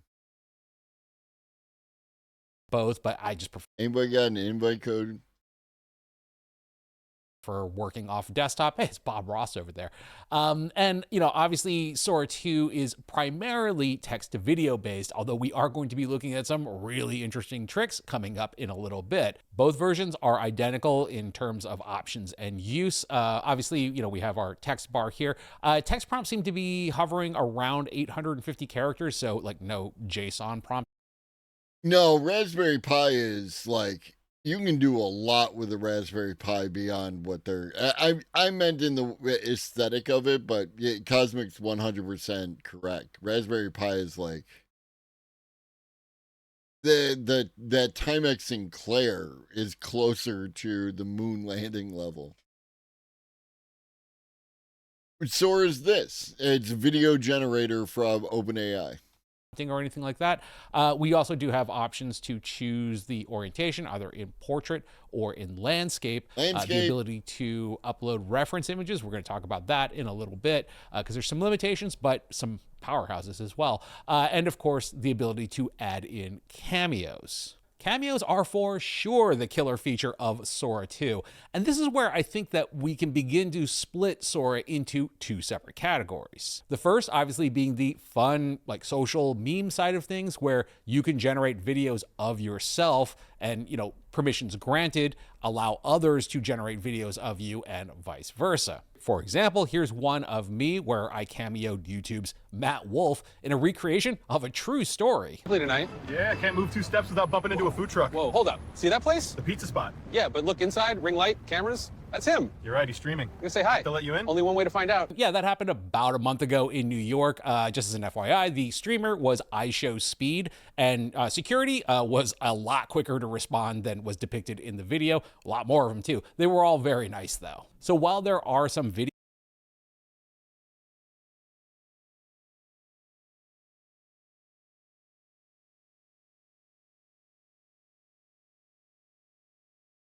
both, but I just prefer. Anybody got an invite code? For working off desktop. Hey, it's Bob Ross over there. And, obviously Sora 2 is primarily text to video based, although we are going to be looking at some really interesting tricks coming up in a little bit. Both versions are identical in terms of options and use. Obviously, we have our text bar here. Text prompts seem to be hovering around 850 characters, so like no JSON prompt. No, Raspberry Pi is like, you can do a lot with the Raspberry Pi beyond what they're. I meant in the aesthetic of it, but yeah, Cosmic's 100% correct. Raspberry Pi is like that Timex Sinclair is closer to the moon landing level. Sora is this. It's a video generator from OpenAI. Or anything like that. We also do have options to choose the orientation, either in portrait or in landscape. The ability to upload reference images. We're going to talk about that in a little bit because there's some limitations, but some powerhouses as well. And of course, the ability to add in cameos. Cameos are for sure the killer feature of Sora 2, and this is where I think that we can begin to split Sora into 2 separate categories. The first obviously being the fun, like social meme side of things, where you can generate videos of yourself and, permissions granted, allow others to generate videos of you and vice versa. For example, here's one of me where I cameoed YouTube's Matt Wolf in a recreation of a true story. Play tonight? Yeah, I can't move 2 steps without bumping into a food truck. Whoa, hold up. See that place? The pizza spot. Yeah, but look inside, ring light, cameras. That's him. You're right, he's streaming. I'm gonna say hi. They'll let you in? Only one way to find out. Yeah, that happened about a month ago in New York. Just as an FYI, the streamer was iShowSpeed, and security was a lot quicker to respond than was depicted in the video. A lot more of them, too. They were all very nice, though. So while there are some videos,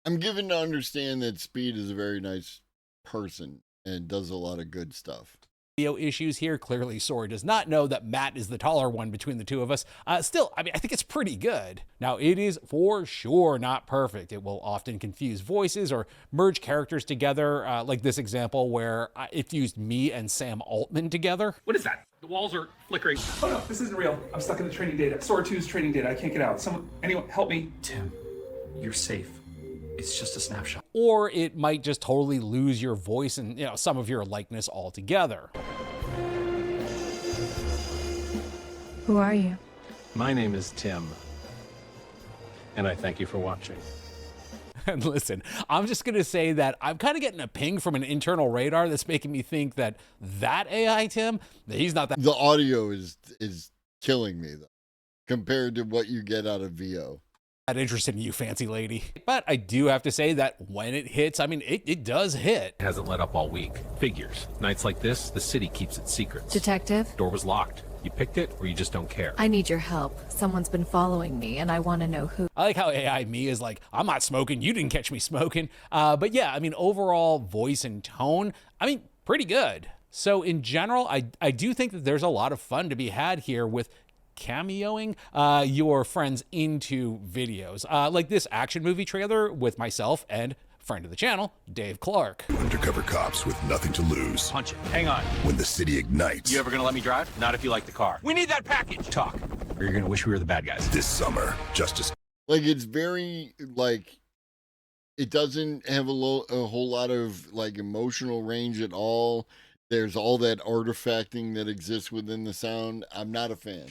I'm given to understand that Speed is a very nice person and does a lot of good stuff. video issues here, clearly Sora does not know that Matt is the taller one between the two of us. Still, I mean, I think it's pretty good. Now, it is for sure not perfect. It will often confuse voices or merge characters together, like this example where it fused me and Sam Altman together. What is that? The walls are flickering. Oh no, this isn't real. I'm stuck in the training data. Sora 2's training data. I can't get out. Anyone, help me. Tim, you're safe. It's just a snapshot. Or it might just totally lose your voice and, you know, some of your likeness altogether. Who are you? My name is Tim, and I thank you for watching. And listen, I'm just going to say that I'm kind of getting a ping from an internal radar that's making me think that AI Tim, he's not that. The audio is killing me, though, compared to what you get out of VO. That interested in you, fancy lady. But I do have to say that when it hits, I mean, it does hit. It hasn't let up all week. Figures. Nights like this, the city keeps its secrets. Detective? Door was locked. You picked it, or you just don't care. I need your help. Someone's been following me, and I want to know who. I like how AI me is like, I'm not smoking. You didn't catch me smoking. But yeah, I mean, overall voice and tone, I mean, pretty good. So in general, I do think that there's a lot of fun to be had here with cameoing your friends into videos, like this action movie trailer with myself and friend of the channel, Dave Clark. Undercover cops with nothing to lose. Punch it. Hang on. When the city ignites. You ever gonna let me drive? Not if you like the car. We need that package. Talk. Or you're gonna wish we were the bad guys. This summer, justice. Like, it's very, like, it doesn't have a whole lot of, like, emotional range at all. There's all that artifacting that exists within the sound. I'm not a fan.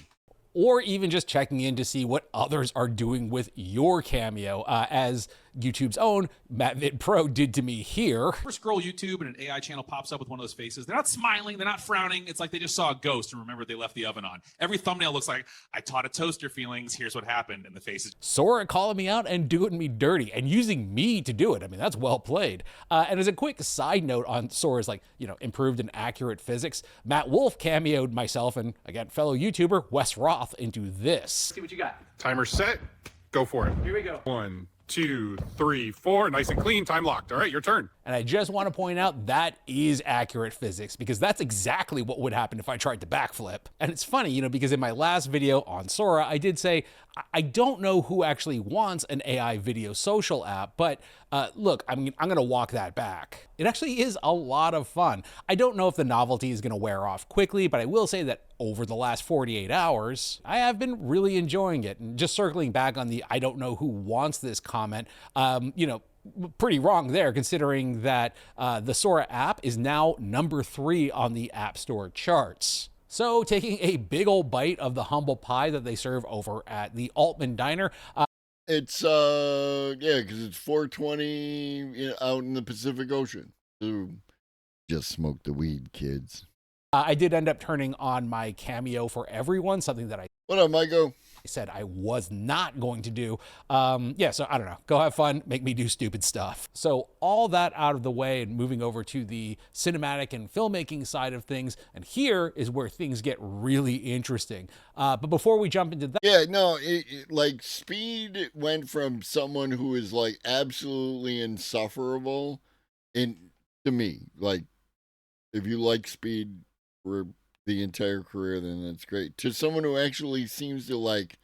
Or even just checking in to see what others are doing with your cameo, as YouTube's own Matt Vid Pro did to me here. Scroll YouTube and an AI channel pops up with one of those faces. They're not smiling, they're not frowning. It's like they just saw a ghost and remembered they left the oven on. Every thumbnail looks like, I taught a toaster feelings, here's what happened, and the face is... Sora calling me out and doing me dirty and using me to do it. I mean, that's well played. And as a quick side note on Sora's, like, you know, improved and accurate physics, Matt Wolf cameoed myself and, again, fellow YouTuber Wes Roth into this. See what you got. Timer set. Go for it. Here we go. 1, 2, 3, 4. Nice and clean. Time locked. All right, your turn. And I just want to point out that is accurate physics, because that's exactly what would happen if I tried to backflip. And it's funny, you know, because in my last video on Sora, I did say, I don't know who actually wants an AI video social app, but look, I mean, I'm going to walk that back. It actually is a lot of fun. I don't know if the novelty is going to wear off quickly, but I will say that over the last 48 hours, I have been really enjoying it. And just circling back on the I don't know who wants this comment, you know, pretty wrong there, considering that the Sora app is now number 3 on the App Store charts. So taking a big old bite of the humble pie that they serve over at the Altman Diner. It's, yeah, because it's 4:20 out in the Pacific Ocean. So just smoke the weed, kids. I did end up turning on my cameo for everyone, something that I... What up, Michael? I said I was not going to do. Yeah, so I don't know. Go have fun, make me do stupid stuff. So all that out of the way and moving over to the cinematic and filmmaking side of things. And here is where things get really interesting. But before we jump into that. Yeah, no, like Speed went from someone who is like absolutely insufferable to me. Like, if you like Speed for the entire career, then that's great. To someone who actually seems to like,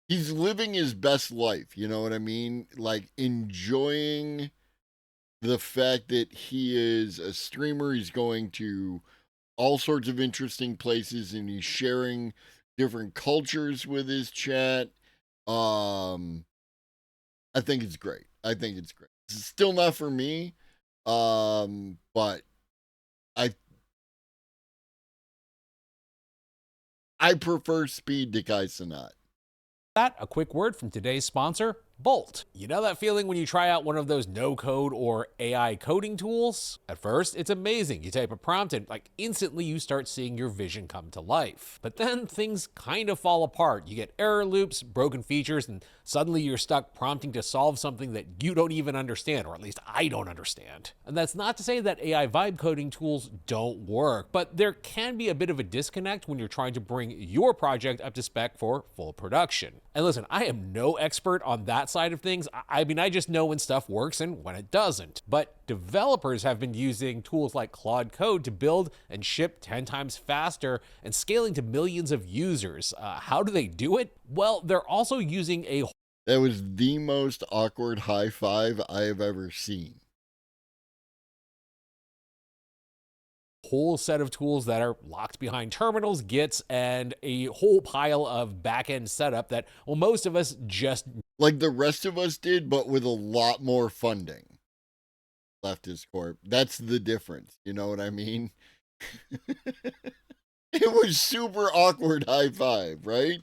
he's living his best life, you know what I mean? Like enjoying the fact that he is a streamer, he's going to all sorts of interesting places and he's sharing different cultures with his chat. I think it's great. I think it's great. It's still not for me, but I prefer Speed to Kai Cenat. That, a quick word from today's sponsor, Bolt. You know that feeling when you try out one of those no-code or AI coding tools? At first, it's amazing. You type a prompt and like instantly you start seeing your vision come to life. But then things kind of fall apart. You get error loops, broken features, and suddenly you're stuck prompting to solve something that you don't even understand, or at least I don't understand. And that's not to say that AI vibe coding tools don't work, but there can be a bit of a disconnect when you're trying to bring your project up to spec for full production. And listen, I am no expert on that side of things. I mean, I just know when stuff works and when it doesn't. But developers have been using tools like Claude Code to build and ship 10 times faster and scaling to millions of users. How do they do it? Well, they're also using a... That was the most awkward high five I have ever seen. Whole set of tools that are locked behind terminals, Gits, and a whole pile of back-end setup that, well, most of us just... Like the rest of us did, but with a lot more funding. Leftist Corp. That's the difference. You know what I mean? It was super awkward high five, right?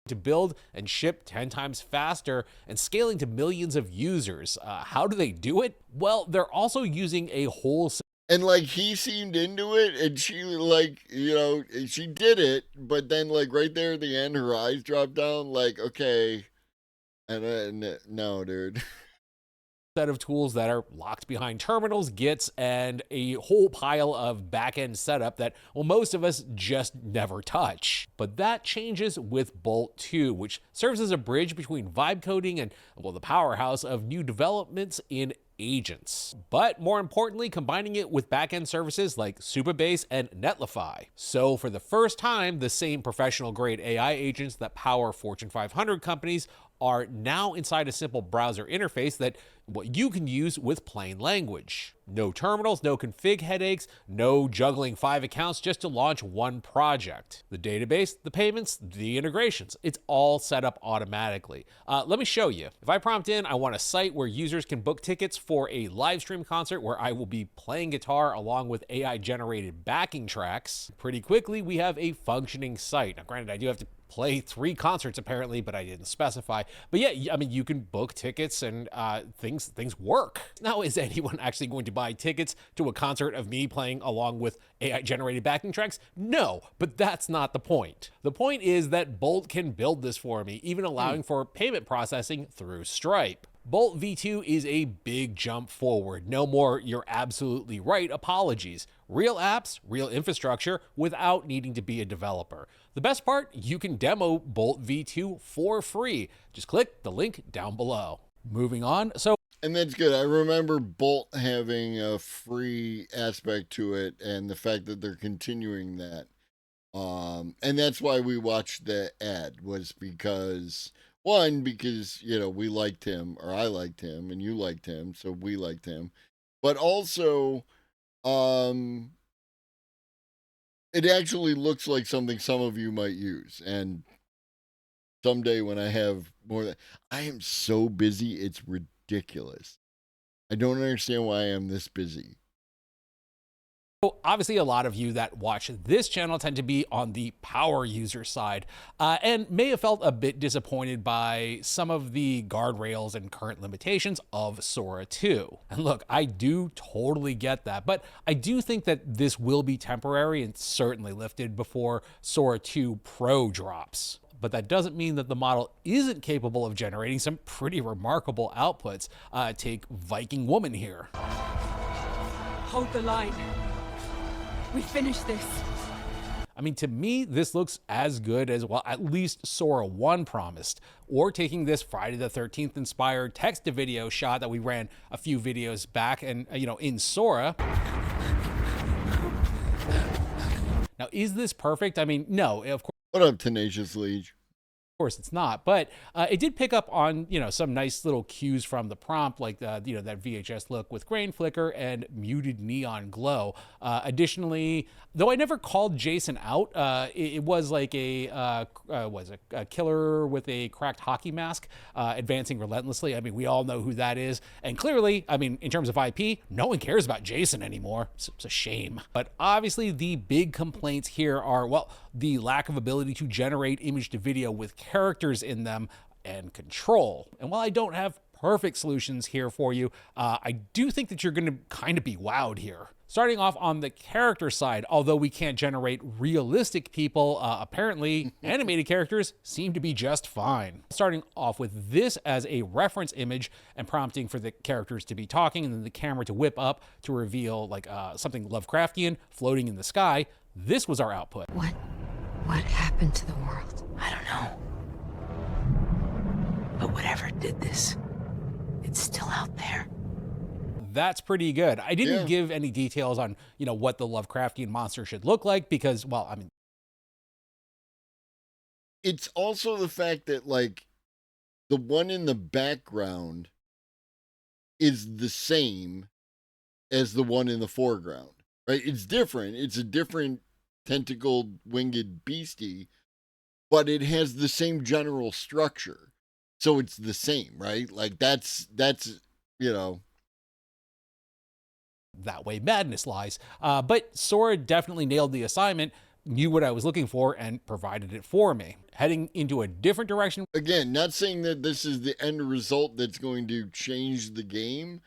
To build and ship 10 times faster and scaling to millions of users. How do they do it? Well, they're also using a whole... And like he seemed into it and she like, you know, she did it, but then like right there at the end, her eyes dropped down like, okay. And then, no, dude. Set of tools that are locked behind terminals, Gits, and a whole pile of back-end setup that, well, most of us just never touch. But that changes with Bolt 2, which serves as a bridge between vibe coding and, well, the powerhouse of new developments in agents. But more importantly, combining it with back-end services like Supabase and Netlify. So for the first time, the same professional-grade AI agents that power Fortune 500 companies are now inside a simple browser interface that what you can use with plain language. No terminals, no config headaches, no juggling 5 accounts just to launch one project. The database, the payments, the integrations, it's all set up automatically. Let me show you. If I prompt in, I want a site where users can book tickets for a live stream concert where I will be playing guitar along with AI generated backing tracks. Pretty quickly, we have a functioning site. Now, granted, I do have to play 3 concerts apparently, but I didn't specify. But yeah, I mean, you can book tickets and things work. Now, is anyone actually going to buy tickets to a concert of me playing along with AI generated backing tracks? No, but that's not the point. The point is that Bolt can build this for me, even allowing for payment processing through Stripe. Bolt V2 is a big jump forward. No more "you're absolutely right" apologies. Real apps, real infrastructure without needing to be a developer. The best part, you can demo Bolt V2 for free. Just click the link down below. Moving on, and that's good. I remember Bolt having a free aspect to it and the fact that they're continuing that. And that's why we watched the ad, was because... One, because, you know, we liked him, or I liked him, and you liked him, so we liked him. But also, it actually looks like something some of you might use. And someday when I have more... I am so busy, it's ridiculous. I don't understand why I am this busy. Obviously, a lot of you that watch this channel tend to be on the power user side and may have felt a bit disappointed by some of the guardrails and current limitations of Sora 2. And look, I do totally get that, but I do think that this will be temporary and certainly lifted before Sora 2 Pro drops. But that doesn't mean that the model isn't capable of generating some pretty remarkable outputs. Take Viking Woman here. Hold the line. We finished this. I mean, to me, this looks as good as, well, at least Sora 1 promised. Or taking this Friday the 13th inspired text-to-video shot that we ran a few videos back and, you know, in Sora. Now, is this perfect? I mean, no, of course. What up, Tenacious Liege? Of course it's not, but it did pick up on, you know, some nice little cues from the prompt, like you know, that VHS look with grain flicker and muted neon glow. Additionally, though I never called Jason out, it was like a killer with a cracked hockey mask advancing relentlessly. I mean, we all know who that is, and clearly, I mean, in terms of IP, no one cares about Jason anymore. It's a shame. But obviously, the big complaints here are, well, the lack of ability to generate image to video with characters in them and control. And while I don't have perfect solutions here for you, I do think that you're going to kind of be wowed here. Starting off on the character side, although we can't generate realistic people, apparently animated characters seem to be just fine. Starting off with this as a reference image and prompting for the characters to be talking and then the camera to whip up to reveal like something Lovecraftian floating in the sky, this was our output. What happened to the world? I don't know. But whatever did this, it's still out there. That's pretty good. I didn't give any details on, you know, what the Lovecraftian monster should look like because, well, I mean, it's also the fact that like the one in the background is the same as the one in the foreground, right? It's different. It's a different tentacled winged beastie, but it has the same general structure. So it's the same, right? Like that's, you know, that way madness lies. But Sora definitely nailed the assignment, knew what I was looking for, and provided it for me. Heading into a different direction. Again, not saying that this is the end result that's going to change the game,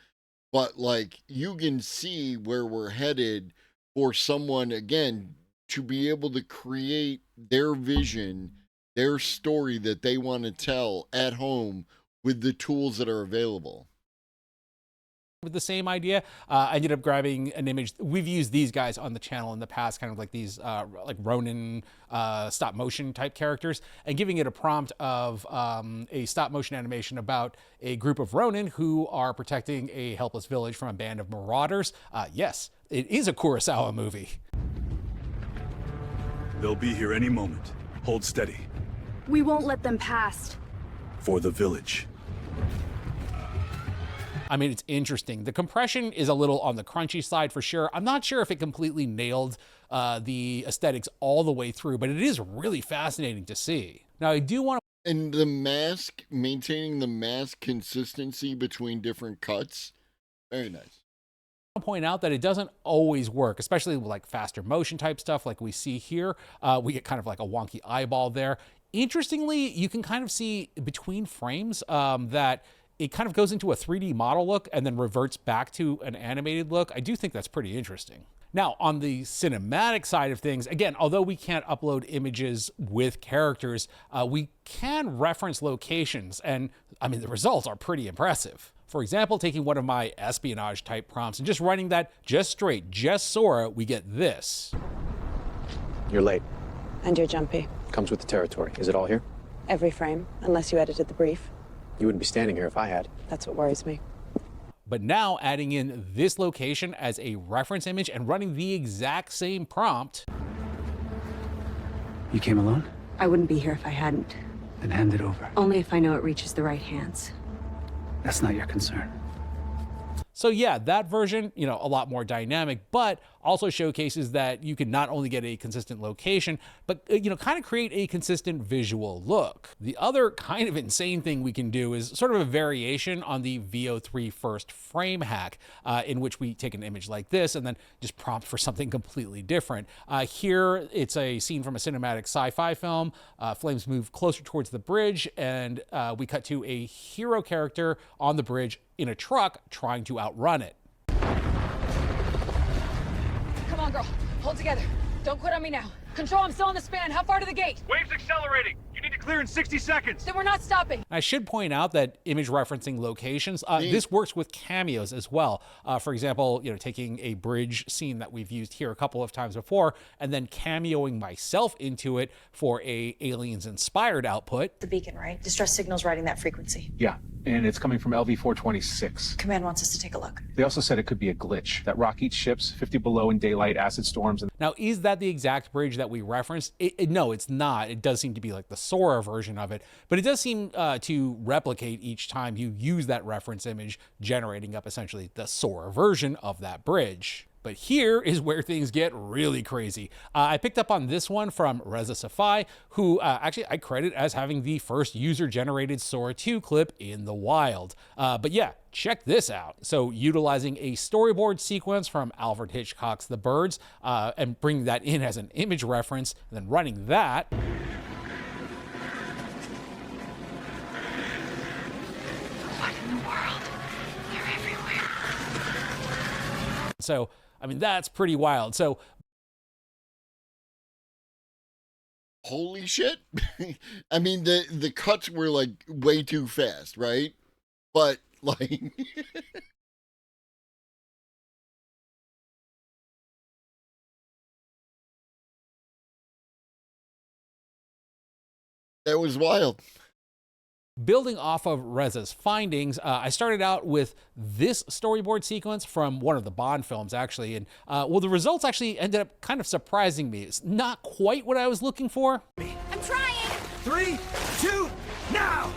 but like you can see where we're headed for someone, again, to be able to create their vision, their story that they want to tell at home with the tools that are available. With the same idea, I ended up grabbing an image. We've used these guys on the channel in the past, kind of like these like Ronin stop motion type characters, and giving it a prompt of a stop motion animation about a group of Ronin who are protecting a helpless village from a band of marauders. Yes, it is a Kurosawa movie. They'll be here any moment. Hold steady. We won't let them past. For the village. I mean, it's interesting. The compression is a little on the crunchy side for sure. I'm not sure if it completely nailed the aesthetics all the way through, but it is really fascinating to see. Now, I do want to... And the mask, maintaining the mask consistency between different cuts, very nice. Point out that it doesn't always work, especially with like faster motion type stuff like we see here. We get kind of like a wonky eyeball there. Interestingly, you can kind of see between frames that it kind of goes into a 3D model look and then reverts back to an animated look. I do think that's pretty interesting. Now, on the cinematic side of things, again, although we can't upload images with characters, we can reference locations, and I mean, the results are pretty impressive. For example, taking one of my espionage type prompts and just running that just straight, just Sora, we get this. You're late. And you're jumpy. Comes with the territory. Is it all here? Every frame, unless you edited the brief. You wouldn't be standing here if I had. That's what worries me. But now adding in this location as a reference image and running the exact same prompt. You came alone? I wouldn't be here if I hadn't. Then hand it over. Only if I know it reaches the right hands. That's not your concern. So yeah, that version, you know, a lot more dynamic, but also showcases that you can not only get a consistent location, but, you know, kind of create a consistent visual look. The other kind of insane thing we can do is sort of a variation on the VO3 first frame hack, in which we take an image like this and then just prompt for something completely different. Here, it's a scene from a cinematic sci-fi film. Flames move closer towards the bridge, and we cut to a hero character on the bridge in a truck trying to outrun it. Come on, girl. Hold together. Don't quit on me now. Control, I'm still on the span. How far to the gate? Wave's accelerating. You need to clear in 60 seconds. Then we're not stopping. I should point out that image referencing locations, this works with cameos as well. For example, you know, taking a bridge scene that we've used here a couple of times before and then cameoing myself into it for a Aliens-inspired output. The beacon, right? Distress signal's riding that frequency. Yeah, and it's coming from LV-426. Command wants us to take a look. They also said it could be a glitch. That rock eats ships, 50 below in daylight, acid storms. Now, is that the exact bridge that we referenced? No, it's not. It does seem to be like the Sora version of it, but it does seem to replicate each time you use that reference image, generating up essentially the Sora version of that bridge. But here is where things get really crazy. I picked up on this one from Reza Safai, who actually I credit as having the first user-generated Sora 2 clip in the wild. But yeah, check this out. So utilizing a storyboard sequence from Alfred Hitchcock's The Birds and bringing that in as an image reference, and then running that. in the world. They're everywhere. So, I mean, that's pretty wild. So, holy shit. I mean, the cuts were like way too fast, right? But like that was wild. building off of Reza's findings, I started out with this storyboard sequence from one of the Bond films, actually. And, well, the results actually ended up kind of surprising me. It's not quite what I was looking for. I'm trying. 3, 2, now!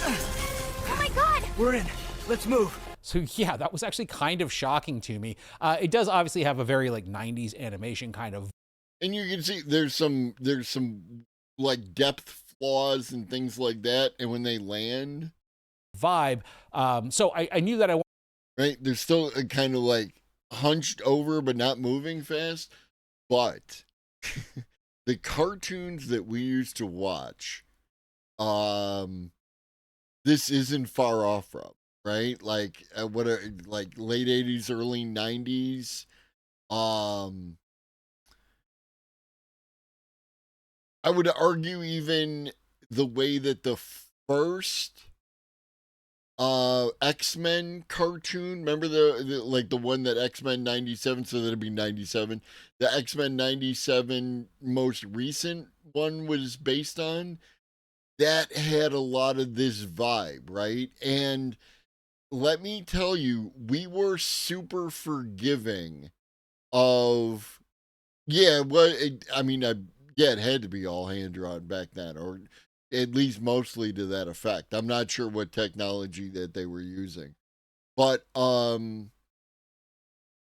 Oh my god! We're in. Let's move. So yeah, that was actually kind of shocking to me. It does obviously have a very like 90s animation kind of. And you can see there's some like depth flaws and things like that. And when they land, vibe. So I knew that I right. They're still kind of like hunched over, but not moving fast. But the cartoons that we used to watch, this isn't far off from, right? Like what are like late 80s, early 90s. I would argue even the way that the first X-Men cartoon, remember the one that X-Men 97, so that'd be 97. The X-Men 97 most recent one was based on, that had a lot of this vibe, right? And let me tell you, we were super forgiving of, yeah, well, it had to be all hand drawn back then, or at least mostly to that effect. I'm not sure what technology that they were using, but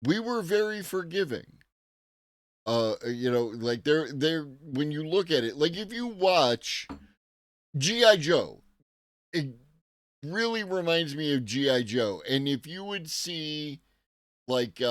we were very forgiving. Like they're when you look at it, like if you watch G.I. Joe, it really reminds me of G.I. Joe. And if you would see like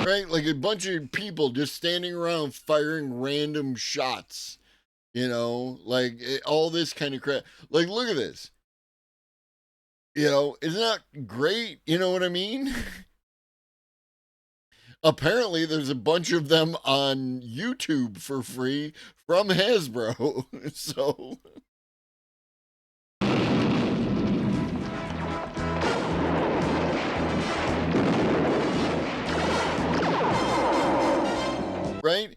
right, like a bunch of people just standing around firing random shots, like all this kind of crap. Like, look at this. Isn't that great? You know what I mean? Apparently, there's a bunch of them on YouTube for free from Hasbro. So. Right?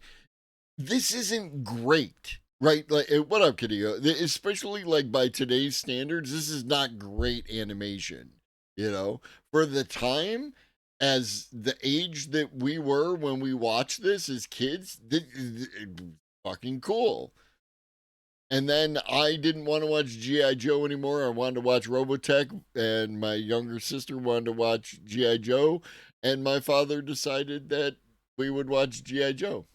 This isn't great, right? Like, what up, Kitty? Especially like by today's standards, this is not great animation, for the time, as the age that we were when we watched this as kids, fucking cool. And then I didn't want to watch G.I. Joe anymore. I wanted to watch Robotech, and my younger sister wanted to watch G.I. Joe, and my father decided that we would watch G.I. Joe.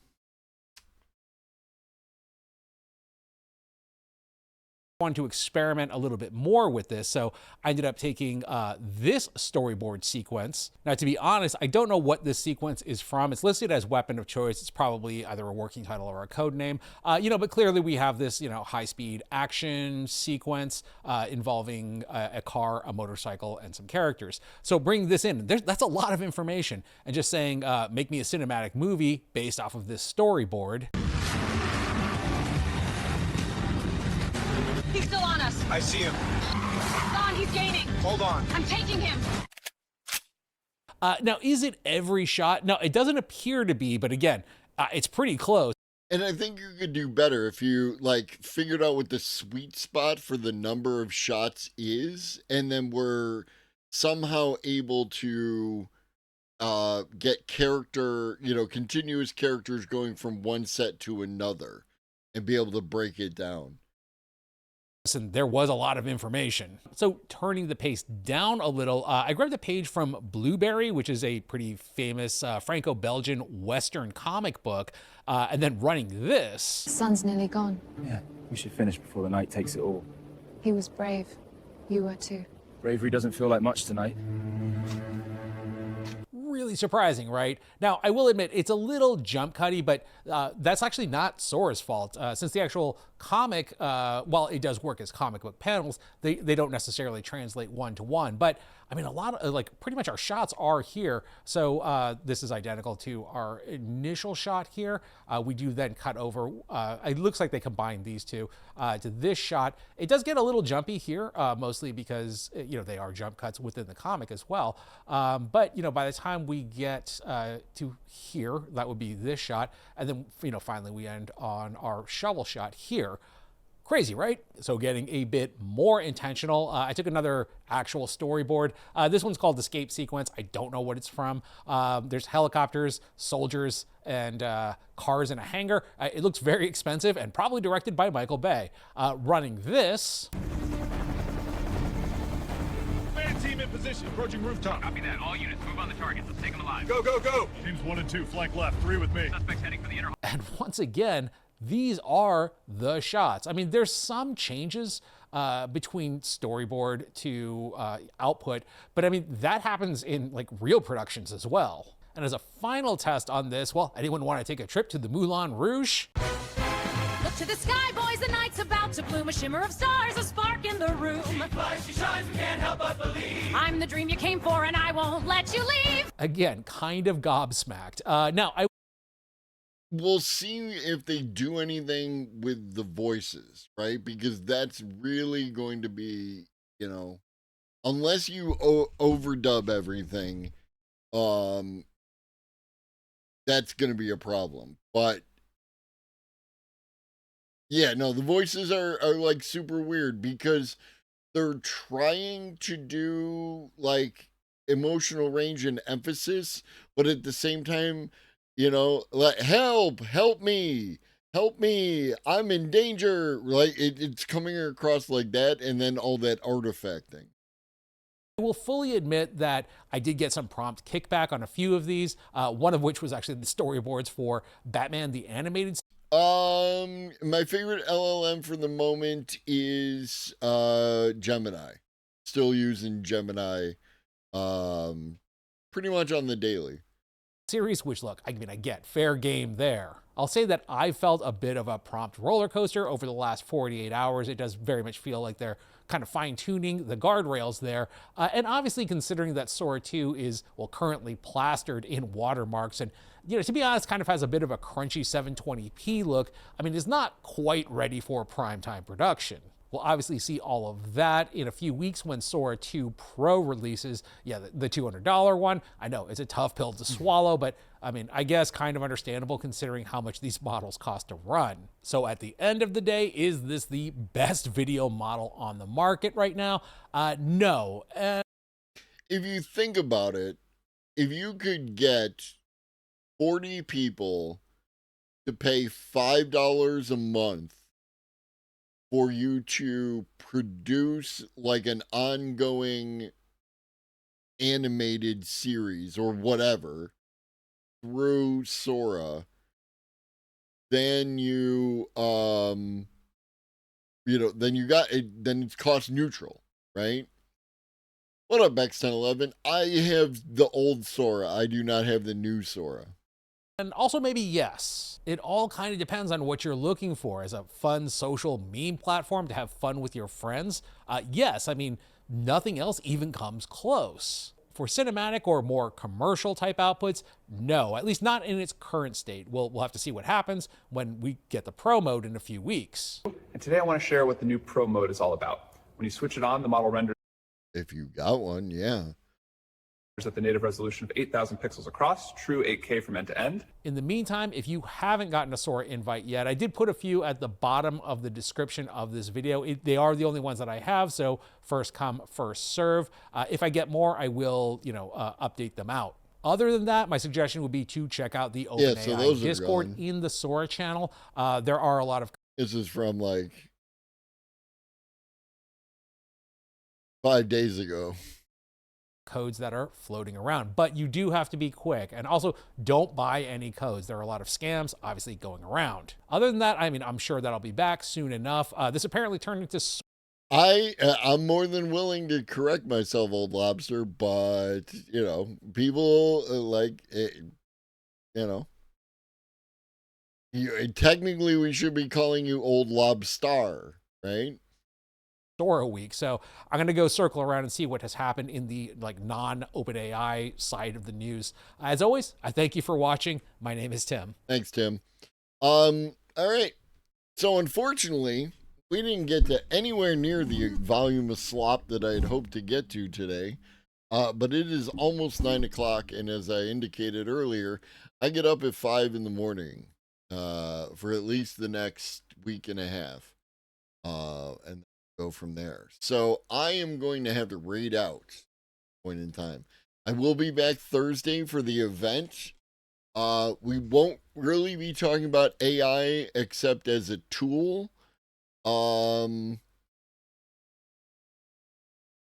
Wanted to experiment a little bit more with this, so I ended up taking this storyboard sequence. Now, to be honest, I don't know what this sequence is from. It's listed as weapon of choice. It's probably either a working title or a code name, but clearly we have this, high-speed action sequence involving a car, a motorcycle, and some characters. So bring this in. That's a lot of information, and just saying, make me a cinematic movie based off of this storyboard. He's still on us. I see him. Don, he's gaining. Hold on. I'm taking him. Now, is it every shot? No, it doesn't appear to be, but again, it's pretty close. And I think you could do better if you like figured out what the sweet spot for the number of shots is, and then were somehow able to get continuous characters going from one set to another and be able to break it down. And there was a lot of information. So turning the pace down a little, I grabbed a page from Blueberry, which is a pretty famous Franco-Belgian Western comic book, and then running this. The sun's nearly gone. Yeah, we should finish before the night takes it all. He was brave. You were too. Bravery doesn't feel like much tonight. Really surprising, right? Now, I will admit it's a little jump cutty, but that's actually not Sora's fault. Since the actual comic, while it does work as comic book panels, they don't necessarily translate one-to-one. But I mean, a lot of pretty much our shots are here. So this is identical to our initial shot here. We do then cut over. It looks like they combined these two to this shot. It does get a little jumpy here, mostly because they are jump cuts within the comic as well. But by the time we get to here, that would be this shot, and then finally we end on our shovel shot here. Crazy, right? So getting a bit more intentional. I took another actual storyboard. This one's called Escape Sequence. I don't know what it's from. There's helicopters, soldiers, and cars in a hangar. It looks very expensive and probably directed by Michael Bay. Running this. Man team in position, approaching rooftop. Copy that. All units, move on the targets. Let's take them alive. Go, go, go! Teams 1 and 2, flank left, 3 with me. Suspects heading for the inner. And once again, these are the shots. I mean, there's some changes between storyboard to output, but I mean, that happens in real productions as well. And as a final test on this, well, anyone want to take a trip to the Moulin Rouge? Look to the sky, boys, the night's about to bloom. A shimmer of stars, a spark in the room. She flies, she shines, we can't help but believe. I'm the dream you came for, and I won't let you leave. Again, kind of gobsmacked. Now, We'll see if they do anything with the voices, right? Because that's really going to be, unless you overdub everything, that's going to be a problem. But yeah, no, the voices are super weird because they're trying to do emotional range and emphasis, but at the same time, help me, I'm in danger. It's coming across like that, and then all that artifacting. I will fully admit that I did get some prompt kickback on a few of these, one of which was actually the storyboards for Batman the Animated. My favorite LLM for the moment is Gemini. Still using Gemini pretty much on the daily. Series, which look, I get fair game there. I'll say that I felt a bit of a prompt roller coaster over the last 48 hours. It does very much feel like they're kind of fine-tuning the guardrails there. And obviously considering that Sora 2 is, currently plastered in watermarks and, to be honest, kind of has a bit of a crunchy 720p look. I mean, it's not quite ready for primetime production. We'll obviously see all of that in a few weeks when Sora 2 Pro releases. Yeah, the $200 one. I know it's a tough pill to swallow, but I mean, I guess kind of understandable considering how much these models cost to run. So at the end of the day, is this the best video model on the market right now? No. If you think about it, if you could get 40 people to pay $5 a month for you to produce an ongoing animated series or whatever through Sora, then then it's cost neutral, right? What up, X1011? I have the old Sora. I do not have the new Sora. And also maybe yes, it all kind of depends on what you're looking for. As a fun social meme platform to have fun with your friends, yes, I mean, nothing else even comes close. For cinematic or more commercial type outputs, no, at least not in its current state. We'll have to see what happens when we get the Pro mode in a few weeks. And today I want to share what the new Pro mode is all about. When you switch it on, the model renders. If you got one, yeah. at the native resolution of 8,000 pixels across, true 8K from end to end. In the meantime, if you haven't gotten a Sora invite yet, I did put a few at the bottom of the description of this video. They are the only ones that I have, so first come, first serve. If I get more, I will, update them out. Other than that, my suggestion would be to check out the OpenAI Discord in the Sora channel. There are a lot of... This is from like 5 days ago. Codes that are floating around, but you do have to be quick, and also don't buy any codes. There are a lot of scams obviously going around. Other than that, I mean, I'm sure that I'll be back soon enough. This apparently turned into... I'm more than willing to correct myself, Old Lobster, but people technically we should be calling you Old Lobstar, right? Sora week. So I'm going to go circle around and see what has happened in the non-OpenAI side of the news. As always, I thank you for watching. My name is Tim. Thanks, Tim. All right. So unfortunately, we didn't get to anywhere near the volume of slop that I had hoped to get to today. But it is almost 9 o'clock, and as I indicated earlier, I get up at 5 in the morning for at least the next week and a half. And go from there. So I am going to have to raid out point in time. I will be back Thursday for the event. We won't really be talking about AI except as a tool.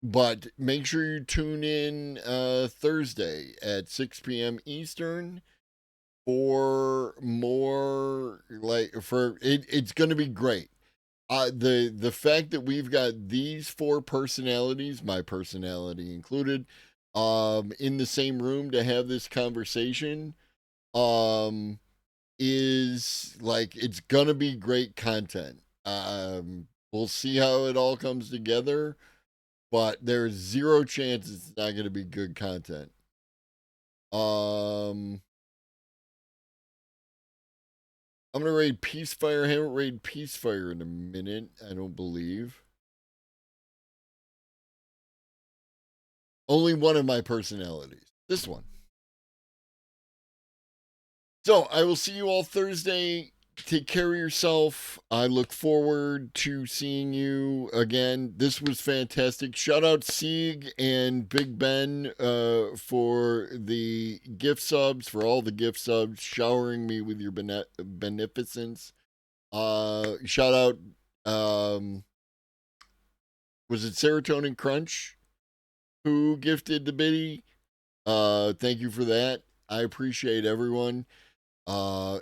But make sure you tune in Thursday at 6 p.m. Eastern for more it's going to be great. The fact that we've got these 4 personalities, my personality included, in the same room to have this conversation, is it's gonna be great content. We'll see how it all comes together, but there's 0 chance it's not gonna be good content. I'm going to raid Peacefire. I haven't raided Peacefire in a minute, I don't believe. Only one of my personalities. This one. So, I will see you all Thursday. Take care of yourself. I look forward to seeing you again. This was fantastic. Shout out Sieg and Big Ben for the gift subs, for all the gift subs, showering me with your beneficence. Shout out, was it Serotonin Crunch who gifted the biddy? Thank you for that. I appreciate everyone.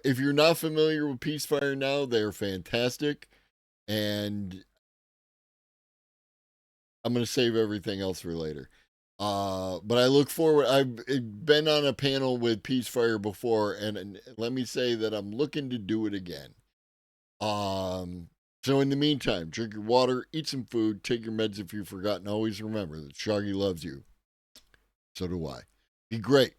If you're not familiar with Peacefire now, they're fantastic, and I'm going to save everything else for later. But I look forward. I've been on a panel with Peacefire before, and let me say that I'm looking to do it again. So in the meantime, drink your water, eat some food, take your meds if you've forgotten. Always remember that Shaggy loves you. So do I. Be great.